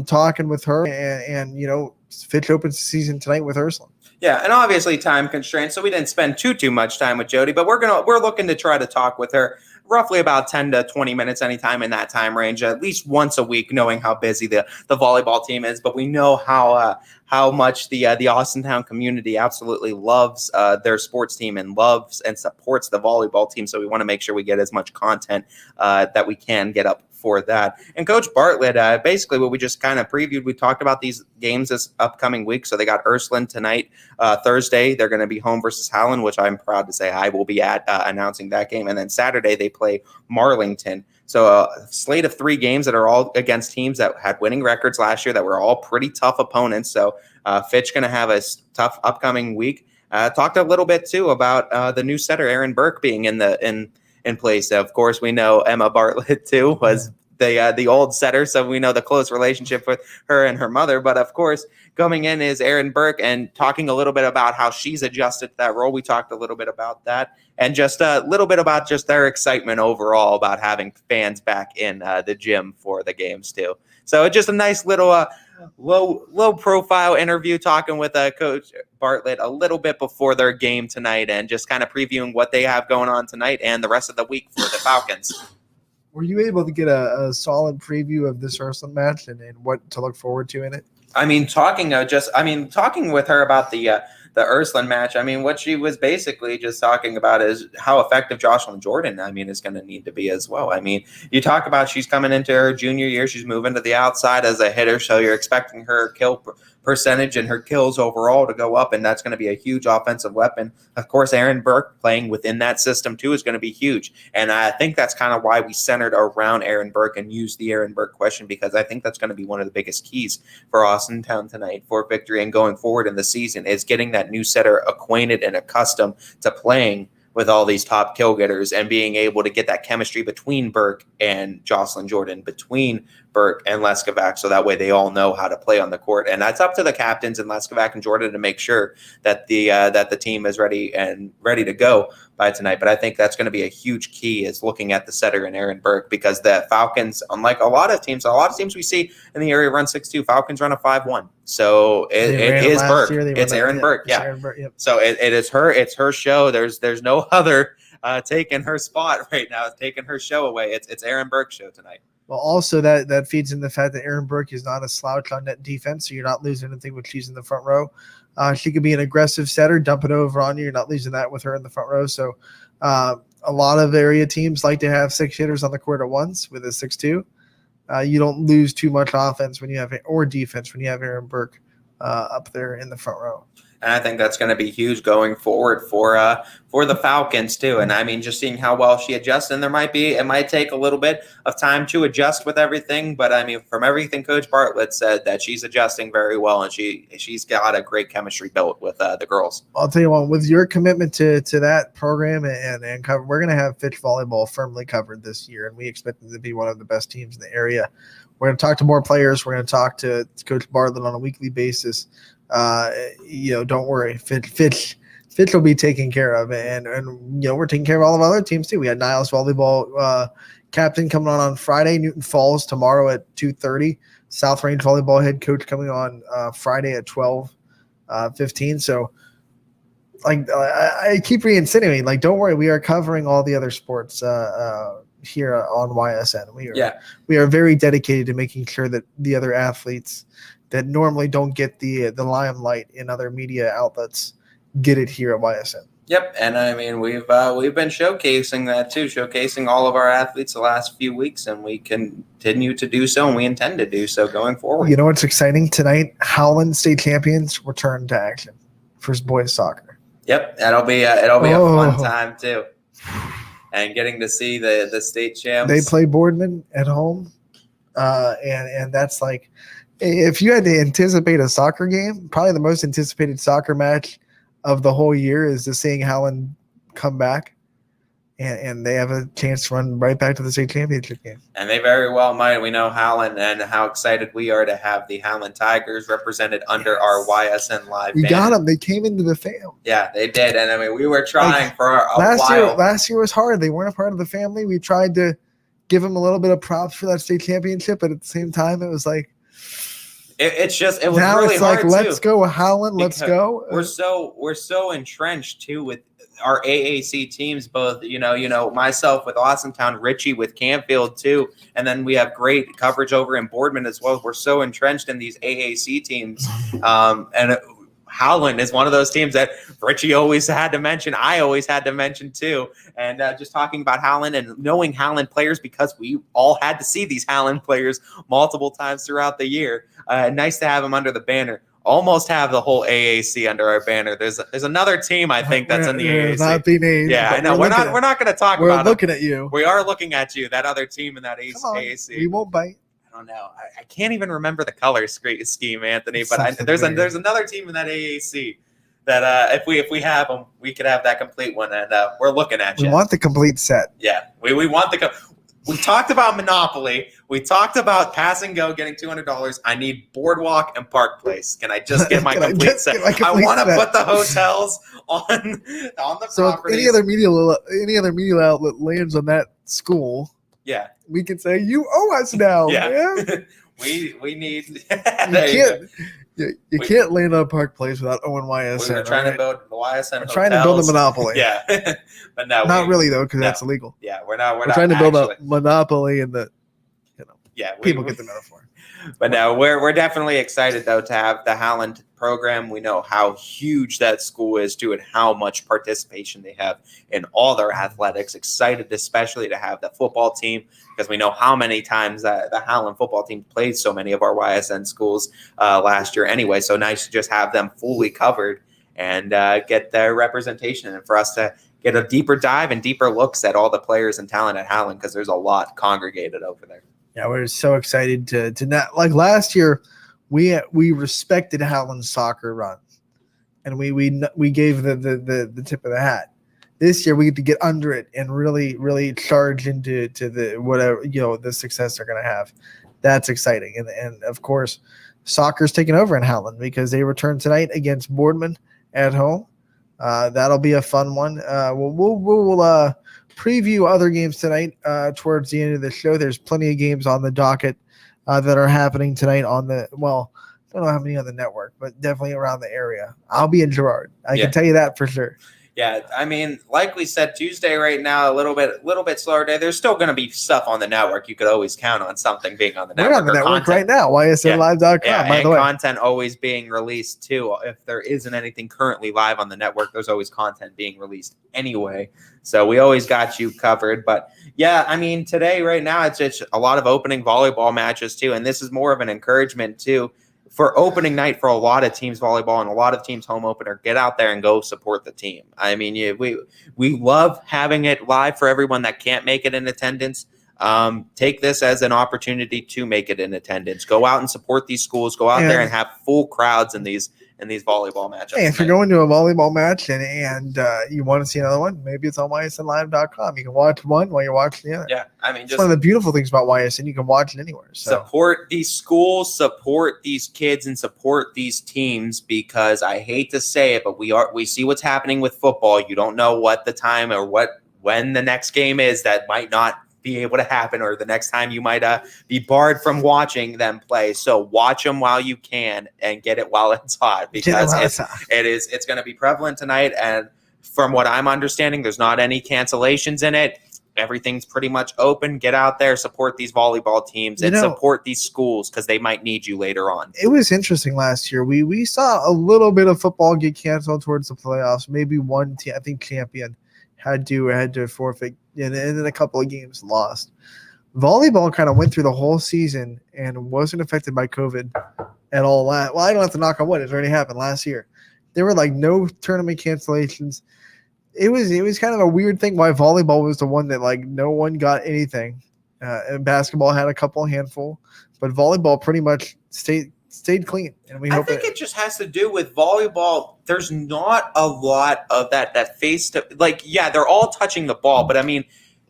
talking with her? And Fitch opens the season tonight with Ursuline. Yeah, and obviously time constraints, so we didn't spend too much time with Jody, but we're looking to try to talk with her roughly about 10 to 20 minutes anytime in that time range, at least once a week, knowing how busy the volleyball team is. But we know how much the Austintown community absolutely loves their sports team and loves and supports the volleyball team. So we want to make sure we get as much content that we can get up for that. And Coach Bartlett, basically what we just kind of previewed, we talked about these games this upcoming week. So they got Ursuline tonight, Thursday. They're going to be home versus Howland, which I'm proud to say I will be at announcing that game. And then Saturday they play Marlington. So a slate of 3 games that are all against teams that had winning records last year that were all pretty tough opponents. So Fitch going to have a tough upcoming week. Talked a little bit too about the new setter Aaron Burke being in place. Of course, we know Emma Bartlett too was the old setter, so we know the close relationship with her and her mother. But of course, coming in is Aaron Burke and talking a little bit about how she's adjusted to that role. We talked a little bit about that and just a little bit about just their excitement overall about having fans back in the gym for the games too. So just a nice little low profile interview talking with Coach Bartlett a little bit before their game tonight and just kind of previewing what they have going on tonight and the rest of the week for the Falcons. Were you able to get a solid preview of this Ursuline match and what to look forward to in it? I mean, talking with her about the Ursuline match, I mean, what she was basically just talking about is how effective Jocelyn Jordan, is going to need to be as well. I mean, you talk about she's coming into her junior year. She's moving to the outside as a hitter, so you're expecting her kill percentage and her kills overall to go up, and that's going to be a huge offensive weapon. Of course, Aaron Burke playing within that system too is going to be huge, and I think that's kind of why we centered around Aaron Burke and used the Aaron Burke question, because I think that's going to be one of the biggest keys for Austintown tonight for victory and going forward in the season is getting that new setter acquainted and accustomed to playing with all these top kill getters and being able to get that chemistry between Burke and Jocelyn Jordan, between Burke and Leskovac, so that way they all know how to play on the court. And that's up to the captains and Leskovac and Jordan to make sure that the team is ready to go by tonight. But I think that's going to be a huge key, is looking at the setter and Aaron Burke, because the Falcons, unlike a lot of teams we see in the area run 6-2, Falcons run a 5-1. So it is Burke. It's Aaron Burke. Yeah. Aaron Burke, yep. So it is her. It's her show. There's no other taking her spot right now, taking her show away. It's Aaron Burke's show tonight. Well, also that feeds in the fact that Aaron Burke is not a slouch on net defense, so you're not losing anything when she's in the front row. She could be an aggressive setter, dump it over on you. You're not losing that with her in the front row. So a lot of area teams like to have 6 hitters on the court at once with a 6-2. You don't lose too much offense when you have or defense when you have Aaron Burke up there in the front row. And I think that's going to be huge going forward for the Falcons too. And I mean, just seeing how well she adjusts, and it might take a little bit of time to adjust with everything. But I mean, from everything Coach Bartlett said, that she's adjusting very well, and she's got a great chemistry built with the girls. I'll tell you what, with your commitment to that program and cover, we're going to have Fitch volleyball firmly covered this year, and we expect them to be one of the best teams in the area. We're going to talk to more players. We're going to talk to Coach Bartlett on a weekly basis. Don't worry. Fitch will be taken care of, and we're taking care of all of our other teams too. We had Niles volleyball captain coming on Friday, Newton Falls tomorrow at 2:30, South Range volleyball head coach coming on Friday at 12:15. So, I keep reinsinuating, don't worry, we are covering all the other sports here on YSN. We are very dedicated to making sure that the other athletes that normally don't get the limelight in other media outlets get it here at YSN. Yep, and I mean, we've been showcasing that too, showcasing all of our athletes the last few weeks, and we continue to do so, and we intend to do so going forward. You know what's exciting tonight? Howland State Champions return to action for boys soccer. Yep, it'll be a fun time too, and getting to see the state champs. They play Boardman at home, and that's like, if you had to anticipate a soccer game, probably the most anticipated soccer match of the whole year is just seeing Howland come back, and they have a chance to run right back to the state championship game. And they very well might. We know Howland, and how excited we are to have the Howland Tigers represented under our YSN Live We banner. got them. They came into the family. Yeah, they did. And I mean, we were trying for a while. Last year was hard. They weren't a part of the family. We tried to give them a little bit of props for that state championship, but at the same time, it was like, it was now really it's like, hard let's too, go Howland, let's go. We're so entrenched too with our AAC teams, both myself with Austintown, Richie with Campfield too, and then we have great coverage over in Boardman as well. We're so entrenched in these AAC teams, and Howland is one of those teams that Richie always had to mention. I always had to mention too. And just talking about Howland and knowing Howland players, because we all had to see these Howland players multiple times throughout the year. Nice to have them under the banner. Almost have the whole AAC under our banner. There's another team I think that's in the AAC. Not be named. Yeah, I know. We're not going to talk about it. We're looking at you. We are looking at you. That other team in that AAC. We won't bite. I don't know. I can't even remember the color scheme, Anthony. But there's another team in that AAC that if we have them, we could have that complete one. And we're looking at you. We want the complete set. Yeah, we want we talked about Monopoly. We talked about Pass and Go getting $200. I need Boardwalk and Park Place. Can I just get my complete set? I want to put the hotels on the so properties. If any other media outlet lands on that school, yeah, we can say you owe us now. Yeah. Man. we need. You can't land on Park Place without owing YSN. We're trying to build the YSN. We're trying to build a monopoly. Yeah, but no, not really though, because that's illegal. Yeah, we're not trying to build a monopoly, and people get the metaphor. But no, we're definitely excited though to have the Howland program. We know how huge that school is too, and how much participation they have in all their athletics. Excited especially to have the football team, because we know how many times the Howland football team played so many of our YSN schools last year anyway. So nice to just have them fully covered and get their representation, and for us to get a deeper dive and deeper looks at all the players and talent at Howland, because there's a lot congregated over there. Yeah, we're so excited to not, like last year, we respected Howland's soccer run, and we gave the tip of the hat. This year we get to get under it and really, really charge into the whatever the success they're going to have. That's exciting, and of course, soccer's taking over in Howland because they return tonight against Boardman at home. That'll be a fun one. We'll preview other games tonight towards the end of the show. There's plenty of games on the docket that are happening tonight on the I don't know how many on the network, but definitely around the area. I'll be in Girard. I can tell you that for sure. Yeah, I mean, like we said, Tuesday right now, a little bit slower day. There's still going to be stuff on the network. You could always count on something being on the network. We're on the network right now, YSNLive.com, by the way. Content always being released, too. If there isn't anything currently live on the network, there's always content being released anyway. So we always got you covered. But, yeah, I mean, today, right now, it's a lot of opening volleyball matches, too. And this is more of an encouragement, too. For opening night for a lot of teams volleyball and a lot of teams home opener, get out there and go support the team. I mean, we love having it live for everyone that can't make it in attendance. Take this as an opportunity to make it in attendance. Go out and support these schools. Go out there and have full crowds in these volleyball matches. Hey, if you're going to a volleyball match and you want to see another one, maybe it's on YSNLive.com. You can watch one while you're watching the other. Yeah, I mean, it's one of the beautiful things about YSN. You can watch it anywhere. So. Support these schools, support these kids, and support these teams because I hate to say it, but we see what's happening with football. You don't know what the time or when the next game is that might not be able to happen, or the next time you might be barred from watching them play. So watch them while you can and get it while it's hot because it's going to be prevalent tonight. And from what I'm understanding, there's not any cancellations in it. Everything's pretty much open. Get out there, support these volleyball teams, and support these schools because they might need you later on. It was interesting last year. We saw a little bit of football get canceled towards the playoffs. Maybe one team, I think Champion, had to forfeit, and then a couple of games lost. Volleyball kind of went through the whole season and wasn't affected by COVID at all. Well, I don't have to knock on wood. It's already happened last year. There were no tournament cancellations. It was kind of a weird thing why volleyball was the one that no one got anything. And basketball had a handful, but volleyball pretty much stayed clean. And I think it just has to do with volleyball. There's not a lot of that face to they're all touching the ball, but I mean,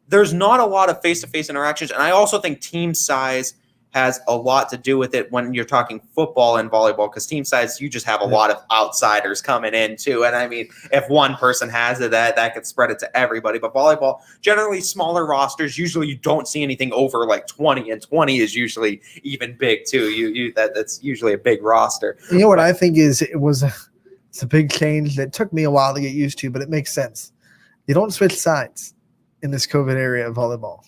there's not a lot of face-to-face interactions. And I also think team size has a lot to do with it when you're talking football and volleyball, because team size, you just have a lot of outsiders coming in too. And I mean, if one person has it, that could spread it to everybody. But volleyball, generally smaller rosters, usually you don't see anything over 20, and 20 is usually even big too. That's usually a big roster. You know what I think is it's a big change that took me a while to get used to, but it makes sense. You don't switch sides in this COVID area of volleyball.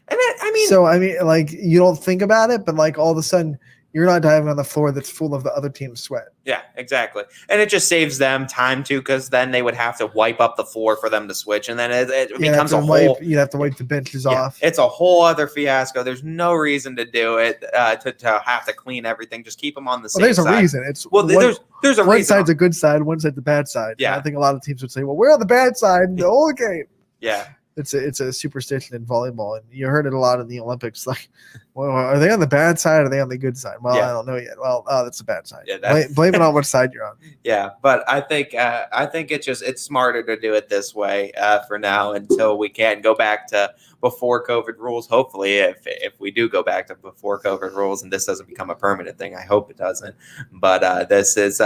You don't think about it, but all of a sudden you're not diving on the floor that's full of the other team's sweat. Yeah, exactly. And it just saves them time too, because then they would have to wipe up the floor for them to switch, and then it becomes a whole. You'd have to wipe the benches off. It's a whole other fiasco. There's no reason to do it to have to clean everything. Just keep them on the same there's side. A reason. There's a one reason. Side's a good side, one side's a bad side. Yeah, and I think a lot of teams would say, "Well, we're on the bad side the whole game." Yeah. It's a superstition in volleyball, and you heard it a lot in the Olympics. Well, are they on the bad side or are they on the good side? Well, I don't know yet. Well, that's the bad side. Yeah, blame it on what side you're on. Yeah, but I think it's smarter to do it this way for now until we can go back to before COVID rules. Hopefully, if we do go back to before COVID rules and this doesn't become a permanent thing, I hope it doesn't. But this is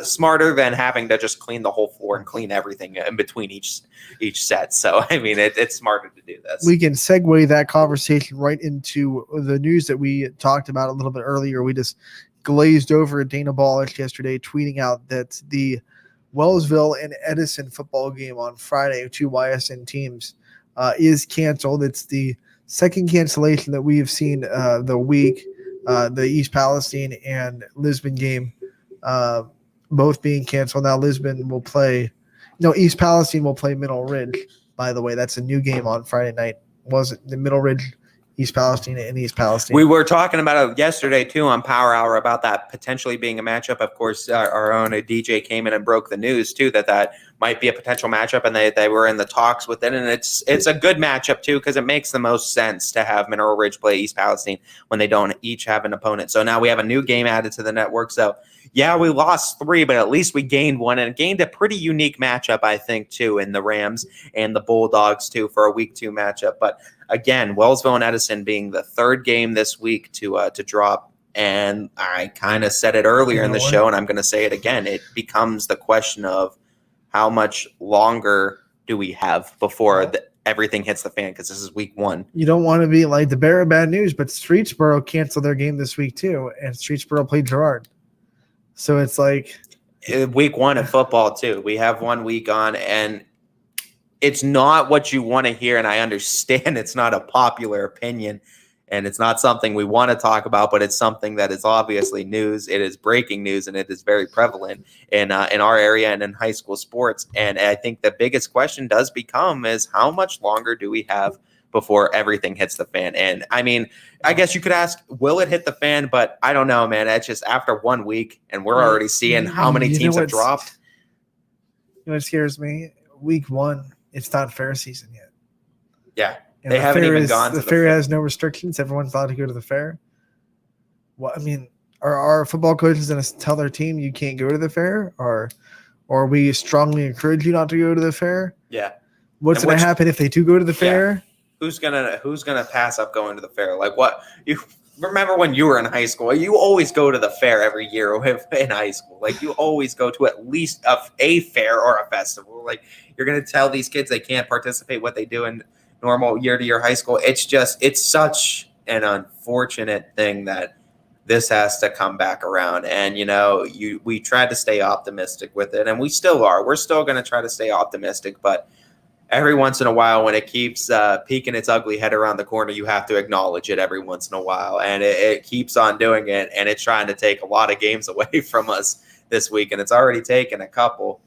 smarter than having to just clean the whole floor and clean everything in between each set. So I mean, it's smarter to do this. We can segue that conversation right into the news that we talked about a little bit earlier. We just glazed over Dana Ballish yesterday, tweeting out that the Wellsville and Edison football game on Friday, 2 YSN teams, is canceled. It's the second cancellation that we have seen the week. The East Palestine and Lisbon game both being canceled. Now East Palestine will play Middle Ridge, by the way. That's a new game on Friday night. Was it the Middle Ridge, East Palestine, and East Palestine? We were talking about it yesterday, too, on Power Hour about that potentially being a matchup. Of course, our own DJ came in and broke the news, too, that might be a potential matchup, and they were in the talks with it, and it's a good matchup too because it makes the most sense to have Mineral Ridge play East Palestine when they don't each have an opponent. So now we have a new game added to the network. So yeah, we lost 3, but at least we gained 1 and gained a pretty unique matchup, I think, too, in the Rams and the Bulldogs too for a week 2 matchup. But again, Wellsville and Edison being the 3rd game this week to drop. And I kind of said it earlier in the show, and I'm going to say it again. It becomes the question of how much longer do we have before everything hits the fan, because this is week 1. You don't want to be like the bearer of bad news, but Streetsboro canceled their game this week too, and Streetsboro played Girard. So it's like week 1 of football too. We have 1 week on, and it's not what you want to hear, and I understand it's not a popular opinion, and it's not something we want to talk about, but it's something that is obviously news. It is breaking news, and it is very prevalent in our area and in high school sports. And I think the biggest question does become is how much longer do we have before everything hits the fan? And I mean, I guess you could ask, will it hit the fan? But I don't know, man. It's just after 1 week, and we're already seeing how many teams have dropped. You know what scares me? Week 1, it's not fair season yet. Yeah. And they haven't even gone to the fair. Has no restrictions. Everyone's allowed to go to the fair. Well, I mean, are our football coaches going to tell their team you can't go to the fair, or we strongly encourage you not to go to the fair? Yeah. What's going to happen if they do go to the fair? Who's gonna pass up going to the fair? Like, what you remember when you were in high school? You always go to the fair every year in high school. Like, you always go to at least a fair or a festival. Like, you're gonna tell these kids they can't participate what they do in normal year-to-year high school. It's such an unfortunate thing that this has to come back around. And we tried to stay optimistic with it, and we still are. We're still going to try to stay optimistic, but every once in a while, when it keeps peeking its ugly head around the corner, you have to acknowledge it every once in a while, and it keeps on doing it, and it's trying to take a lot of games away from us this week, and it's already taken a couple.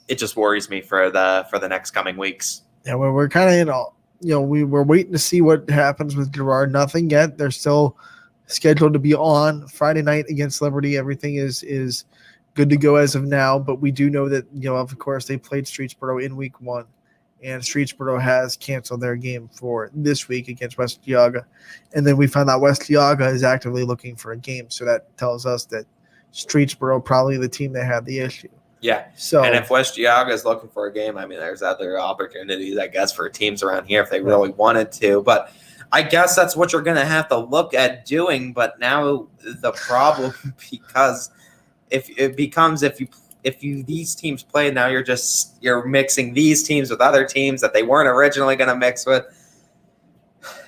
It just worries me for the next coming weeks. Yeah, we're kind of we're waiting to see what happens with Girard. Nothing yet. They're still scheduled to be on Friday night against Liberty. Everything is good to go as of now, but we do know that of course they played Streetsboro in week 1, and Streetsboro has canceled their game for this week against West Geauga, and then we found out West Geauga is actively looking for a game, so that tells us that Streetsboro probably the team that had the issue. Yeah. So, and if West Geauga is looking for a game, I mean, there's other opportunities, I guess, for teams around here if they really wanted to. But I guess that's what you're going to have to look at doing. But now the problem because if these teams play, now you're mixing these teams with other teams that they weren't originally going to mix with.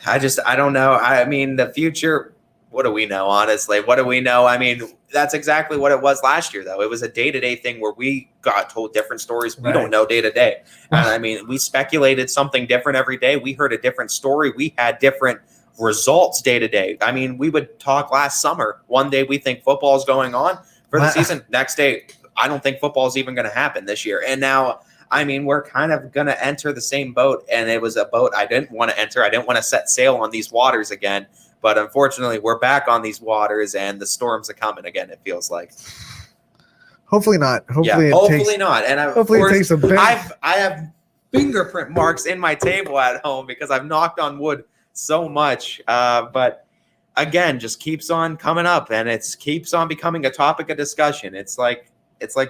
I don't know. I mean, the future. What do we know, honestly? What do we know? I mean, that's exactly what it was last year, though. It was a day-to-day thing where we got told different stories. We don't know day-to-day. And I mean, we speculated something different every day. We heard a different story. We had different results day-to-day. I mean, we would talk last summer. One day we think football is going on for the season. Next day, I don't think football is even going to happen this year. And now, I mean, we're kind of going to enter the same boat. And it was a boat I didn't want to enter. I didn't want to set sail on these waters again. But unfortunately, we're back on these waters, and the storms are coming again, it feels like. Hopefully not. Hopefully not. And hopefully it takes a bit. I have fingerprint marks in my table at home because I've knocked on wood so much. But again, just keeps on coming up, and it keeps on becoming a topic of discussion. It's like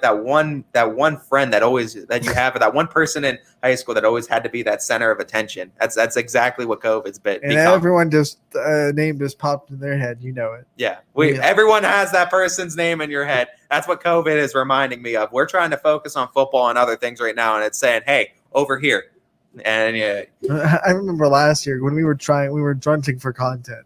that one friend that you have, that one person in high school that always had to be that center of attention. That's exactly what COVID's become. And everyone just name just popped in their head. You know it. Yeah, everyone has that person's name in your head. That's what COVID is reminding me of. We're trying to focus on football and other things right now, and it's saying, "Hey, over here." And yeah, I remember last year when we were drunting for content.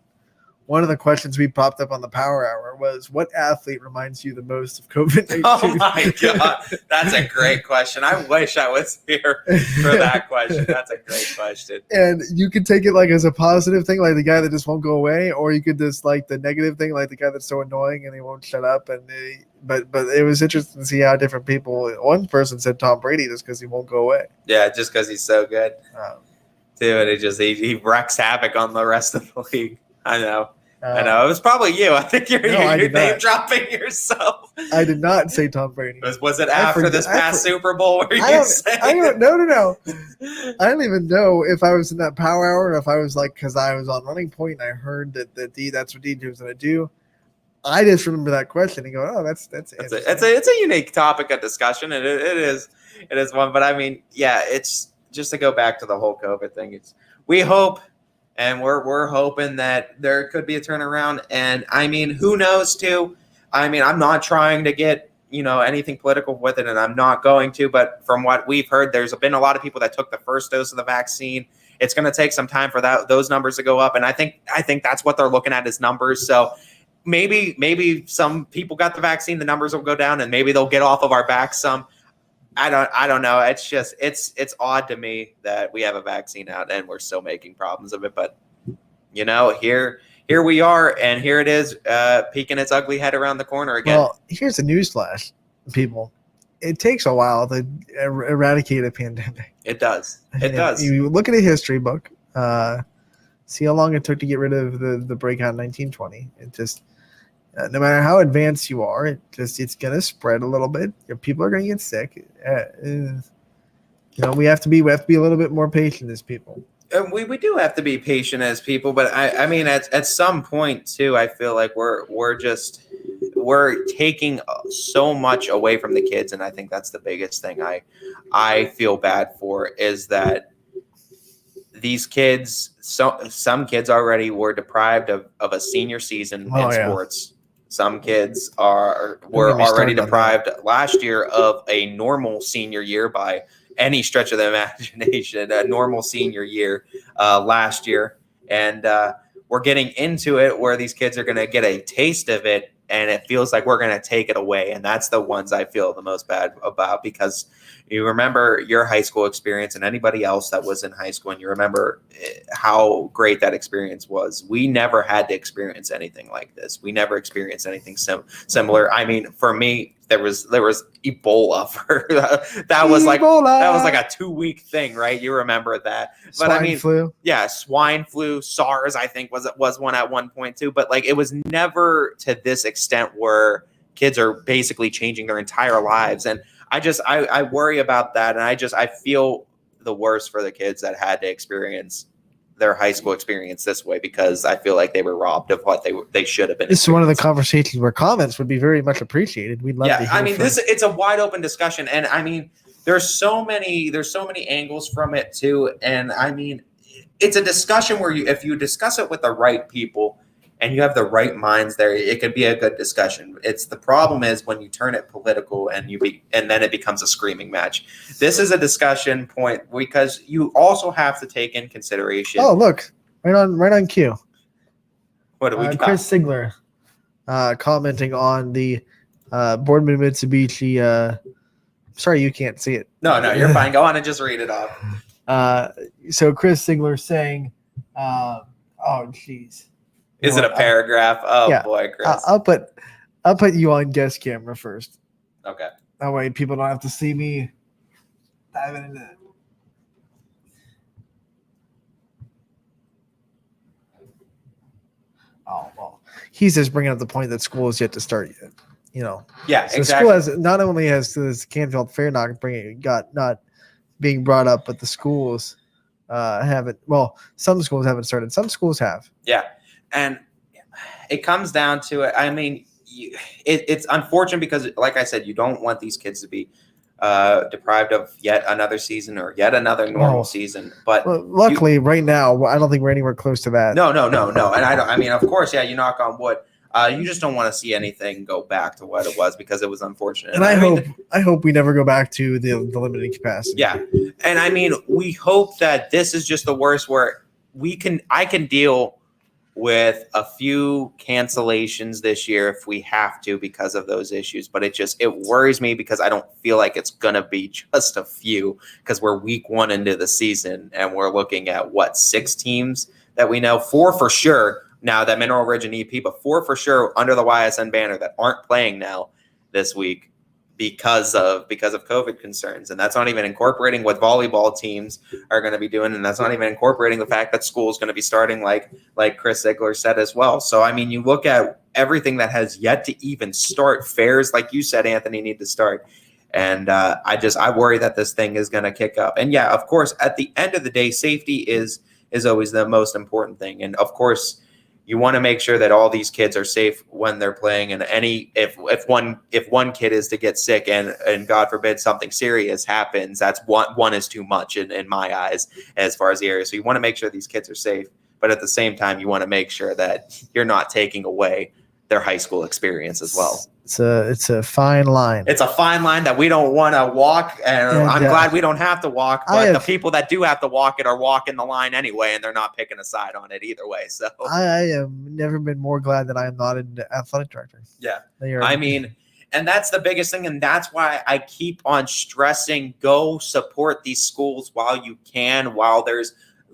One of the questions we popped up on the Power Hour was, what athlete reminds you the most of COVID-19? Oh, my God. That's a great question. I wish I was here for that question. That's a great question. And you could take it like as a positive thing, like the guy that just won't go away, or you could just like the negative thing, like the guy that's so annoying and he won't shut up. But it was interesting to see how different people – one person said Tom Brady just because he won't go away. Yeah, just because he's so good. Too, and he wreaks havoc on the rest of the league. I know. I know it was probably you. I think you're name not. dropping yourself. I did not say Tom Brady. Was it after this past Super Bowl where you said? I don't. No. I don't even know if I was in that power hour or if I was like, because I was on Running Point and I heard that that's what DJ was going to do. I just remember that question and go, oh, that's it's a unique topic of discussion, and it is one. But I mean, yeah, it's just to go back to the whole COVID thing. We hope, and we're hoping that there could be a turnaround. And I mean, who knows too? I mean, I'm not trying to get anything political with it, and I'm not going to. But from what we've heard, there's been a lot of people that took the first dose of the vaccine. It's going to take some time for those numbers to go up, and I think that's what they're looking at is numbers. So. Maybe some people got the vaccine, the numbers will go down, and maybe they'll get off of our backs some. I don't know. It's just it's odd to me that we have a vaccine out and we're still making problems of it. But here we are, and here it is, peeking its ugly head around the corner again. Well, here's a newsflash, people. It takes a while to eradicate a pandemic. It does. It does. You look at a history book, see how long it took to get rid of the breakout in 1920. It just no matter how advanced you are, it's going to spread a little bit. People are going to get sick. We have to be a little bit more patient as people. We do have to be patient as people, but I mean at some point too, I feel like we're taking so much away from the kids, and I think that's the biggest thing I feel bad for is that these kids, some kids already were deprived of a senior season in sports. Some kids were already deprived last year of a normal senior year by any stretch of the imagination, a normal senior year last year. And we're getting into it where these kids are going to get a taste of it, and it feels like we're going to take it away. And that's the ones I feel the most bad about, because you remember your high school experience and anybody else that was in high school, and you remember how great that experience was. We never had to experience anything like this. We never experienced anything similar. I mean, for me, there was Ebola for that was like a 2-week thing, right? You remember that? But Swine flu. Yeah, swine flu, SARS, I think was one at one point too. But like, it was never to this extent where kids are basically changing their entire lives. And I worry about that, and I feel the worst for the kids that had to experience their high school experience this way, because I feel like they were robbed of what they should have been. This is one of the conversations where comments would be very much appreciated. We'd love to hear. I mean, it's a wide open discussion, and I mean, there's so many angles from it too, and I mean, it's a discussion where if you discuss it with the right people and you have the right minds there, it could be a good discussion. The problem is when you turn it political and then it becomes a screaming match. This is a discussion point because you also have to take in consideration. Oh, look, right on cue. What do we got? Chris Sigler commenting on the Boardman Mitsubishi. Sorry, you can't see it. No, you're fine. Go on and just read it off. So Chris Sigler saying, oh, jeez. Is it a paragraph? Oh, yeah. Boy, Chris. I'll put you on guest camera first. Okay. That way people don't have to see me diving into it. Oh, well. He's just bringing up the point that school is yet to start yet. Yeah, so exactly. School has not only has this Canfield Fair not being brought up, but the schools haven't. Well, some schools haven't started. Some schools have. Yeah. And it comes down to it. I mean, it's unfortunate because, like I said, you don't want these kids to be deprived of yet another season or yet another normal season. But luckily, right now, I don't think we're anywhere close to that. No. And I mean, of course, yeah, you knock on wood. You just don't want to see anything go back to what it was because it was unfortunate. And I hope we never go back to the limited capacity. Yeah. And I mean, we hope that this is just the worst where I can deal with a few cancellations this year if we have to because of those issues. But it worries me because I don't feel like it's going to be just a few because we're week 1 into the season and we're looking at 6 teams that we know, 4 for sure. Now that Mineral Ridge and EP, but 4 for sure under the YSN banner that aren't playing now this week because of COVID concerns. And that's not even incorporating what volleyball teams are going to be doing. And that's not even incorporating the fact that school is going to be starting like Chris Ziegler said as well. So, I mean, you look at everything that has yet to even start. Fairs, like you said, Anthony, need to start. And I worry that this thing is going to kick up. And yeah, of course, at the end of the day, safety is always the most important thing. And of course, you want to make sure that all these kids are safe when they're playing. And if one kid is to get sick and God forbid something serious happens, that's one is too much in my eyes as far as the area. So you want to make sure these kids are safe, but at the same time, you want to make sure that you're not taking away their high school experience as well. It's a fine line. It's a fine line that we don't want to walk, and I'm glad we don't have to walk. But the people that do have to walk it are walking the line anyway, and they're not picking a side on it either way. So I have never been more glad that I am not an athletic director. Yeah, I mean, and that's the biggest thing, and that's why I keep on stressing: go support these schools while you can, while there's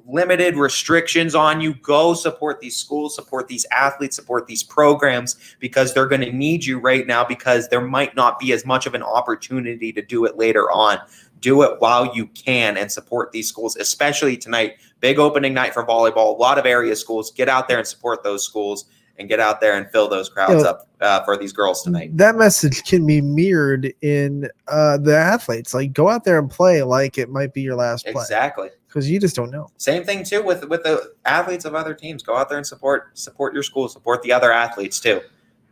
limited restrictions on you. Go support these schools, support these athletes, support these programs, because they're going to need you right now, because there might not be as much of an opportunity to do it later on. Do it while you can and support these schools, especially tonight. Big opening night for volleyball. A lot of area schools. Get out there and support those schools and get out there and fill those crowds up for these girls tonight. That message can be mirrored in the athletes. Like, go out there and play like it might be your last play. Exactly. Because you just don't know. Same thing too with the athletes of other teams. Go out there and support your school, support the other athletes too,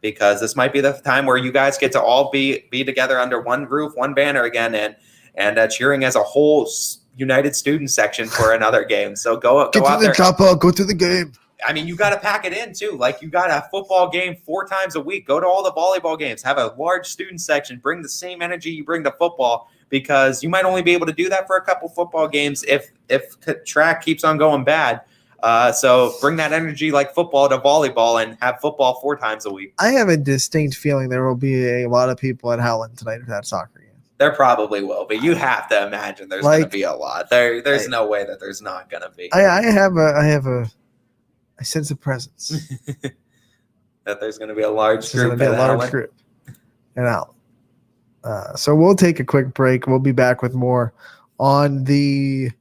because this might be the time where you guys get to all be together under one roof, one banner again, and cheering as a whole United Student section for another game. So go out there. Go to the game. I mean, you got to pack it in too. Like, you got a football game 4 times a week. Go to all the volleyball games. Have a large student section. Bring the same energy you bring to football, because you might only be able to do that for a couple football games if track keeps on going bad. So bring that energy like football to volleyball and have football 4 times a week. I have a distinct feeling there will be a lot of people at Howland tonight for that soccer game. There probably will, but you have to imagine there's going to be a lot. There's no way that there's not going to be. I have a sense of presence. That there's going to be a large group. And out. So we'll take a quick break. We'll be back with more on the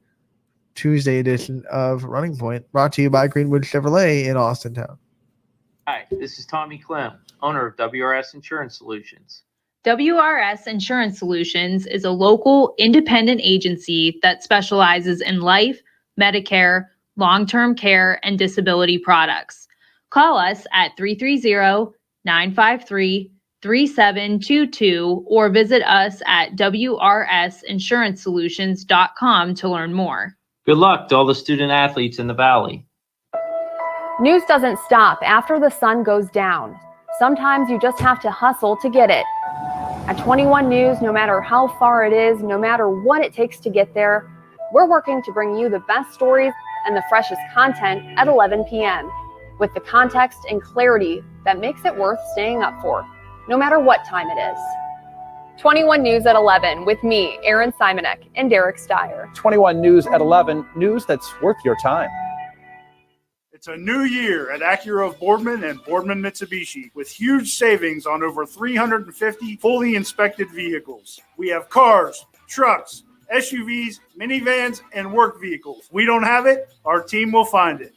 Tuesday edition of Running Point, brought to you by Greenwood Chevrolet in Austintown. Hi, this is Tommy Clem, owner of WRS Insurance Solutions. WRS Insurance Solutions is a local independent agency that specializes in life, Medicare, long-term care, and disability products. Call us at 330-953-3722 or visit us at wrsinsurancesolutions.com to learn more. Good luck to all the student athletes in the Valley. News doesn't stop after the sun goes down. Sometimes you just have to hustle to get it. At 21 News, no matter how far it is, no matter what it takes to get there, we're working to bring you the best stories and the freshest content at 11 p.m. with the context and clarity that makes it worth staying up for, no matter what time it is. 21 News at 11 with me, Aaron Simonek, and Derek Steyer. 21 News at 11, news that's worth your time. It's a new year at Acura of Boardman and Boardman Mitsubishi with huge savings on over 350 fully inspected vehicles. We have cars, trucks, SUVs, minivans, and work vehicles. We don't have it, our team will find it.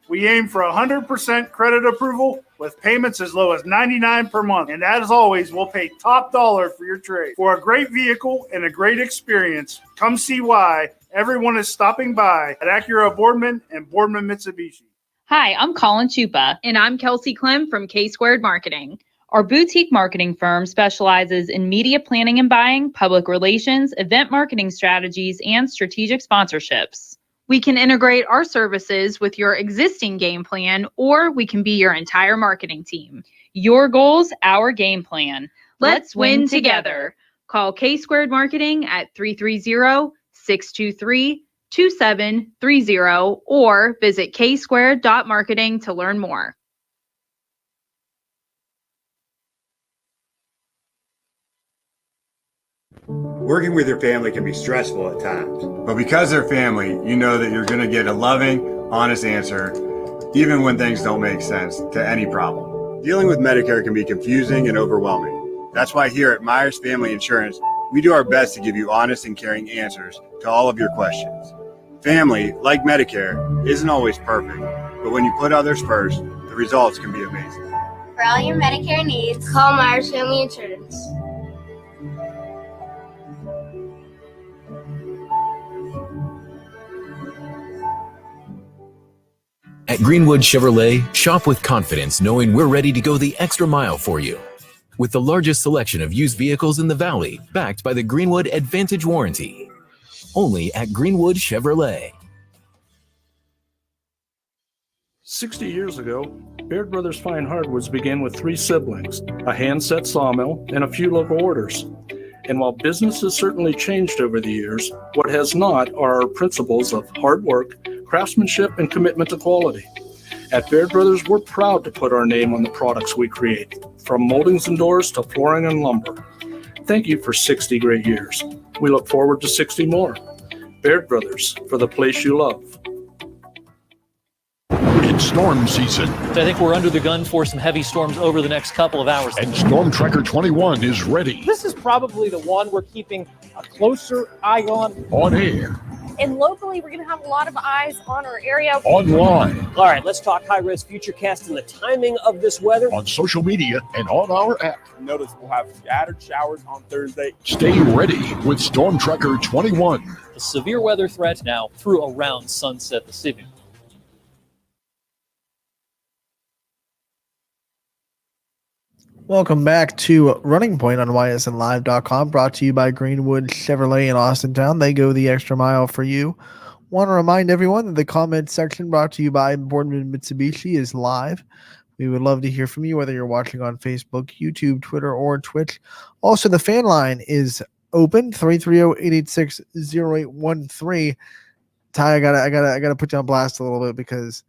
We aim for 100% credit approval with payments as low as $99 per month. And as always, we'll pay top dollar for your trade. For a great vehicle and a great experience, come see why everyone is stopping by at Acura of Boardman and Boardman Mitsubishi. Hi, I'm Colin Chupa. And I'm Kelsey Clem from K-Squared Marketing. Our boutique marketing firm specializes in media planning and buying, public relations, event marketing strategies, and strategic sponsorships. We can integrate our services with your existing game plan, or we can be your entire marketing team. Your goals, our game plan. Let's win together. Call K-Squared Marketing at 330-623-2730 or visit ksquared.marketing to learn more. Working with your family can be stressful at times, but because they're family, you know that you're going to get a loving, honest answer, even when things don't make sense to any problem. Dealing with Medicare can be confusing and overwhelming. That's why here at Myers Family Insurance, we do our best to give you honest and caring answers to all of your questions. Family, like Medicare, isn't always perfect, but when you put others first, the results can be amazing. For all your Medicare needs, call Myers Family Insurance. At Greenwood Chevrolet, shop with confidence knowing we're ready to go the extra mile for you. With the largest selection of used vehicles in the Valley, backed by the Greenwood Advantage Warranty. Only at Greenwood Chevrolet. 60 years ago, Baird Brothers Fine Hardwoods began with 3 siblings, a hand-set sawmill, and a few local orders. And while business has certainly changed over the years, what has not are our principles of hard work, craftsmanship, and commitment to quality. At Baird Brothers, we're proud to put our name on the products we create, from moldings and doors to flooring and lumber. Thank you for 60 great years. We look forward to 60 more. Baird Brothers, for the place you love. It's storm season. I think we're under the gun for some heavy storms over the next couple of hours. And Storm Tracker 21 is ready. This is probably the one we're keeping a closer eye on. On air. And locally, we're going to have a lot of eyes on our area. Online. All right, let's talk high-risk futurecast and the timing of this weather. On social media and on our app. Notice we'll have scattered showers on Thursday. Stay ready with Storm Tracker 21. The severe weather threat now through around sunset this evening. Welcome back to Running Point on YSNLive.com, brought to you by Greenwood Chevrolet in Austintown. They go the extra mile for you. Want to remind everyone that the comment section brought to you by Boardman Mitsubishi is live. We would love to hear from you, whether you're watching on Facebook, YouTube, Twitter, or Twitch. Also, the fan line is open, 330-886-0813. Ty, I gotta put you on blast a little bit because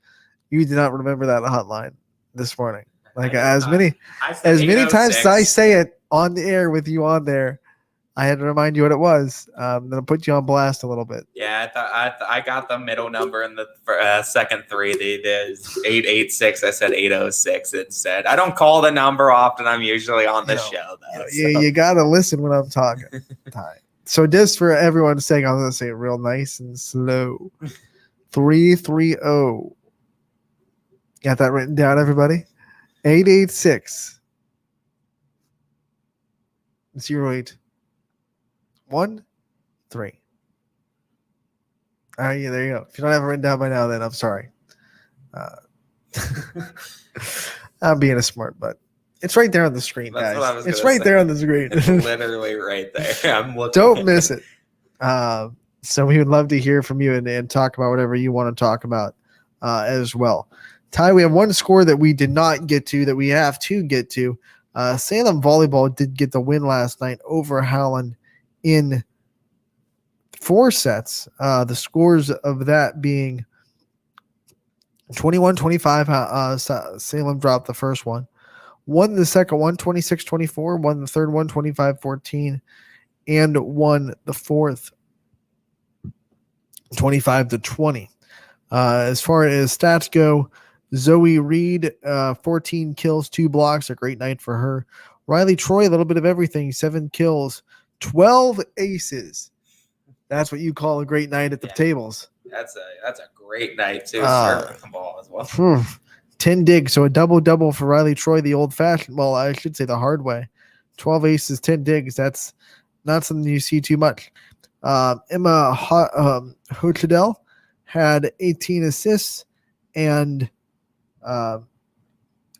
you did not remember that hotline this morning. Like as many times as I say it on the air with you on there, I had to remind you what it was. Then I'll put you on blast a little bit. Yeah, I got the middle number in the second 3. The 886. I said 806 instead. I don't call the number often. I'm usually on the show though. You gotta listen when I'm talking. So just for everyone's sake, I'm gonna say it real nice and slow. 330. Got that written down, everybody? 886 0813. All right, yeah, there you go. If you don't have it written down by now, then I'm sorry. I'm being a smart butt. It's right there on the screen, guys. It's right there on the screen. It's literally right there. I'm looking. Don't miss it. So we would love to hear from you and talk about whatever you want to talk about as well. Ty, we have one score that we did not get to that we have to get to. Salem Volleyball did get the win last night over Howland in 4 sets. The scores of that being 21-25. Salem dropped the first one. Won the second one, 26-24. Won the third one, 25-14. And won the fourth, 25-20. As far as stats go, Zoe Reed, 14 kills, 2 blocks, a great night for her. Riley Troy, a little bit of everything, 7 kills, 12 aces. That's what you call a great night at the tables. That's a great night too. Serving the ball as well. 10 digs, so a double-double for Riley Troy, the old-fashioned, well, I should say the hard way. 12 aces, 10 digs. That's not something you see too much. Emma Hochadel had 18 assists, and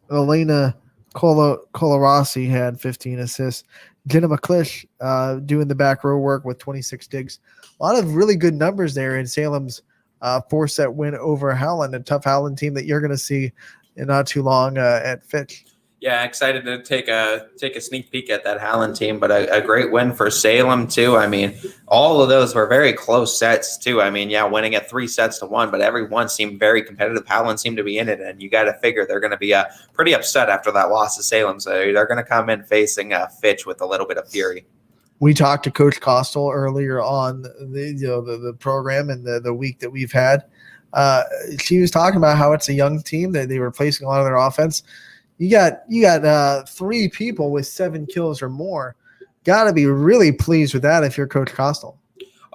Elena Colarossi had 15 assists. Jenna McClish doing the back row work with 26 digs. A lot of really good numbers there in Salem's 4-set win over Howland, a tough Howland team that you're going to see in not too long at Fitch. Yeah, excited to take a sneak peek at that Howland team, but a great win for Salem too. I mean, all of those were very close sets too. I mean, yeah, winning at 3-1, but every one seemed very competitive. Howland seemed to be in it, and you got to figure they're going to be pretty upset after that loss to Salem. So they're going to come in facing Fitch with a little bit of fury. We talked to Coach Costel earlier on the program and the week that we've had. She was talking about how it's a young team that they were placing a lot of their offense. You got 3 people with 7 kills or more. Got to be really pleased with that if you're Coach Costel.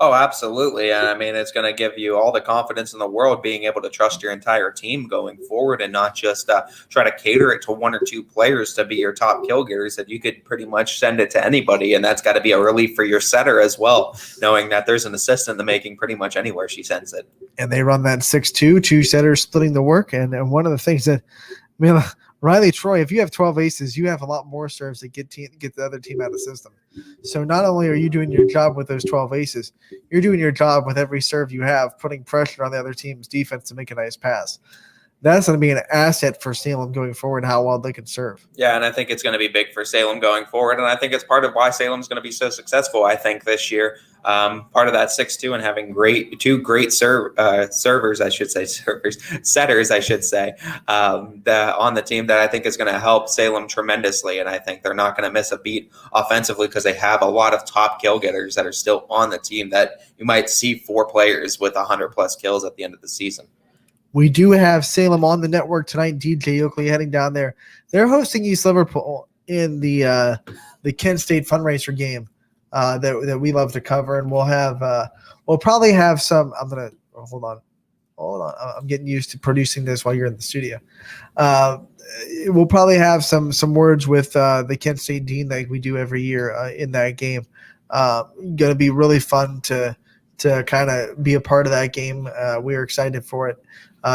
Oh, absolutely. And I mean, it's going to give you all the confidence in the world being able to trust your entire team going forward and not just try to cater it to 1 or 2 players to be your top kill getters, that you could pretty much send it to anybody. And that's got to be a relief for your setter as well, knowing that there's an assist in the making pretty much anywhere she sends it. And they run that 6-2, 2 setters splitting the work. And one of the things that, I mean, Riley Troy, if you have 12 aces, you have a lot more serves that get the other team out of the system. So not only are you doing your job with those 12 aces, you're doing your job with every serve you have, putting pressure on the other team's defense to make a nice pass. That's going to be an asset for Salem going forward, how well they can serve. Yeah, and I think it's going to be big for Salem going forward, and I think it's part of why Salem's going to be so successful, I think, this year. Part of that 6-2 and having two great setters, I should say, on the team that I think is going to help Salem tremendously, and I think they're not going to miss a beat offensively because they have a lot of top kill getters that are still on the team that you might see 4 players with 100-plus kills at the end of the season. We do have Salem on the network tonight. DJ Oakley heading down there. They're hosting East Liverpool in the Kent State fundraiser game that we love to cover, and we'll probably have some. Hold on. I'm getting used to producing this while you're in the studio. We'll probably have some words with the Kent State dean like we do every year in that game. Going to be really fun to kind of be a part of that game. We're excited for it.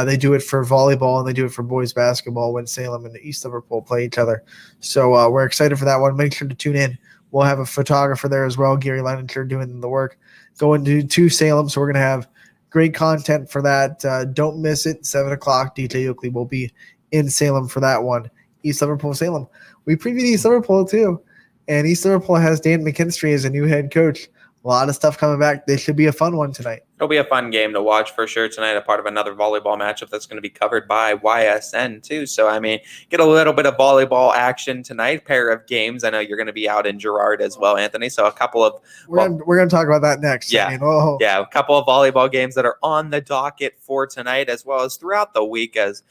They do it for volleyball and they do it for boys basketball when Salem and East Liverpool play each other. So we're excited for that one. Make sure to tune in. We'll have a photographer there as well, Gary Leininger, doing the work. Going to Salem, so we're going to have great content for that. Don't miss it. 7 o'clock, DJ Oakley will be in Salem for that one. East Liverpool, Salem. We previewed East Liverpool too, and East Liverpool has Dan McKinstry as a new head coach. A lot of stuff coming back. This should be a fun one tonight. It'll be a fun game to watch for sure tonight, a part of another volleyball matchup that's going to be covered by YSN too. So, I mean, get a little bit of volleyball action tonight, pair of games. I know you're going to be out in Girard as well, Anthony. So a couple of... We're going to talk about that next. Yeah, I mean, yeah, a couple of volleyball games that are on the docket for tonight as well as throughout the week as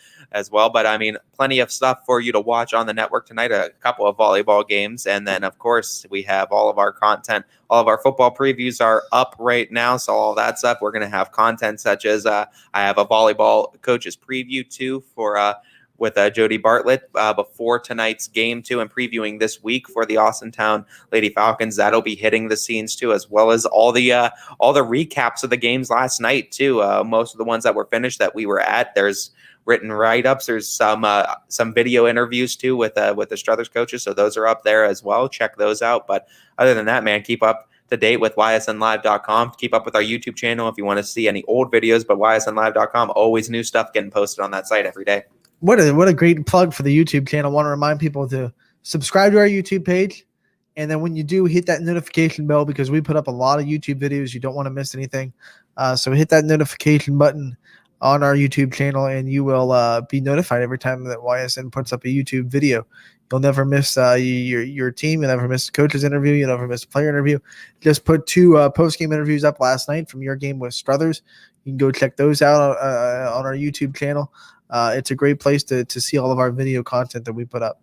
well. But, I mean, plenty of stuff for you to watch on the network tonight, a couple of volleyball games. And then, of course, we have all of our content. All of our football previews are up right now, so all that's up. We're going to have content such as I have a volleyball coaches preview too with Jody Bartlett before tonight's game too, and previewing this week for the Austintown Lady Falcons. That'll be hitting the scenes too, as well as all the recaps of the games last night too. Most of the ones that were finished that we were at, there's written write-ups. There's some video interviews too with the Struthers coaches, so those are up there as well. Check those out. But other than that, man, keep up to date with ysnlive.com. Keep up with our YouTube channel if you want to see any old videos, but ysnlive.com, always new stuff getting posted on that site every day. What a great plug for the YouTube channel. I want to remind people to subscribe to our YouTube page, and then when you do, hit that notification bell because we put up a lot of YouTube videos. You don't want to miss anything. So hit that notification button on our YouTube channel, and you will be notified every time that YSN puts up a YouTube video. You'll never miss your team. You'll never miss a coach's interview. You'll never miss a player interview. Just put 2 post-game interviews up last night from your game with Struthers. You can go check those out on our YouTube channel. It's a great place to see all of our video content that we put up.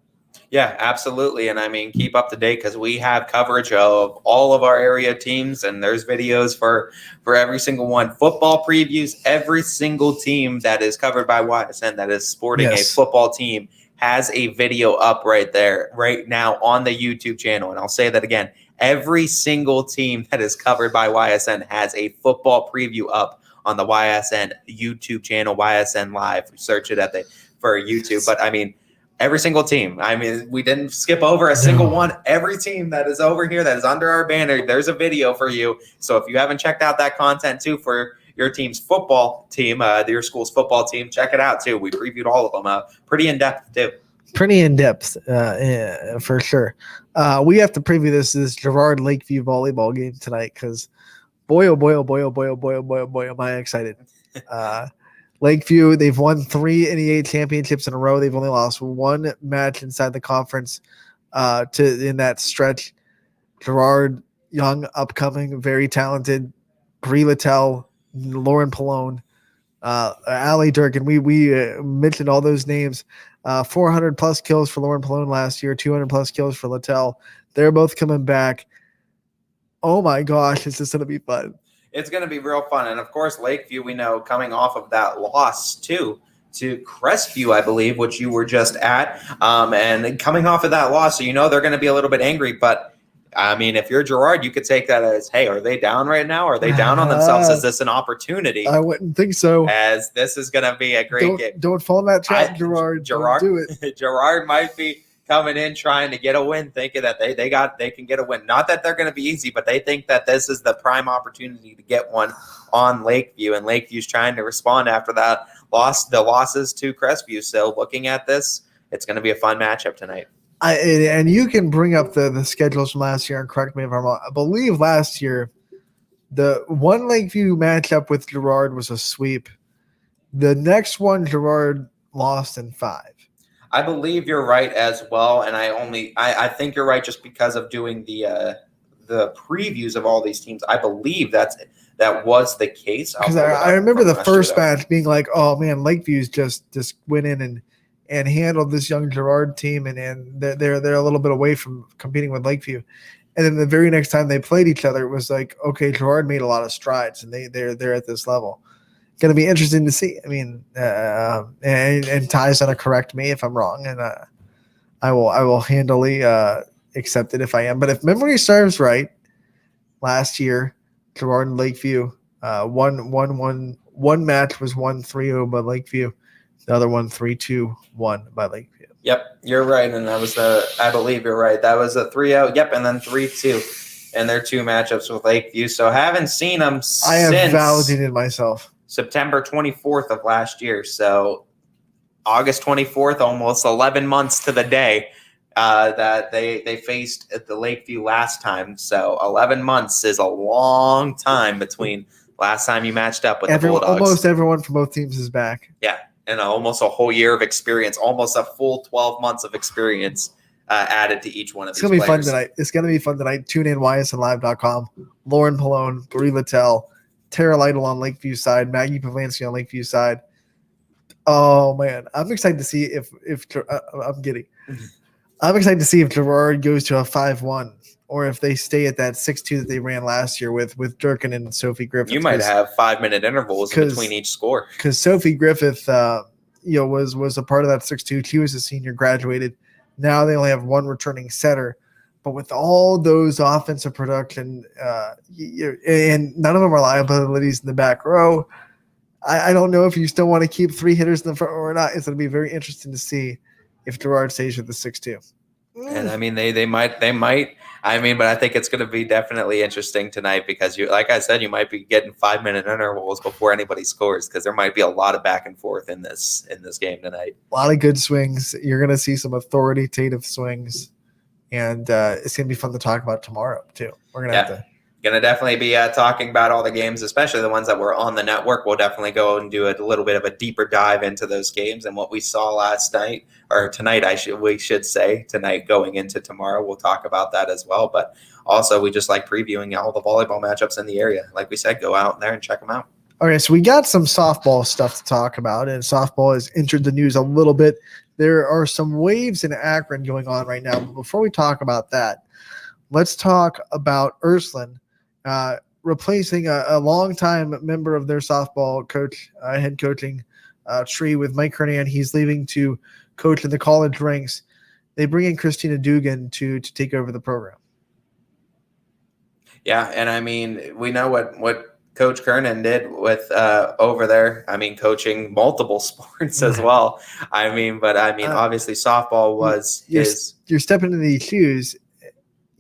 Yeah, absolutely. And I mean, keep up to date because we have coverage of all of our area teams, and there's videos for every single one. Football previews, every single team that is covered by YSN that is sporting a football team has a video up right there, right now on the YouTube channel. And I'll say that again, every single team that is covered by YSN has a football preview up on the YSN YouTube channel, YSN Live. Search it for YouTube. But I mean, every single team. I mean, we didn't skip over a single one. Every team that is over here that is under our banner, there's a video for you. So if you haven't checked out that content too for your team's football team, your school's football team, check it out too. We previewed all of them. Pretty in depth too. Pretty in depth, for sure. We have to preview this Girard Lakeview volleyball game tonight because boy, oh boy, oh boy, oh boy, oh boy, oh boy, oh boy, am I excited. Lakeview, they've won 3 NEA championships in a row. They've only lost 1 match inside the conference in that stretch. Girard, young, upcoming, very talented. Brie Littell, Lauren Pallone, Allie Durkin. We mentioned all those names. 400 plus kills for Lauren Palone last year, 200 plus kills for Littell. They're both coming back. Oh my gosh, is this going to be fun? It's going to be real fun. And of course, Lakeview, we know, coming off of that loss too to Crestview, I believe, which you were just at. And coming off of that loss, so you know they're going to be a little bit angry. But I mean, if you're Gerard, you could take that as, hey, are they down right now? Are they down on themselves? Is this an opportunity? I wouldn't think so. As this is going to be a great game. Don't fall in that trap, Gerard. Don't do it. Gerard might be coming in trying to get a win, thinking that they can get a win. Not that they're going to be easy, but they think that this is the prime opportunity to get one on Lakeview, and Lakeview's trying to respond after that the losses to Crestview. So looking at this, it's going to be a fun matchup tonight. And you can bring up the schedules from last year and correct me if I'm wrong. I believe last year the one Lakeview matchup with Gerard was a sweep. The next one Gerard lost in 5. I believe you're right as well, and I think you're right just because of doing the previews of all these teams. I believe that was the case. Because I remember the first match being like, oh man, Lakeview's just went in and handled this young Gerard team, and they're a little bit away from competing with Lakeview. And then the very next time they played each other, it was like, okay, Gerard made a lot of strides, and they're at this level. Going to be interesting to see. I mean, and Ty's going to correct me if I'm wrong, and I will handily accept it if I am. But if memory serves right, last year Gerard and Lakeview one match was 1-3-0 by Lakeview, the other one 3-2-1 by Lakeview. Yep, you're right, and that was I believe you're right. That was a 3-0. Yep, and then 3-2, and their 2 matchups with Lakeview. So haven't seen them I have since validated myself. September 24th of last year. So August 24th, almost 11 months to the day that they faced at the Lakeview last time. So 11 months is a long time between last time you matched up with the Bulldogs. Almost everyone from both teams is back. Yeah, and almost a whole year of experience, almost a full 12 months of experience added to each one of these players. It's going to be fun tonight. It's going to be fun tonight. Tune in, YSNLive.com. Lauren Palone, Brie Littell, Tara Lytle on Lakeview side, Maggie Pavansky on Lakeview side. Oh man, I'm excited to see if I'm giddy. I'm excited to see if Gerard goes to a 5-1 or if they stay at that 6-2 that they ran last year with Durkin and Sophie Griffith. You might have 5-minute intervals between each score. Because Sophie Griffith, was a part of that 6-2. She was a senior, graduated. Now they only have one returning setter. But with all those offensive production, and none of them are liabilities in the back row, I don't know if you still want to keep 3 hitters in the front row or not. It's going to be very interesting to see if Gerard stays with the 6-2. And I mean, they might. I mean, but I think it's going to be definitely interesting tonight because like I said, you might be getting 5-minute intervals before anybody scores because there might be a lot of back and forth in this game tonight. A lot of good swings. You're going to see some authoritative swings. And it's going to be fun to talk about tomorrow, too. We're going to have to. Going to definitely be talking about all the games, especially the ones that were on the network. We'll definitely go and do a little bit of a deeper dive into those games and what we saw last night, or tonight, we should say. Tonight going into tomorrow, we'll talk about that as well. But also, we just like previewing all the volleyball matchups in the area. Like we said, go out there and check them out. Okay, so we got some softball stuff to talk about, and softball has entered the news a little bit. There are some waves in Akron going on right now. But before we talk about that, let's talk about Ursuline replacing a longtime member of their softball coach, head coaching tree with Mike Kernan. He's leaving to coach in the college ranks. They bring in Christina Dugan to take over the program. Yeah, and I mean, we know what Coach Kernan did with over there. I mean, coaching multiple sports as well. I mean, obviously softball was you're stepping into these shoes.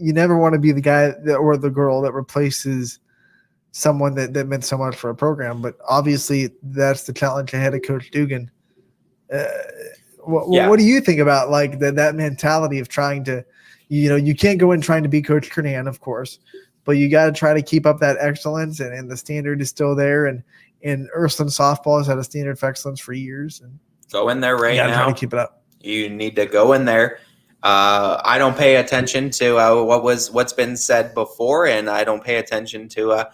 You never want to be the guy or the girl that replaces someone that meant so much for a program. But obviously, that's the challenge ahead of Coach Dugan. What do you think about like that mentality of trying to, you can't go in trying to be Coach Kernan, of course, but you got to try to keep up that excellence, and the standard is still there. And Ursuline softball has had a standard of excellence for years. And go in there right now. Try to keep it up. You need to go in there I don't pay attention to what's been said before, and I don't pay attention to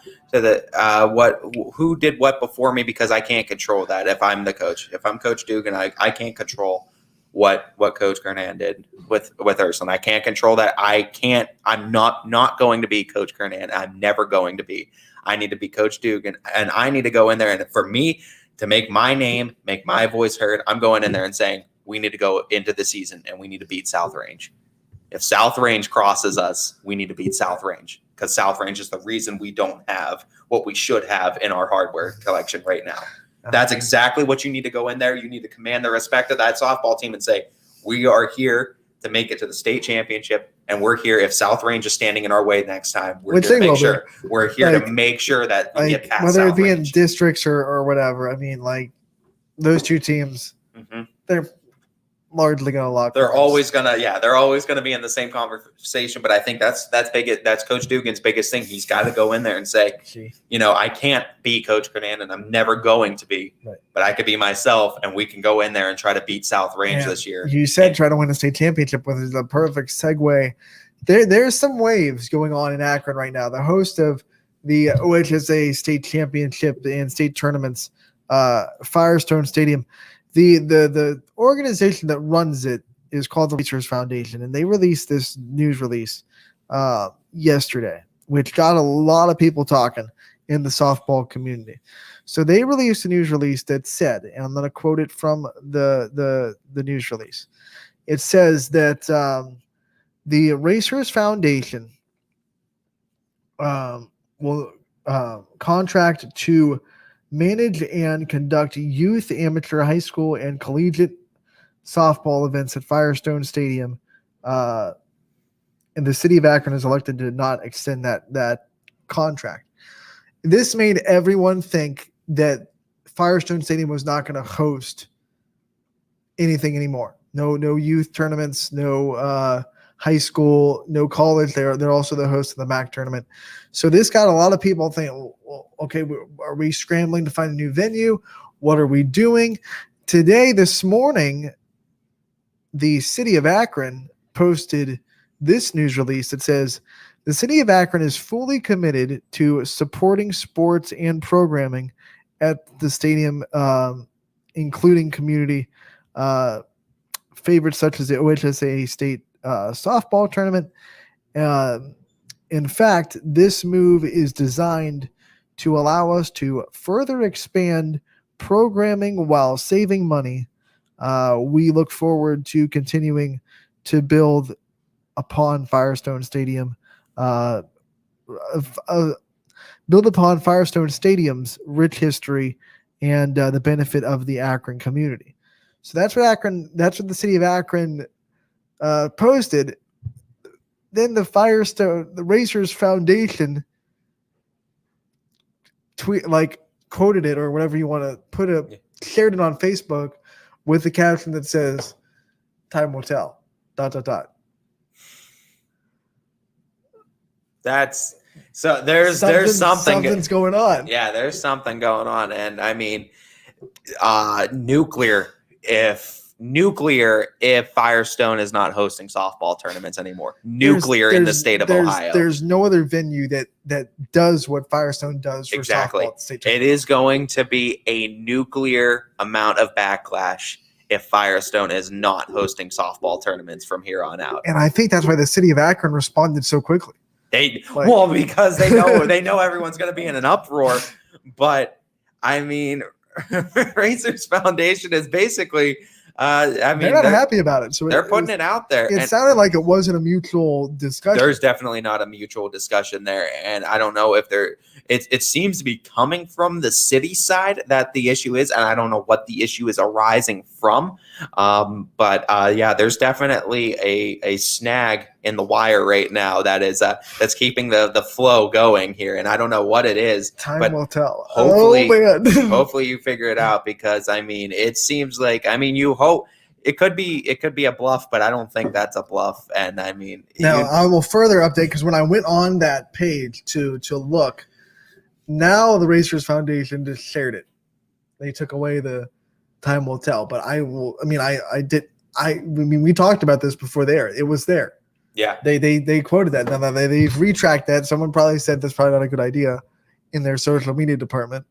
who did what before me, because I can't control that. If I'm the coach, if I'm Coach Dugan, I can't control what Coach Kernan did with Ursuline. I can't control that. I'm not going to be Coach Kernan. I'm never going to be. I need to be Coach Dugan, and I need to go in there. And for me to make my name, make my voice heard, I'm going in there and saying, we need to go into the season and we need to beat South Range. If South Range crosses us, we need to beat South Range, because South Range is the reason we don't have what we should have in our hardware collection right now. That's exactly what you need to go in there. You need to command the respect of that softball team and say, we are here to make it to the state championship, and we're here. If South Range is standing in our way next time, we're here to make sure. We're here to make sure that we get past whether South it be Range. in districts or whatever. I mean, like those two teams, they're largely going to lock. They're always gonna be in the same conversation. But I think that's big. That's Coach Dugan's biggest thing. He's got to go in there and say, I can't be Coach Kernan, and I'm never going to be, but I could be myself, and we can go in there and try to beat South Range this year. You said try to win the state championship, which is the perfect segue. There's some waves going on in Akron right now. The host of the OHSA state championship and state tournaments, Firestone Stadium. The organization that runs it is called the Racers Foundation, and they released this news release yesterday, which got a lot of people talking in the softball community. So they released a news release that said, and I'm going to quote it from the news release. It says that the Racers Foundation will contract to manage and conduct youth, amateur, high school, and collegiate softball events at Firestone Stadium. And the city of Akron is elected to not extend that contract. This made everyone think that Firestone Stadium was not going to host anything anymore. No youth tournaments, no high school, no college. They're also the host of the MAC tournament. So this got a lot of people thinking, well, okay, are we scrambling to find a new venue? What are we doing? This morning, the city of Akron posted this news release that says, the city of Akron is fully committed to supporting sports and programming at the stadium, including community favorites such as the OHSA state softball tournament. In fact, this move is designed to allow us to further expand programming while saving money. We look forward to continuing to build upon Firestone Stadium, build upon Firestone Stadium's rich history and the benefit of the Akron community. So that's what the city of Akron posted. Then the Racers Foundation quoted it, or whatever you want to shared it on Facebook with the caption that says, "Time will tell." ... That's so there's something's going on. Yeah, there's something going on. And I mean, nuclear if Firestone is not hosting softball tournaments anymore. Nuclear in the state of Ohio. There's no other venue that does what Firestone does for exactly. softball at the state tournament. It is going to be a nuclear amount of backlash if Firestone is not hosting softball tournaments from here on out. And I think that's why the city of Akron responded so quickly. Because they know everyone's going to be in an uproar. But I mean, Racers Foundation is basically, they're not happy about it. So they're putting it out there. It sounded like it wasn't a mutual discussion. There's definitely not a mutual discussion there, and I don't know if it seems to be coming from the city side that the issue is, and I don't know what the issue is arising from. But there's definitely a snag in the wire right now that's keeping the flow going here, and I don't know what it is. Time will tell. Hopefully, hopefully you figure it out, because I mean, it seems like, I mean, you hope. It could be a bluff, but I don't think that's a bluff. And I mean, now I will further update, because when I went on that page to look, now the Racers Foundation just shared it. They took away the time will tell, but I I mean, we talked about this before there. It was there. Yeah. They quoted that. Now they've retracted that. Someone probably said that's probably not a good idea in their social media department.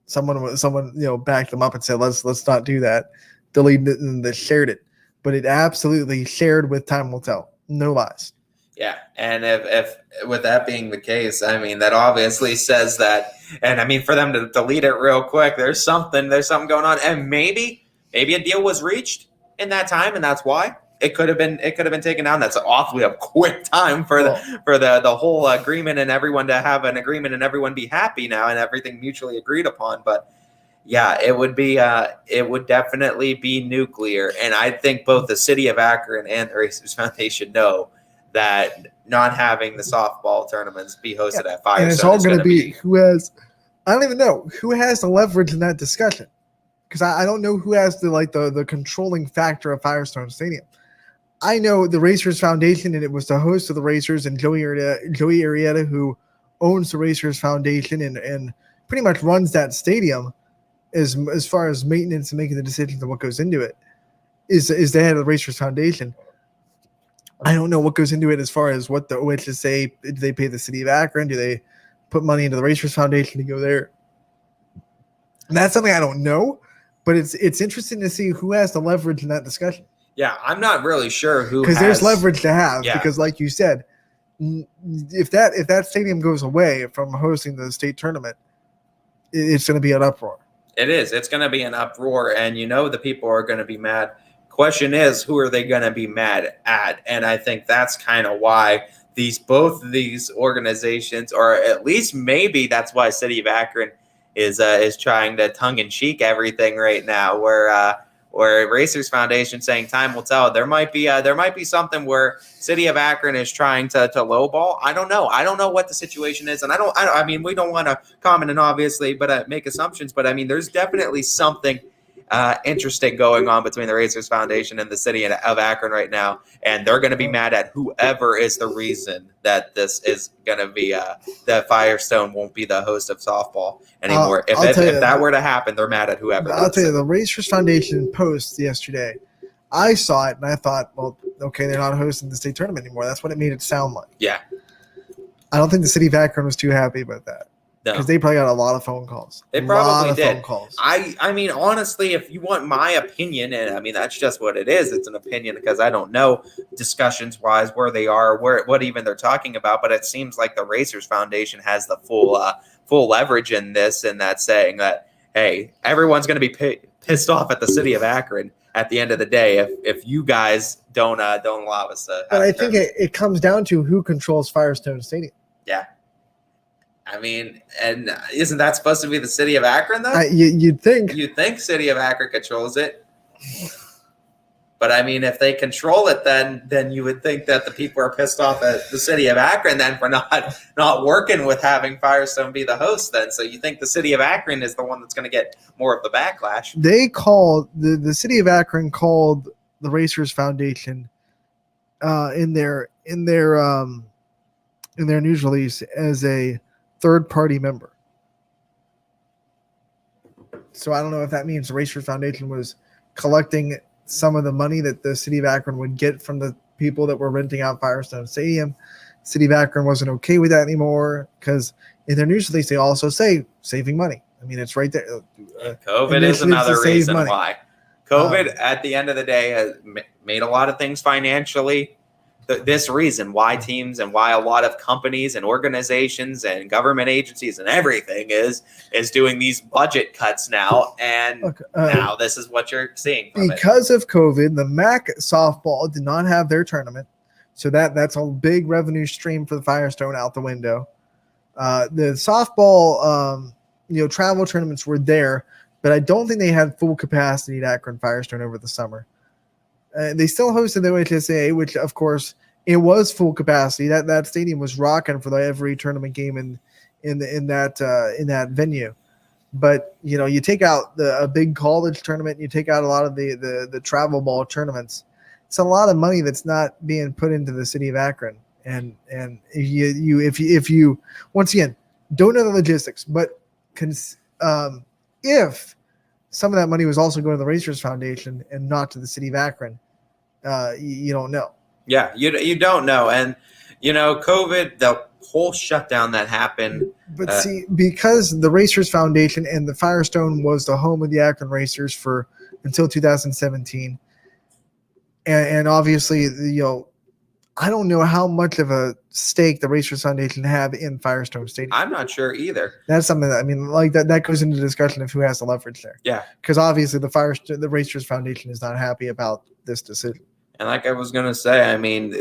Someone backed them up and said let's not do that. Deleted it and they shared it. But it absolutely shared with time will tell. No lies. Yeah, and if with that being the case, I mean that obviously says that, and I mean for them to delete it real quick, there's something going on, and maybe a deal was reached in that time, and that's why it could have been taken down. That's awfully a quick time for the whole agreement and everyone to have an agreement and everyone be happy now and everything mutually agreed upon. But yeah, it would definitely be nuclear, and I think both the city of Akron and the Racers Foundation know that not having the softball tournaments be hosted at Firestone, and it's all going to be who has. I don't even know who has the leverage in that discussion, because I don't know who has the controlling factor of Firestone Stadium. I know the Racers Foundation, and it was the host of the Racers and Joey Arrieta, who owns the Racers Foundation and pretty much runs that stadium as far as maintenance and making the decisions on what goes into it. Is the head of the Racers Foundation. I don't know what goes into it as far as what the OHS say. Do they pay the city of Akron? Do they put money into the Racers Foundation to go there? And that's something I don't know, but it's interesting to see who has the leverage in that discussion. Yeah, I'm not really sure who, because there's leverage to have. Yeah. Because like you said, if that stadium goes away from hosting the state tournament, it's going to be an uproar. It is. It's going to be an uproar, and the people are going to be mad. Question is, who are they going to be mad at? And I think that's kind of why both of these organizations, or at least maybe that's why City of Akron is trying to tongue-in-cheek everything right now, where Racers Foundation saying time will tell. There might be something where City of Akron is trying to lowball. I don't know. I don't know what the situation is, and I mean, we don't want to comment and obviously, but make assumptions. But I mean, there's definitely something interesting going on between the Racers Foundation and the city of Akron right now, and they're going to be mad at whoever is the reason that this is going to be that Firestone won't be the host of softball anymore. If that were to happen, they're mad at whoever. I'll tell you, the Racers Foundation post yesterday, I saw it and I thought, well, okay, they're not hosting the state tournament anymore. That's what it made it sound like. Yeah. I don't think the city of Akron was too happy about that. Because they probably got a lot of phone calls. They probably did. Phone calls. I mean, honestly, if you want my opinion, and I mean that's just what it is. It's an opinion because I don't know discussions wise where they are, what even they're talking about. But it seems like the Racers Foundation has the full leverage in this, and that's saying that hey, everyone's going to be pissed off at the city of Akron at the end of the day if you guys don't allow us to. But I think it comes down to who controls Firestone Stadium. Yeah. I mean, and isn't that supposed to be the city of Akron, though? You'd think. You'd think city of Akron controls it. But, I mean, if they control it, then you would think that the people are pissed off at the city of Akron then for not working with having Firestone be the host then. So you think the city of Akron is the one that's going to get more of the backlash. They called, the city of Akron called the Racers Foundation in their news release as a third-party member. So I don't know if that means the Racers Foundation was collecting some of the money that the city of Akron would get from the people that were renting out Firestone Stadium. City of Akron wasn't okay with that anymore because in their news release they also say saving money. I mean, it's right there. COVID is another reason why. COVID, at the end of the day, has made a lot of things financially. This reason why teams and why a lot of companies and organizations and government agencies and everything is doing these budget cuts now. And now this is what you're seeing. Because of COVID, the MAC softball did not have their tournament. So that's a big revenue stream for the Firestone out the window. The softball, travel tournaments were there, but I don't think they had full capacity at Akron Firestone over the summer. They still hosted the OHSAA, which of course it was full capacity. That stadium was rocking for every tournament game in that venue. But you take out a big college tournament, you take out a lot of the travel ball tournaments. It's a lot of money that's not being put into the city of Akron. And if you once again don't know the logistics, but if some of that money was also going to the Racers Foundation and not to the city of Akron, you don't know. Yeah, you don't know. And, COVID, the whole shutdown that happened. But see, because the Racers Foundation and the Firestone was the home of the Akron Racers until 2017, and obviously, I don't know how much of a stake the Racers Foundation have in Firestone Stadium. I'm not sure either. That's something that that goes into the discussion of who has the leverage there. Yeah. Because obviously the Racers Foundation is not happy about this decision. And like I was going to say,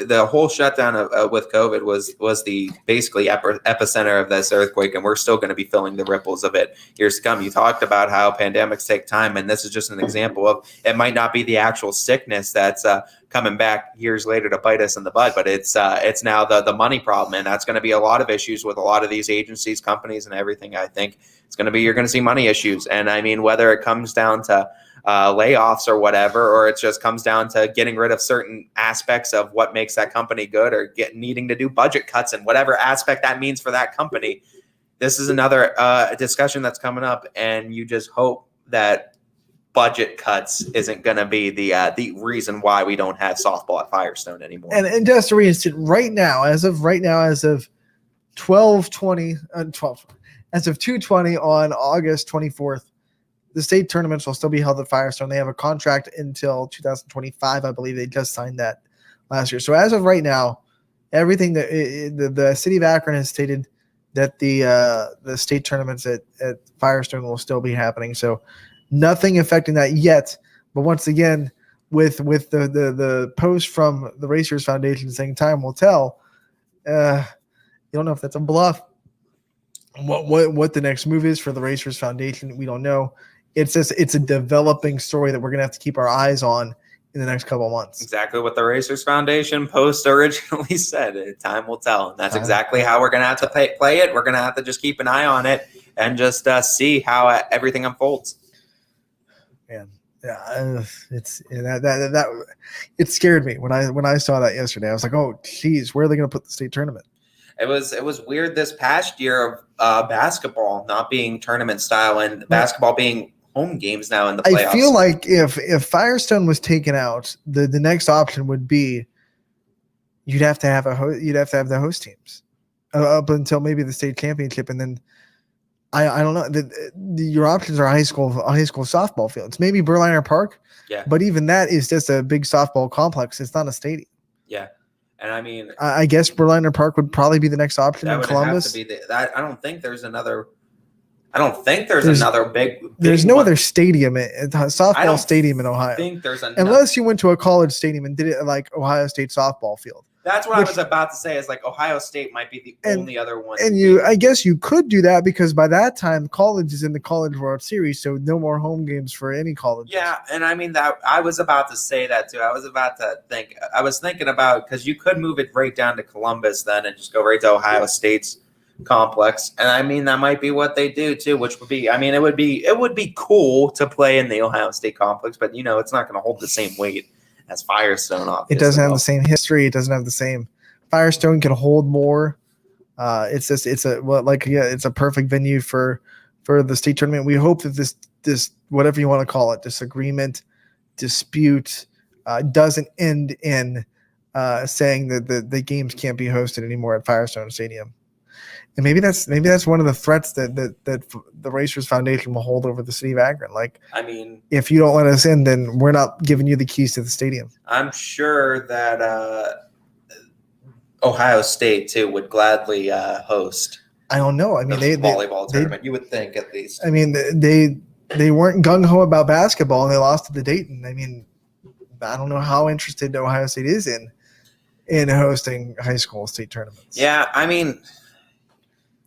the whole shutdown with COVID was the basically epicenter of this earthquake, and we're still going to be feeling the ripples of it years to come. You talked about how pandemics take time, and this is just an example of it might not be the actual sickness that's coming back years later to bite us in the butt, but it's now the money problem, and that's going to be a lot of issues with a lot of these agencies, companies, and everything. I think you're going to see money issues, and whether it comes down to layoffs or whatever, or it just comes down to getting rid of certain aspects of what makes that company good, or needing to do budget cuts and whatever aspect that means for that company. This is another discussion that's coming up, and you just hope that budget cuts isn't going to be the reason why we don't have softball at Firestone anymore. And just to reinstate, as of 2:20 on August 24th, the state tournaments will still be held at Firestone. They have a contract until 2025, I believe. They just signed that last year. So as of right now, everything that the city of Akron has stated that the state tournaments at Firestone will still be happening. So nothing affecting that yet. But once again, with the post from the Racers Foundation saying time will tell, you don't know if that's a bluff. What the next move is for the Racers Foundation, we don't know. It's a developing story that we're gonna have to keep our eyes on in the next couple of months. Exactly what the Racers Foundation post originally said. Time will tell, and that's exactly how we're gonna have to play it. We're gonna have to just keep an eye on it and just see how everything unfolds. Man, yeah, it scared me when I saw that yesterday. I was like, oh, geez, where are they gonna put the state tournament? It was weird this past year of basketball not being tournament style and basketball being home games now in the playoffs. I feel like if Firestone was taken out, the next option would be you'd have to have the host teams up until maybe the state championship, and then I don't know. Your options are high school softball fields, maybe Berliner Park. Yeah, but even that is just a big softball complex. It's not a stadium. Yeah. And I guess Berliner Park would probably be the next option in Columbus. I don't think there's another. I don't think there's another big. There's no other stadium, softball stadium in Ohio. I think there's another. Unless you went to a college stadium and did it like Ohio State softball field. That's what I was about to say. Is like Ohio State might be the only other one. And I guess you could do that because by that time, college is in the College World Series, so no more home games for any college. Yeah, and that I was about to say that too. I was thinking about because you could move it right down to Columbus then and just go right to Ohio State's complex, and that might be what they do too. Which would be, it would be cool to play in the Ohio State complex, but it's not going to hold the same weight as Firestone. Obviously. It doesn't have the same history. It doesn't have the same. Firestone can hold more. It's a perfect venue for the state tournament. We hope that this whatever you want to call it, disagreement, dispute, doesn't end in saying that the games can't be hosted anymore at Firestone Stadium. And maybe that's one of the threats that the Racers Foundation will hold over the city of Akron. Like, if you don't let us in, then we're not giving you the keys to the stadium. I'm sure that Ohio State too would gladly host. I don't know. The volleyball tournament. You would think at least. They weren't gung ho about basketball and they lost to the Dayton. I don't know how interested Ohio State is in hosting high school state tournaments. Yeah,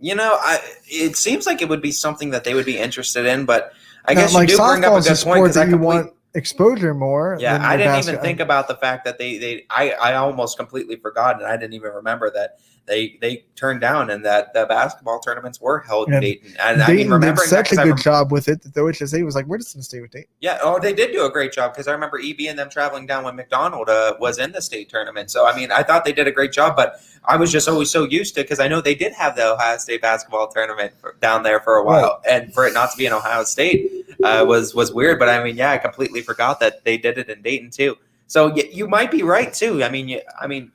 it seems like it would be something that they would be interested in, but I guess you do bring up a good point because you want exposure more. Yeah, I didn't even think about the fact that I almost completely forgot, and I didn't even remember that they turned down and that the basketball tournaments were held in Dayton. And Dayton did such a good job with it that the OHSA was like, we're just going to stay with Dayton. Yeah, they did do a great job because I remember EB and them traveling down when McDonald was in the state tournament. So, I thought they did a great job, but I was just always so used to because I know they did have the Ohio State basketball tournament down there for a while. Right. And for it not to be in Ohio State was weird. But, I completely forgot that they did it in Dayton too. So you might be right too. I mean,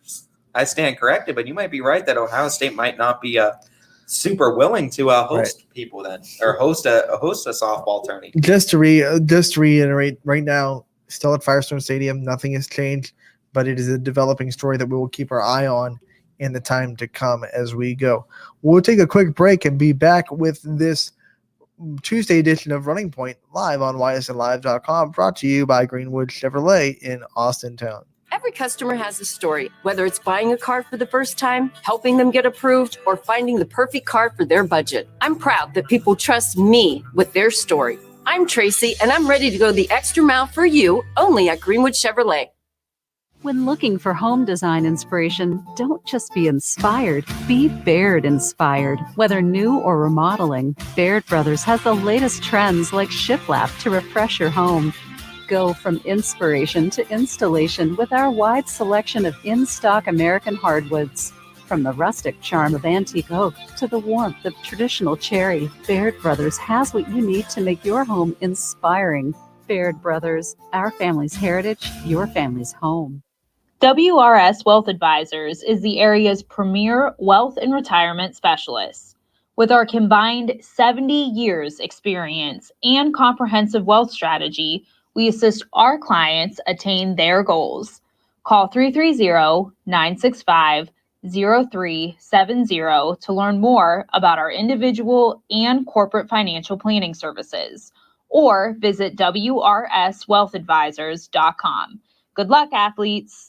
I stand corrected, but you might be right that Ohio State might not be super willing to host people then, or host a softball tourney. Just to reiterate, right now, still at Firestone Stadium, nothing has changed, but it is a developing story that we will keep our eye on in the time to come as we go. We'll take a quick break and be back with this Tuesday edition of Running Point live on ysnlive.com, brought to you by Greenwood Chevrolet in Austintown. Every customer has a story, whether it's buying a car for the first time, helping them get approved, or finding the perfect car for their budget. I'm proud that people trust me with their story. I'm Tracy, and I'm ready to go the extra mile for you, only at Greenwood Chevrolet. When looking for home design inspiration, don't just be inspired, be Baird inspired. Whether new or remodeling, Baird Brothers has the latest trends like shiplap to refresh your home. Go from inspiration to installation with our wide selection of in-stock American hardwoods. From the rustic charm of antique oak to the warmth of traditional cherry, Baird Brothers has what you need to make your home inspiring. Baird Brothers, our family's heritage, your family's home. WRS Wealth Advisors is the area's premier wealth and retirement specialist. With our combined 70 years experience and comprehensive wealth strategy, we assist our clients attain their goals. Call 330-965-0370 to learn more about our individual and corporate financial planning services, or visit wrswealthadvisors.com. Good luck, athletes.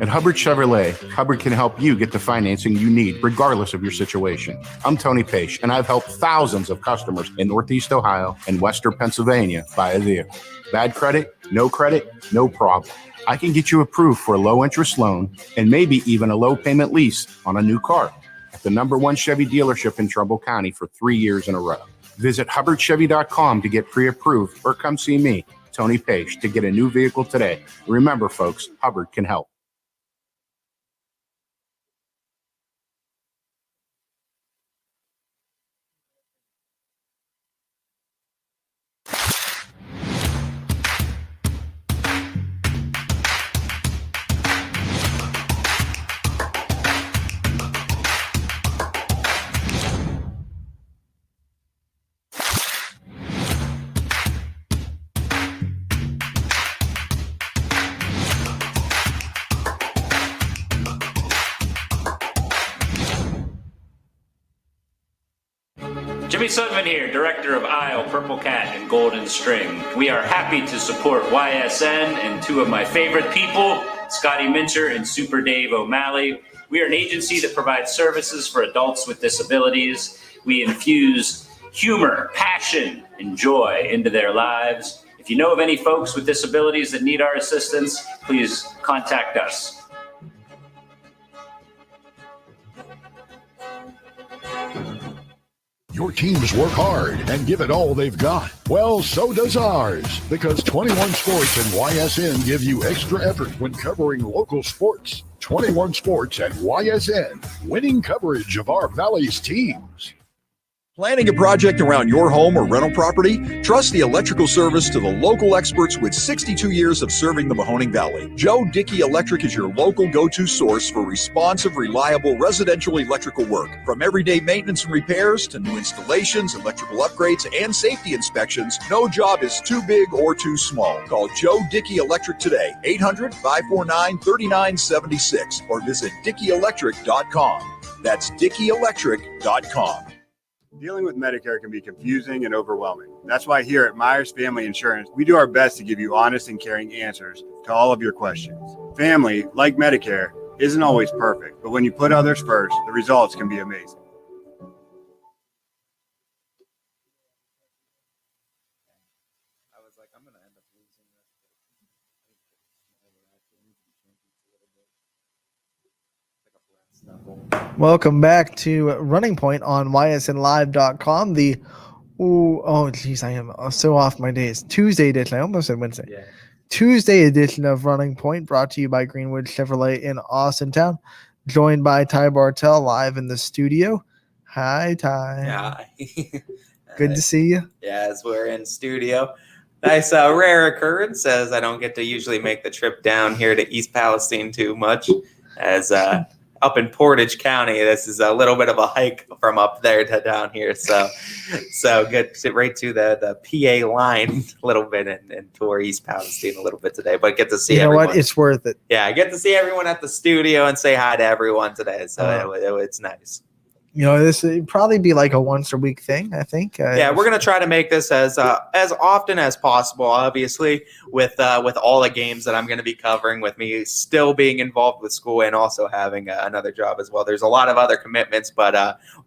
At Hubbard Chevrolet, Hubbard can help you get the financing you need, regardless of your situation. I'm Tony Page, and I've helped thousands of customers in Northeast Ohio and Western Pennsylvania buy a vehicle. Bad credit, no problem. I can get you approved for a low-interest loan and maybe even a low-payment lease on a new car at the #1 Chevy dealership in Trumbull County for 3 years in a row. Visit HubbardChevy.com to get pre-approved or come see me, Tony Page, to get a new vehicle today. Remember, folks, Hubbard can help. Jimmy Sutton here, Director of Isle, Purple Cat, and Golden String. We are happy to support YSN and two of my favorite people, Scotty Mincher and Super Dave O'Malley. We are an agency that provides services for adults with disabilities. We infuse humor, passion, and joy into their lives. If you know of any folks with disabilities that need our assistance, please contact us. Your teams work hard and give it all they've got. Well, so does ours, because 21 Sports and YSN give you extra effort when covering local sports. 21 Sports and YSN, winning coverage of our Valley's teams. Planning a project around your home or rental property? Trust the electrical service to the local experts with 62 years of serving the Mahoning Valley. Joe Dickey Electric is your local go-to source for responsive, reliable residential electrical work. From everyday maintenance and repairs to new installations, electrical upgrades, and safety inspections, no job is too big or too small. Call Joe Dickey Electric today, 800-549-3976, or visit DickeyElectric.com. That's DickeyElectric.com. Dealing with Medicare can be confusing and overwhelming. That's why here at Myers Family Insurance, we do our best to give you honest and caring answers to all of your questions. Family, like Medicare, isn't always perfect, but when you put others first, the results can be amazing. Welcome back to Running Point on ysnlive.com. I am so off my days. Tuesday edition. I almost said Wednesday. Yeah. Tuesday edition of Running Point, brought to you by Greenwood Chevrolet in Austintown. Joined by Ty Bartell live in the studio. Hi, Ty. Yeah. Good to see you. Yes, we're in studio. Nice rare occurrence, as I don't get to usually make the trip down here to East Palestine too much, as up in Portage County, this is a little bit of a hike from up there to down here. So get right to the PA line a little bit and tour East Palestine a little bit today, but get to see everyone. What? It's worth it. Yeah, I get to see everyone at the studio and say hi to everyone today. So it's nice. This would probably be like a once a week thing, I think. Yeah, we're gonna try to make this as often as possible. Obviously, with all the games that I'm gonna be covering, with me still being involved with school and also having another job as well. There's a lot of other commitments, but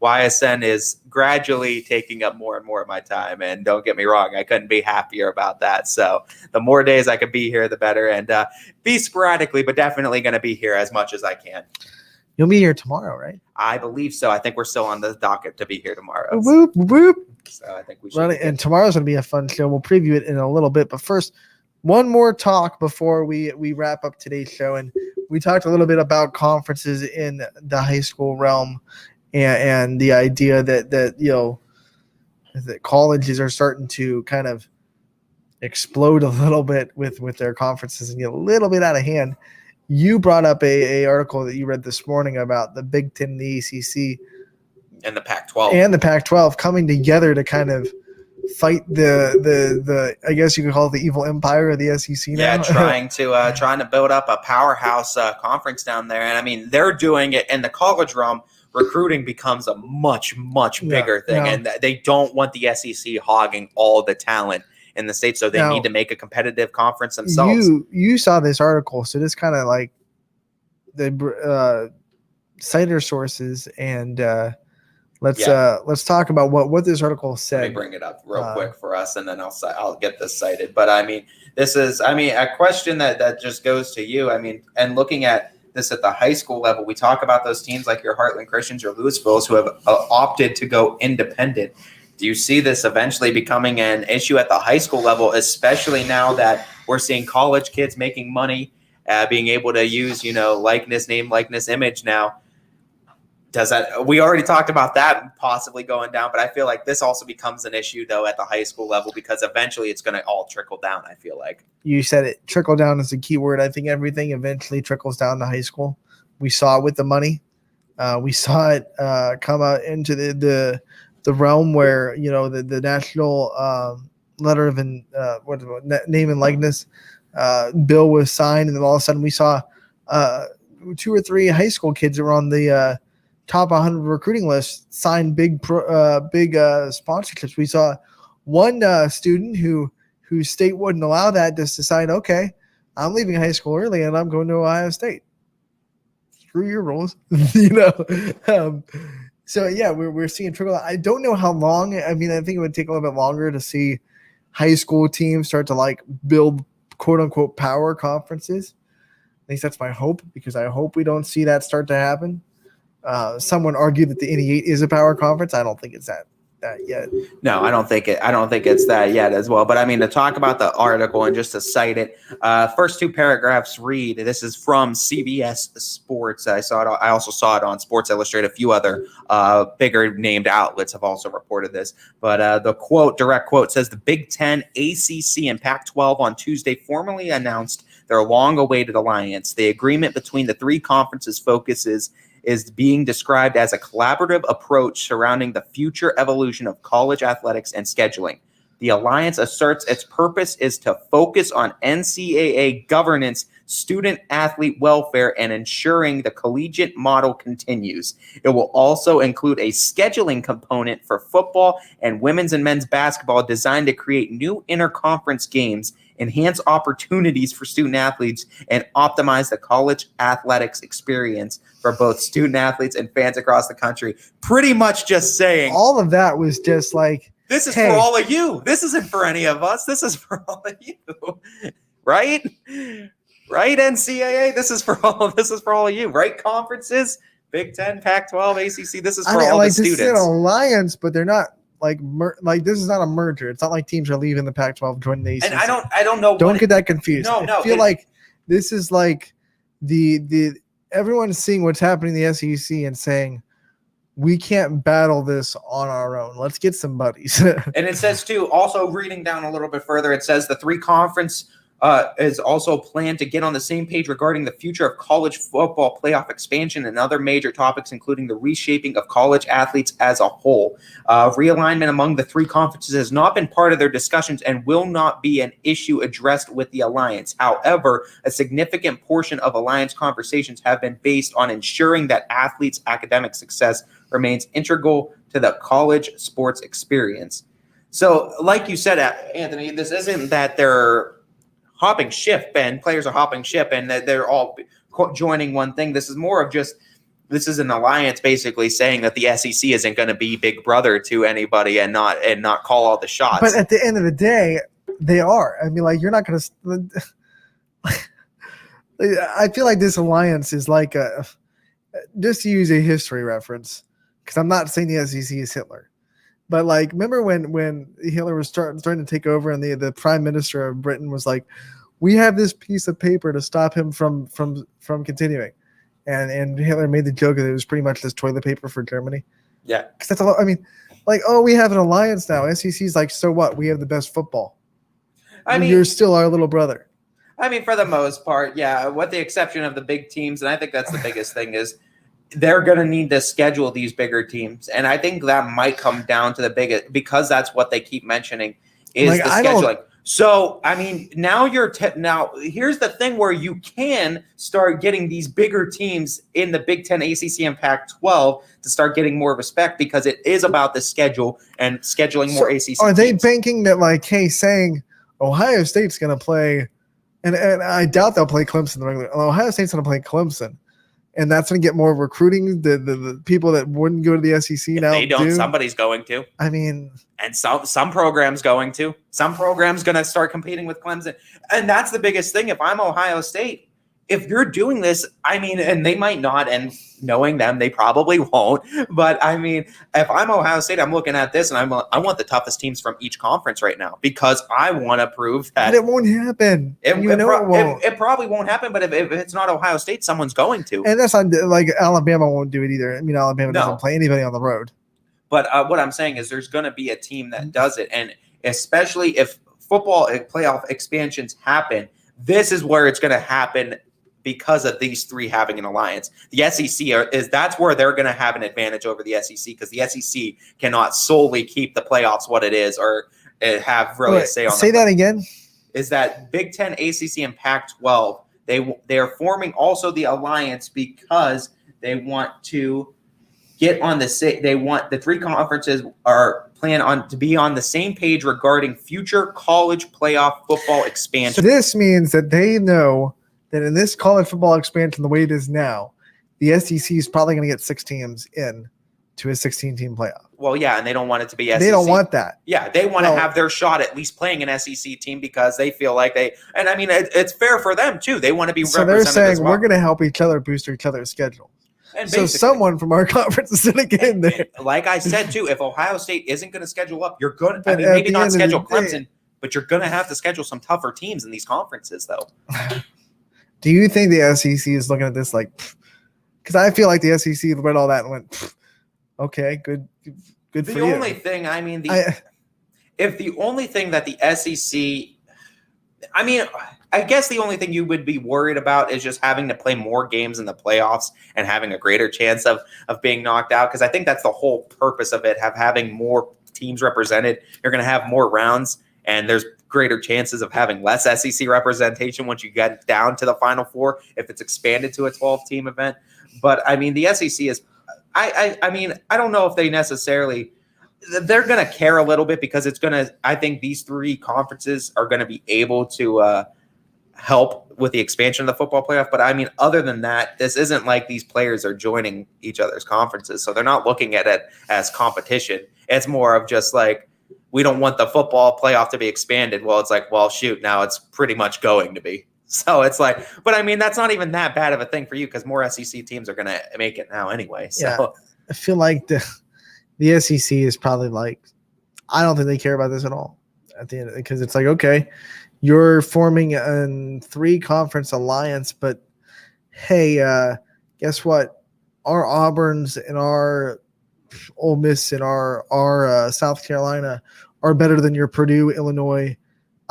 YSN is gradually taking up more and more of my time. And don't get me wrong, I couldn't be happier about that. So the more days I could be here, the better. And be sporadically, but definitely gonna be here as much as I can. You'll be here tomorrow, right? I believe so. I think we're still on the docket to be here tomorrow. Whoop, whoop. So I think we should. And tomorrow's going to be a fun show. We'll preview it in a little bit. But first, one more talk before we wrap up today's show. And we talked a little bit about conferences in the high school realm and the idea that that colleges are starting to kind of explode a little bit with their conferences and get a little bit out of hand. You brought up a article that you read this morning about the Big Ten, the ACC, and the Pac-12, and the Pac-12 coming together to kind of fight the I guess you could call it the evil empire of the SEC now. Yeah, trying to build up a powerhouse conference down there, and I mean they're doing it in the college realm. Recruiting becomes a much bigger thing, and they don't want the SEC hogging all the talent in the state, so they need to make a competitive conference themselves. You saw this article, so this kind of like the cite our sources and let's talk about what this article said. Let me bring it up real quick for us, and then I'll get this cited. But I mean, this is a question that just goes to you. I mean, and looking at this at the high school level, we talk about those teams like your Heartland Christians or Lewisvilles who have opted to go independent. Do you see this eventually becoming an issue at the high school level, especially now that we're seeing college kids making money, being able to use, likeness, name, likeness, image now? We already talked about that possibly going down, but I feel like this also becomes an issue though at the high school level because eventually it's going to all trickle down, I feel like. You said it. Trickle down is the key word. I think everything eventually trickles down to high school. We saw it with the money. We saw it come out into the realm where the national letter of name and likeness bill was signed, and then all of a sudden we saw 2 or 3 high school kids that were on the top 100 recruiting list sign big sponsorships. We saw one student whose state wouldn't allow that just decide, okay, I'm leaving high school early and I'm going to Ohio State. Screw your rules, So yeah, we're seeing trickle. I don't know how long. I mean, I think it would take a little bit longer to see high school teams start to build quote unquote power conferences. At least that's my hope, because I hope we don't see that start to happen. Someone argued that the NE8 is a power conference. I don't think it's that yet. No, I don't think it's that yet as well. But I mean, to talk about the article and just to cite it, first 2 paragraphs read, this is from CBS Sports. I also saw it on Sports Illustrated. A few other bigger named outlets have also reported this. But the direct quote says the Big Ten, ACC, and Pac-12 on Tuesday formally announced their long-awaited alliance. The agreement between the 3 conferences is being described as a collaborative approach surrounding the future evolution of college athletics and scheduling. The alliance asserts its purpose is to focus on NCAA governance, student-athlete welfare, and ensuring the collegiate model continues. It will also include a scheduling component for football and women's and men's basketball designed to create new interconference games, enhance opportunities for student athletes, and optimize the college athletics experience for both student athletes and fans across the country. Pretty much just saying all of that was just like, this is for all of you. This isn't for any of us. This is for all of you. Right? Right, NCAA? This is for all of you. Right, conferences? Big Ten, Pac-12, ACC. This is for all the students. This is an alliance, but they're not this is not a merger. It's not like teams are leaving the Pac-12, joining the ACC. And I don't know. Don't get that confused. I feel like this is like the everyone's seeing what's happening in the SEC and saying, we can't battle this on our own. Let's get some buddies. And it says, too, also reading down a little bit further, it says the three conference is also planned to get on the same page regarding the future of college football playoff expansion and other major topics, including the reshaping of college athletes as a whole. Realignment among the three conferences has not been part of their discussions and will not be an issue addressed with the alliance. However, a significant portion of alliance conversations have been based on ensuring that athletes' academic success remains integral to the college sports experience. So, like you said, Anthony, this isn't that they're hopping ship and players are hopping ship and that they're all joining one thing. This is more of just, this is an alliance basically saying that the SEC isn't going to be big brother to anybody and not call all the shots. But at the end of the day, they are. I mean, like, you're not going to. I feel like this alliance is like just to use a history reference, because I'm not saying the SEC is Hitler. But like, remember when Hitler was starting to take over, and the prime minister of Britain was like, "We have this piece of paper to stop him from continuing," and Hitler made the joke that it was pretty much this toilet paper for Germany. Yeah, because that's a lot. I mean, like, oh, we have an alliance now. SEC's like, so what? We have the best football. I mean, you're still our little brother. I mean, for the most part, yeah. With the exception of the big teams, and I think that's the biggest thing is, they're going to need to schedule these bigger teams. And I think that might come down to the biggest, because that's what they keep mentioning is the scheduling. So, I mean, now now here's the thing where you can start getting these bigger teams in the Big Ten, ACC, and Pac-12 to start getting more respect, because it is about the schedule and scheduling more ACC Are they teams. banking that, like, hey, saying Ohio State's going to play, and I doubt they'll play Clemson the regular. Ohio State's going to play Clemson. And that's going to get more recruiting. The people that wouldn't go to the SEC now They don't. do. Somebody's going to. I mean, and some programs going to. Some programs going to start competing with Clemson, and that's the biggest thing. If I'm Ohio State, if you're doing this, I mean, and they might not, and knowing them, they probably won't. But I mean, if I'm Ohio State, I'm looking at this, and I want the toughest teams from each conference right now, because I want to prove that but it won't happen. It won't. It probably won't happen. But if it's not Ohio State, someone's going to. And that's not like Alabama won't do it either. I mean, Alabama doesn't play anybody on the road. But what I'm saying is, there's going to be a team that does it, and especially if football playoff expansions happen, this is where it's going to happen. Because of these three having an alliance, the SEC that's where they're going to have an advantage over the SEC, because the SEC cannot solely keep the playoffs what it is, or have really a say on. Say that again. Is that Big Ten, ACC, and Pac-12? They are forming also the alliance because they want to get on the. They want the three conferences are plan on to be on the same page regarding future college playoff football expansion. So this means that they know that in this college football expansion, the way it is now, the SEC is probably going to get 6 teams in to a 16-team playoff. Well, yeah, and they don't want it to be SEC. They don't want that. Yeah, they want to have their shot at least playing an SEC team, because they feel like and I mean, it's fair for them too. They want to be so represented. So they're saying as well. We're going to help each other boost each other's schedule. And so someone from our conference is going to get in there. Like I said too, if Ohio State isn't going to schedule up, you're going to maybe not schedule Clemson, but you're going to have to schedule some tougher teams in these conferences, though. Do you think the SEC is looking at this like, because I feel like the SEC read all that and went, okay, good for you. The only thing, I mean, if the only thing that the SEC, I mean, I guess the only thing you would be worried about is just having to play more games in the playoffs and having a greater chance of being knocked out, because I think that's the whole purpose of it, having more teams represented. You're going to have more rounds, and there's greater chances of having less SEC representation once you get down to the Final Four if it's expanded to a 12-team event. But I mean, the SEC is, I mean, I don't know if they necessarily, they're going to care a little bit, because it's going to, I think these three conferences are going to be able to help with the expansion of the football playoff. But I mean, other than that, this isn't like these players are joining each other's conferences, so they're not looking at it as competition. It's more of just like, we don't want the football playoff to be expanded. Well, it's like, well, shoot, now it's pretty much going to be. So it's like, but I mean, that's not even that bad of a thing for you, because more SEC teams are going to make it now anyway. So yeah, I feel like the SEC is probably like, I don't think they care about this at all at the end, because it's like, okay, you're forming a 3-conference alliance, but hey, guess what? Our Auburns and our Ole Miss and our South Carolina are better than your Purdue, Illinois,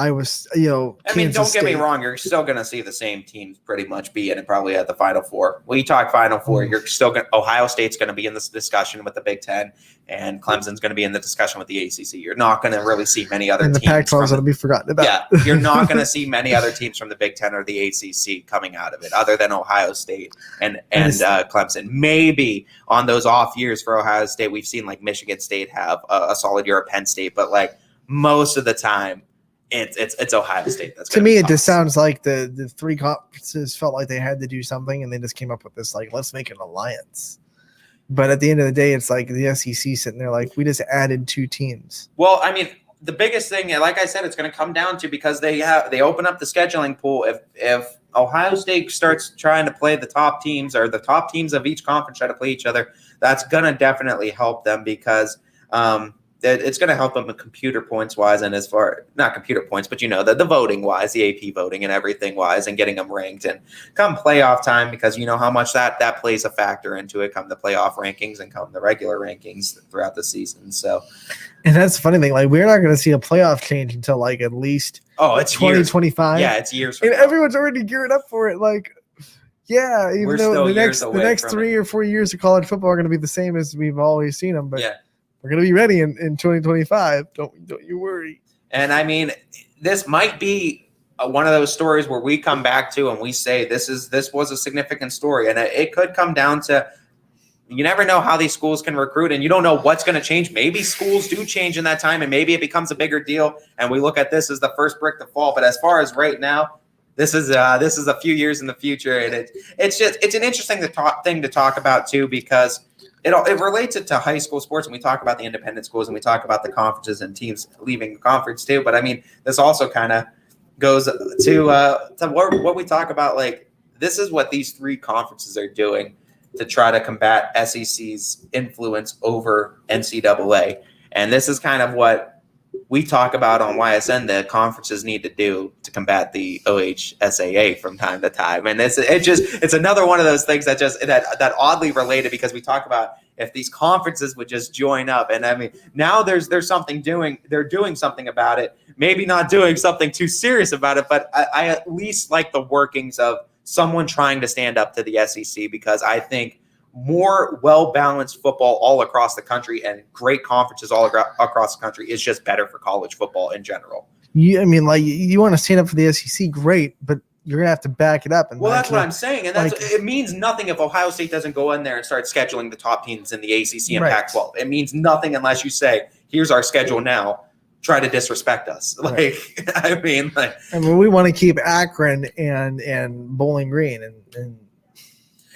Iowa, Don't Kansas get me State. wrong. You're still going to see the same teams pretty much be in it probably at the Final Four. When you talk Final Four, you're still going. Ohio State's going to be in this discussion with the Big Ten, and Clemson's going to be in the discussion with the ACC. You're not going to really see many other And the teams. Pac-12 is going to be forgotten about. Yeah, you're not going to see many other teams from the Big Ten or the ACC coming out of it, other than Ohio State and Clemson. Maybe on those off years for Ohio State, we've seen like Michigan State have a solid year, Penn State, but like most of the time, it's Ohio State. That's To me, it just sounds like the three conferences felt like they had to do something, and they just came up with this like, let's make an alliance. But at the end of the day, it's like the SEC sitting there like, we just added 2 teams. Well, I mean, the biggest thing, like I said, it's going to come down to because they open up the scheduling pool. If Ohio State starts trying to play the top teams, or the top teams of each conference try to play each other, that's going to definitely help them because it's going to help them with computer points wise, and as far not computer points, but the voting wise, the AP voting and everything wise, and getting them ranked. And come playoff time, because you know how much that plays a factor into it. Come the playoff rankings and come the regular rankings throughout the season. So, and that's the funny thing. Like, we're not going to see a playoff change until like at least it's 2025. Yeah, it's years. And everyone's already geared up for it. Like, yeah, even though the next 3 or 4 years of college football are going to be the same as we've always seen them, but we're going to be ready in 2025. Don't you worry. And I mean, this might be one of those stories where we come back to and we say this was a significant story, and it could come down to, you never know how these schools can recruit, and you don't know what's going to change. Maybe schools do change in that time, and maybe it becomes a bigger deal, and we look at this as the first brick to fall. But as far as right now, this is a few years in the future, and it's an interesting thing to talk about too, because it relates it to high school sports, and we talk about the independent schools, and we talk about the conferences and teams leaving the conference too. But I mean, this also kind of goes to what we talk about. Like, this is what these 3 conferences are doing to try to combat SEC's influence over NCAA, and this is kind of what we talk about on YSN. The conferences need to do to combat the OHSAA from time to time, and it's another one of those things that oddly related, because we talk about if these conferences would just join up, and I mean, now there's something they're doing something about it, maybe not doing something too serious about it, but I at least like the workings of someone trying to stand up to the SEC, because I think more well-balanced football all across the country and great conferences all across the country is just better for college football in general. I mean, like, you want to stand up for the SEC, great, but you're gonna have to back it up. And that's what I'm saying, and it means nothing if Ohio State doesn't go in there and start scheduling the top teams in the ACC and Pac-12. It means nothing unless you say, "Here's our schedule now. Try to disrespect us." Like, I mean, we want to keep Akron and Bowling Green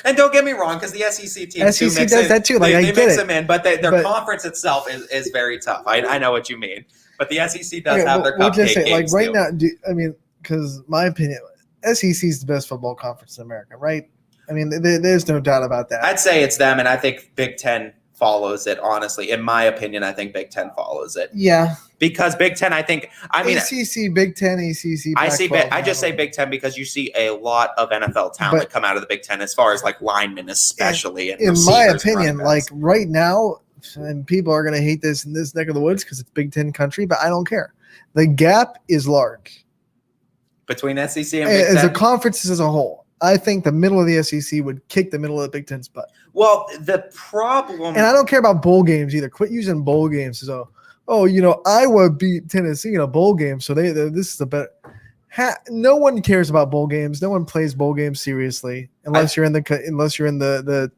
and don't get me wrong, because the SEC teams does that too. Like, they I get mix it. them in, but their conference itself is very tough. I know what you mean, but the SEC does have their cupcake just say, games like, right too. now, because my opinion, SEC is the best football conference in America, right? I mean, there's no doubt about that. I'd say it's them, and I think Big Ten follows it. Honestly, in my opinion, I think Big Ten follows it. Yeah, because Big Ten, ACC, Big Ten, ACC. I just say Big Ten because you see a lot of NFL talent come out of the Big Ten, as far as like linemen, especially. In my opinion, like right now, and people are going to hate this in this neck of the woods because it's Big Ten country, but I don't care. The gap is large between SEC and Big Ten. As a conference as a whole. I think the middle of the SEC would kick the middle of the Big Ten's butt. Well, the problem, and I don't care about bowl games either. Quit using bowl games as Iowa beat Tennessee in a bowl game, so this is a better. No one cares about bowl games. No one plays bowl games seriously unless you're in the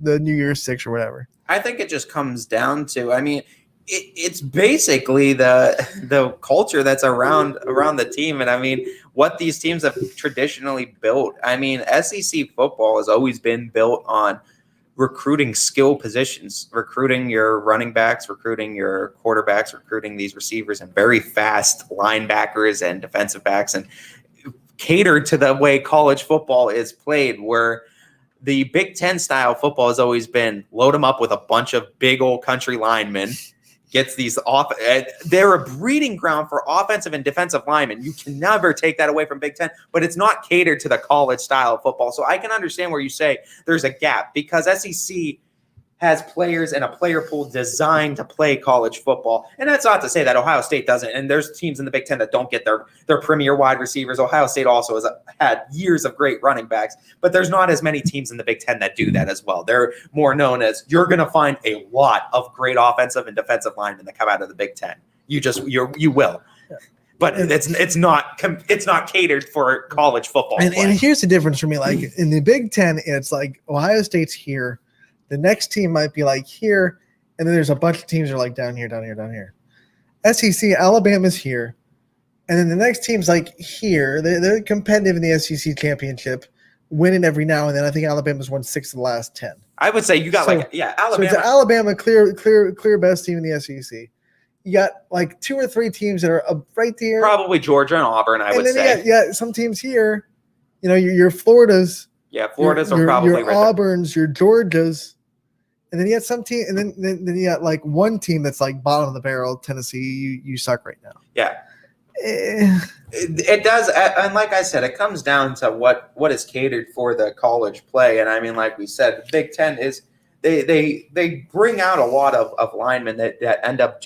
New Year's Six or whatever. I think it just comes down to, I mean, it's basically the culture that's around the team, and I mean what these teams have traditionally built. I mean, SEC football has always been built on recruiting skill positions, recruiting your running backs, recruiting your quarterbacks, recruiting these receivers and very fast linebackers and defensive backs, and catered to the way college football is played, where the Big Ten style football has always been load them up with a bunch of big old country linemen. Gets these off. They're a breeding ground for offensive and defensive linemen. You can never take that away from Big Ten, but it's not catered to the college style of football. So I can understand where you say there's a gap, because SEC has players and a player pool designed to play college football. And that's not to say that Ohio State doesn't. And there's teams in the Big Ten that don't get their premier wide receivers. Ohio State also has had years of great running backs, but there's not as many teams in the Big Ten that do that as well. They're more known as you're going to find a lot of great offensive and defensive linemen that come out of the Big Ten. You will. But it's not catered for college football. And here's the difference for me. Like in the Big Ten, it's like Ohio State's here. The next team might be like here, and then there's a bunch of teams that are like down here, down here, down here. SEC, Alabama's here, and then the next team's like here. They're competitive in the SEC championship, winning every now and then. I think Alabama's won 6 of the last 10. I would say you got Alabama. So it's Alabama, clear best team in the SEC. You got like 2 or 3 teams that are right there. Probably Georgia and Auburn, I would say. You got some teams here. You know, your Floridas. Yeah, Florida's are probably your Auburns, your Georgias. And then you got some team, and then you got like one team that's like bottom of the barrel, Tennessee. You suck right now. Yeah, it does, and like I said, it comes down to what is catered for the college play. And I mean, like we said, the Big Ten is they bring out a lot of linemen that end up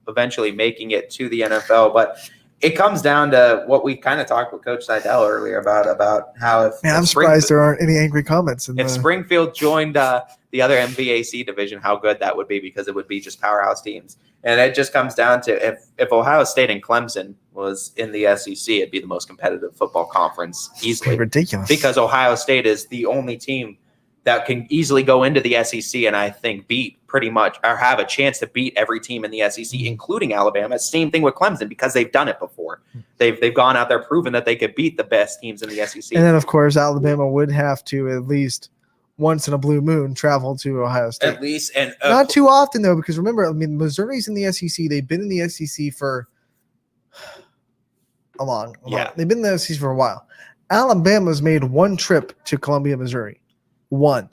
eventually making it to the NFL, but it comes down to what we kind of talked with Coach Seidel earlier about how I'm surprised there aren't any angry comments. If Springfield joined the other MVAC division, how good that would be, because it would be just powerhouse teams. And it just comes down to if Ohio State and Clemson was in the SEC, it'd be the most competitive football conference easily. It's ridiculous. Because Ohio State is the only team that can easily go into the SEC and I think beat pretty much or have a chance to beat every team in the SEC, including Alabama. Same thing with Clemson because they've done it before. They've gone out there proven that they could beat the best teams in the SEC. And then, of course, Alabama would have to at least once in a blue moon travel to Ohio State. At least. And not too often, though, because remember, I mean, Missouri's in the SEC. They've been in the SEC for a long. They've been in the SEC for a while. Alabama's made one trip to Columbia, Missouri. One.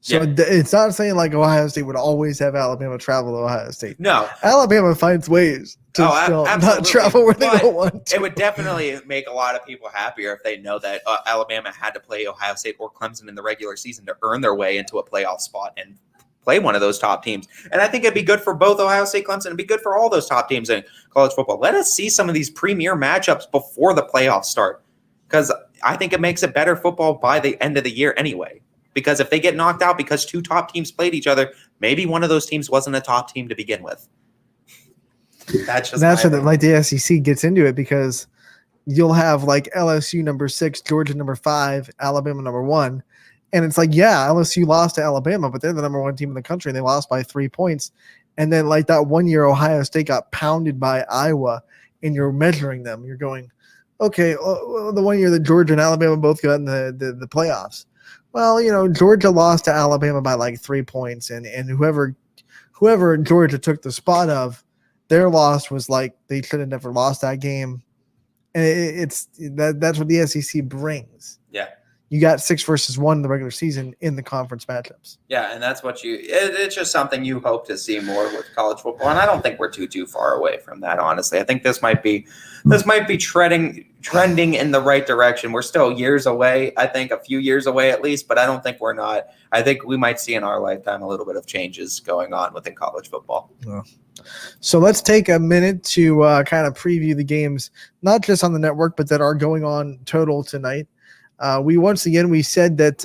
So it's not saying like Ohio State would always have Alabama travel to Ohio State. No. Alabama finds ways to still not travel where they don't want to. It would definitely make a lot of people happier if they know that Alabama had to play Ohio State or Clemson in the regular season to earn their way into a playoff spot and play one of those top teams. And I think it'd be good for both Ohio State, Clemson. It'd be good for all those top teams in college football. Let us see some of these premier matchups before the playoffs start, because I think it makes it better football by the end of the year anyway. Because if they get knocked out because 2 top teams played each other, maybe one of those teams wasn't a top team to begin with. That's what like the SEC gets into it, because you'll have like LSU number 6, Georgia number 5, Alabama number 1. And it's like, yeah, LSU lost to Alabama, but they're the number 1 team in the country and they lost by 3 points. And then like that one year Ohio State got pounded by Iowa and you're measuring them. You're going, okay, the one year that Georgia and Alabama both got in the playoffs. Well, you know, Georgia lost to Alabama by like 3 points, and whoever Georgia took the spot of, their loss was like they should have never lost that game. And that's what the SEC brings. Yeah. You got 6 versus 1 in the regular season in the conference matchups. Yeah, and that's what it's just something you hope to see more with college football. And I don't think we're too far away from that, honestly. I think this might be trending in the right direction. We're still years away, I think a few years away at least, but I don't think we're not. I think we might see in our lifetime a little bit of changes going on within college football. Yeah. So let's take a minute to kind of preview the games, not just on the network, but that are going on total tonight. We said that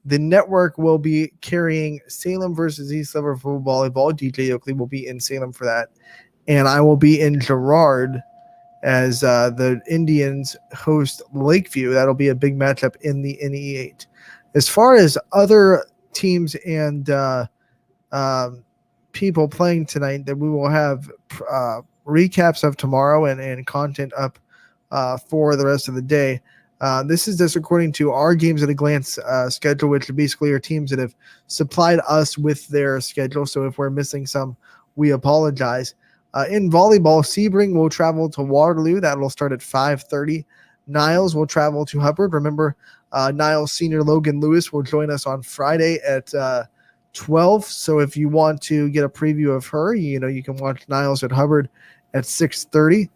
the network will be carrying Salem versus East Liverpool volleyball. DJ Oakley will be in Salem for that. And I will be in Girard as the Indians host Lakeview. That'll be a big matchup in the NE8. As far as other teams and people playing tonight, that we will have recaps of tomorrow and content up for the rest of the day. This is just according to our Games at a Glance schedule, which basically are teams that have supplied us with their schedule. So if we're missing some, we apologize. In volleyball, Sebring will travel to Waterloo. That will start at 5:30. Niles will travel to Hubbard. Remember, Niles senior Logan Lewis will join us on Friday at 12. So if you want to get a preview of her, you can watch Niles at Hubbard at 6:30. You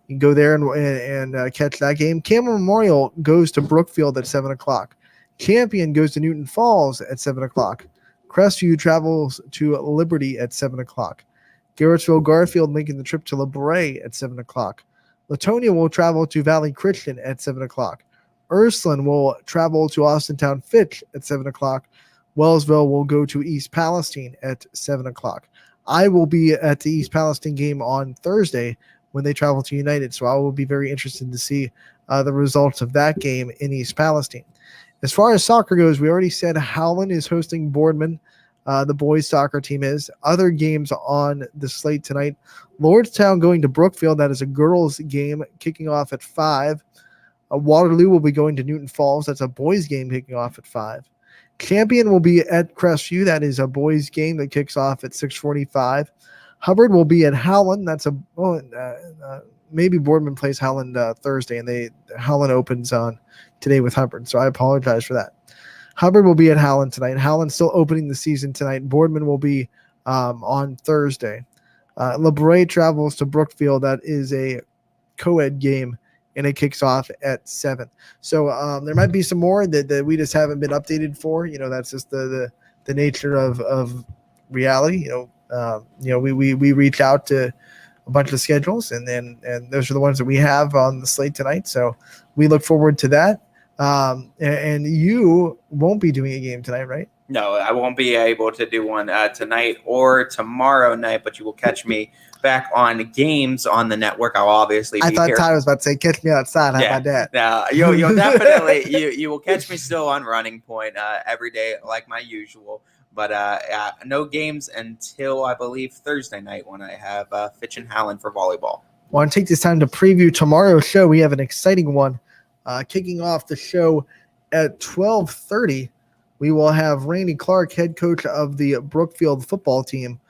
can go there and catch that game. Campbell Memorial goes to Brookfield at 7 o'clock. Champion goes to Newton Falls at 7 o'clock. Crestview travels to Liberty at 7 o'clock. Garrettsville Garfield making the trip to LeBray at 7 o'clock. Latonia will travel to Valley Christian at 7 o'clock. Ursuline will travel to Austintown Fitch at 7 o'clock. Wellsville will go to East Palestine at 7 o'clock. I will be at the East Palestine game on Thursday when they travel to United, so I will be very interested to see the results of that game in East Palestine. As far as soccer goes, we already said Howland is hosting Boardman. The boys' soccer team is. Other games on the slate tonight. Lordstown going to Brookfield. That is a girls' game kicking off at 5. Waterloo will be going to Newton Falls. That's a boys' game kicking off at 5. Champion will be at Crestview. That is a boys' game that kicks off at 6:45. Hubbard will be at Howland. That's maybe Boardman plays Howland Thursday, and Howland opens on today with Hubbard. So I apologize for that. Hubbard will be at Howland tonight. Howland's still opening the season tonight. Boardman will be on Thursday. LeBray travels to Brookfield. That is a co-ed game, and it kicks off at 7. So there might be some more that we just haven't been updated for. That's just the nature of reality. We reach out to a bunch of schedules, and those are the ones that we have on the slate tonight. So we look forward to that. And you won't be doing a game tonight, right? No, I won't be able to do one tonight or tomorrow night, but you will catch me back on games on the network. I'll obviously I be thought here. Ty was about to say, catch me outside. How about that? No, you'll definitely, you will catch me still on Running Point every day like my usual. But no games until, I believe, Thursday night when I have Fitch and Howland for volleyball. I want to take this time to preview tomorrow's show. We have an exciting one. Kicking off the show at 12:30, we will have Randy Clark, head coach of the Brookfield football team.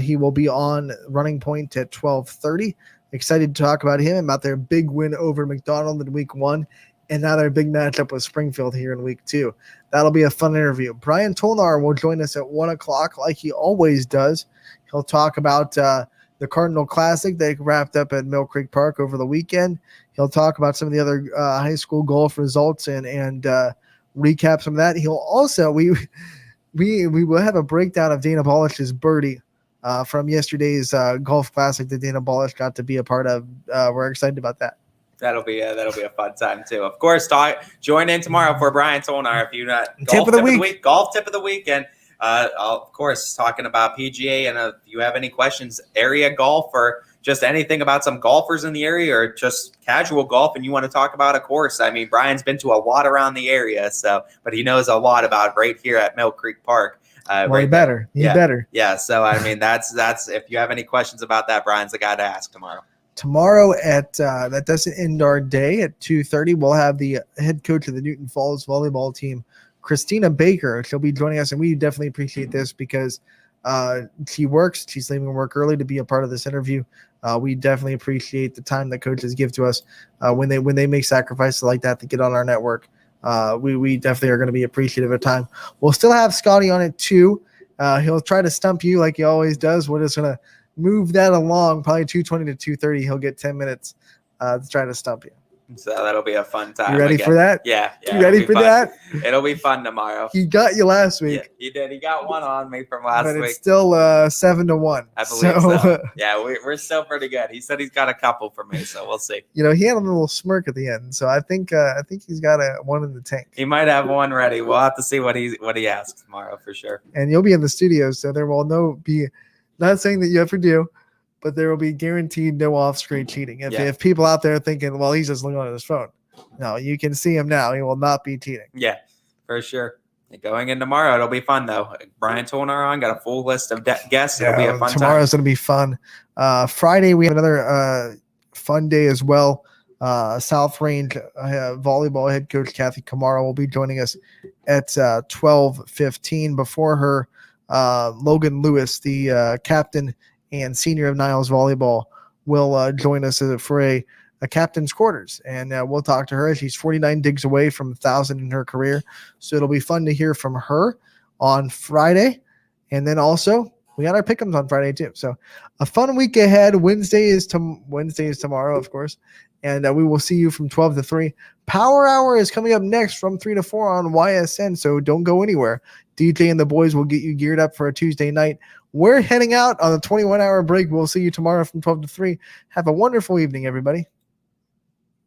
He will be on Running Point at 12:30. Excited to talk about him, about their big win over McDonald in week 1, and now their big matchup with Springfield here in week 2. That'll be a fun interview. Brian Tolnar will join us at 1 o'clock like he always does. He'll talk about the Cardinal Classic that wrapped up at Mill Creek Park over the weekend. He'll talk about some of the other high school golf results and recap some of that. He'll also we will have a breakdown of Dana Bollish's birdie from yesterday's golf classic that Dana Bollish got to be a part of. We're excited about that. That'll be a fun time too. Of course, join in tomorrow for Brian Tolnar if you not Tip of the week. Golf tip of the week, and of course talking about PGA. And if you have any questions, area golf, or just anything about some golfers in the area, or just casual golf, and you want to talk about a course, I mean, Brian's been to a lot around the area, but he knows a lot about right here at Mill Creek Park. He better. Yeah. So I mean, that's if you have any questions about that, Brian's the guy to ask tomorrow. Tomorrow at that doesn't end our day at 2:30. We'll have the head coach of the Newton Falls volleyball team, Christina Baker. She'll be joining us, and we definitely appreciate this because she's leaving work early to be a part of this interview. We definitely appreciate the time that coaches give to us when they make sacrifices like that to get on our network. We definitely are going to be appreciative of time. We'll still have Scotty on it too. He'll try to stump you like he always does. We're just going to move that along, probably 2:20 to 2:30. He'll get 10 minutes to try to stump you. So that'll be a fun time. You ready for that? Yeah. You ready for that? It'll be fun tomorrow. He got you last week. Yeah, he did. He got one on me from last but week. It's still 7-1. I believe so. Yeah, we're still pretty good. He said he's got a couple for me, so we'll see. He had a little smirk at the end, so I think he's got one in the tank. He might have one ready. We'll have to see what he asks tomorrow for sure. And you'll be in the studio, so there will be not saying that you ever do, but there will be guaranteed no off-screen cheating. If people out there thinking, well, he's just looking on his phone. No, you can see him now. He will not be cheating. Yeah, for sure. Going in tomorrow, it'll be fun, though. Brian Tolnar on, got a full list of guests. It'll be a fun tomorrow's going to be fun. Friday, we have another fun day as well. South Range volleyball head coach Kathy Kamara will be joining us at 12:15. Before her, Logan Lewis, the captain and senior of Niles Volleyball, will join us for a captain's quarters, and we'll talk to her. She's 49 digs away from 1,000 in her career, so it'll be fun to hear from her on Friday. And then also we got our pick'ems on Friday too. So a fun week ahead. Wednesday is tomorrow, of course, and we will see you from 12 to 3. Power Hour is coming up next from 3 to 4 on YSN, so don't go anywhere. DJ and the boys will get you geared up for a Tuesday night. We're heading out on a 21-hour break. We'll see you tomorrow from 12 to 3. Have a wonderful evening, everybody.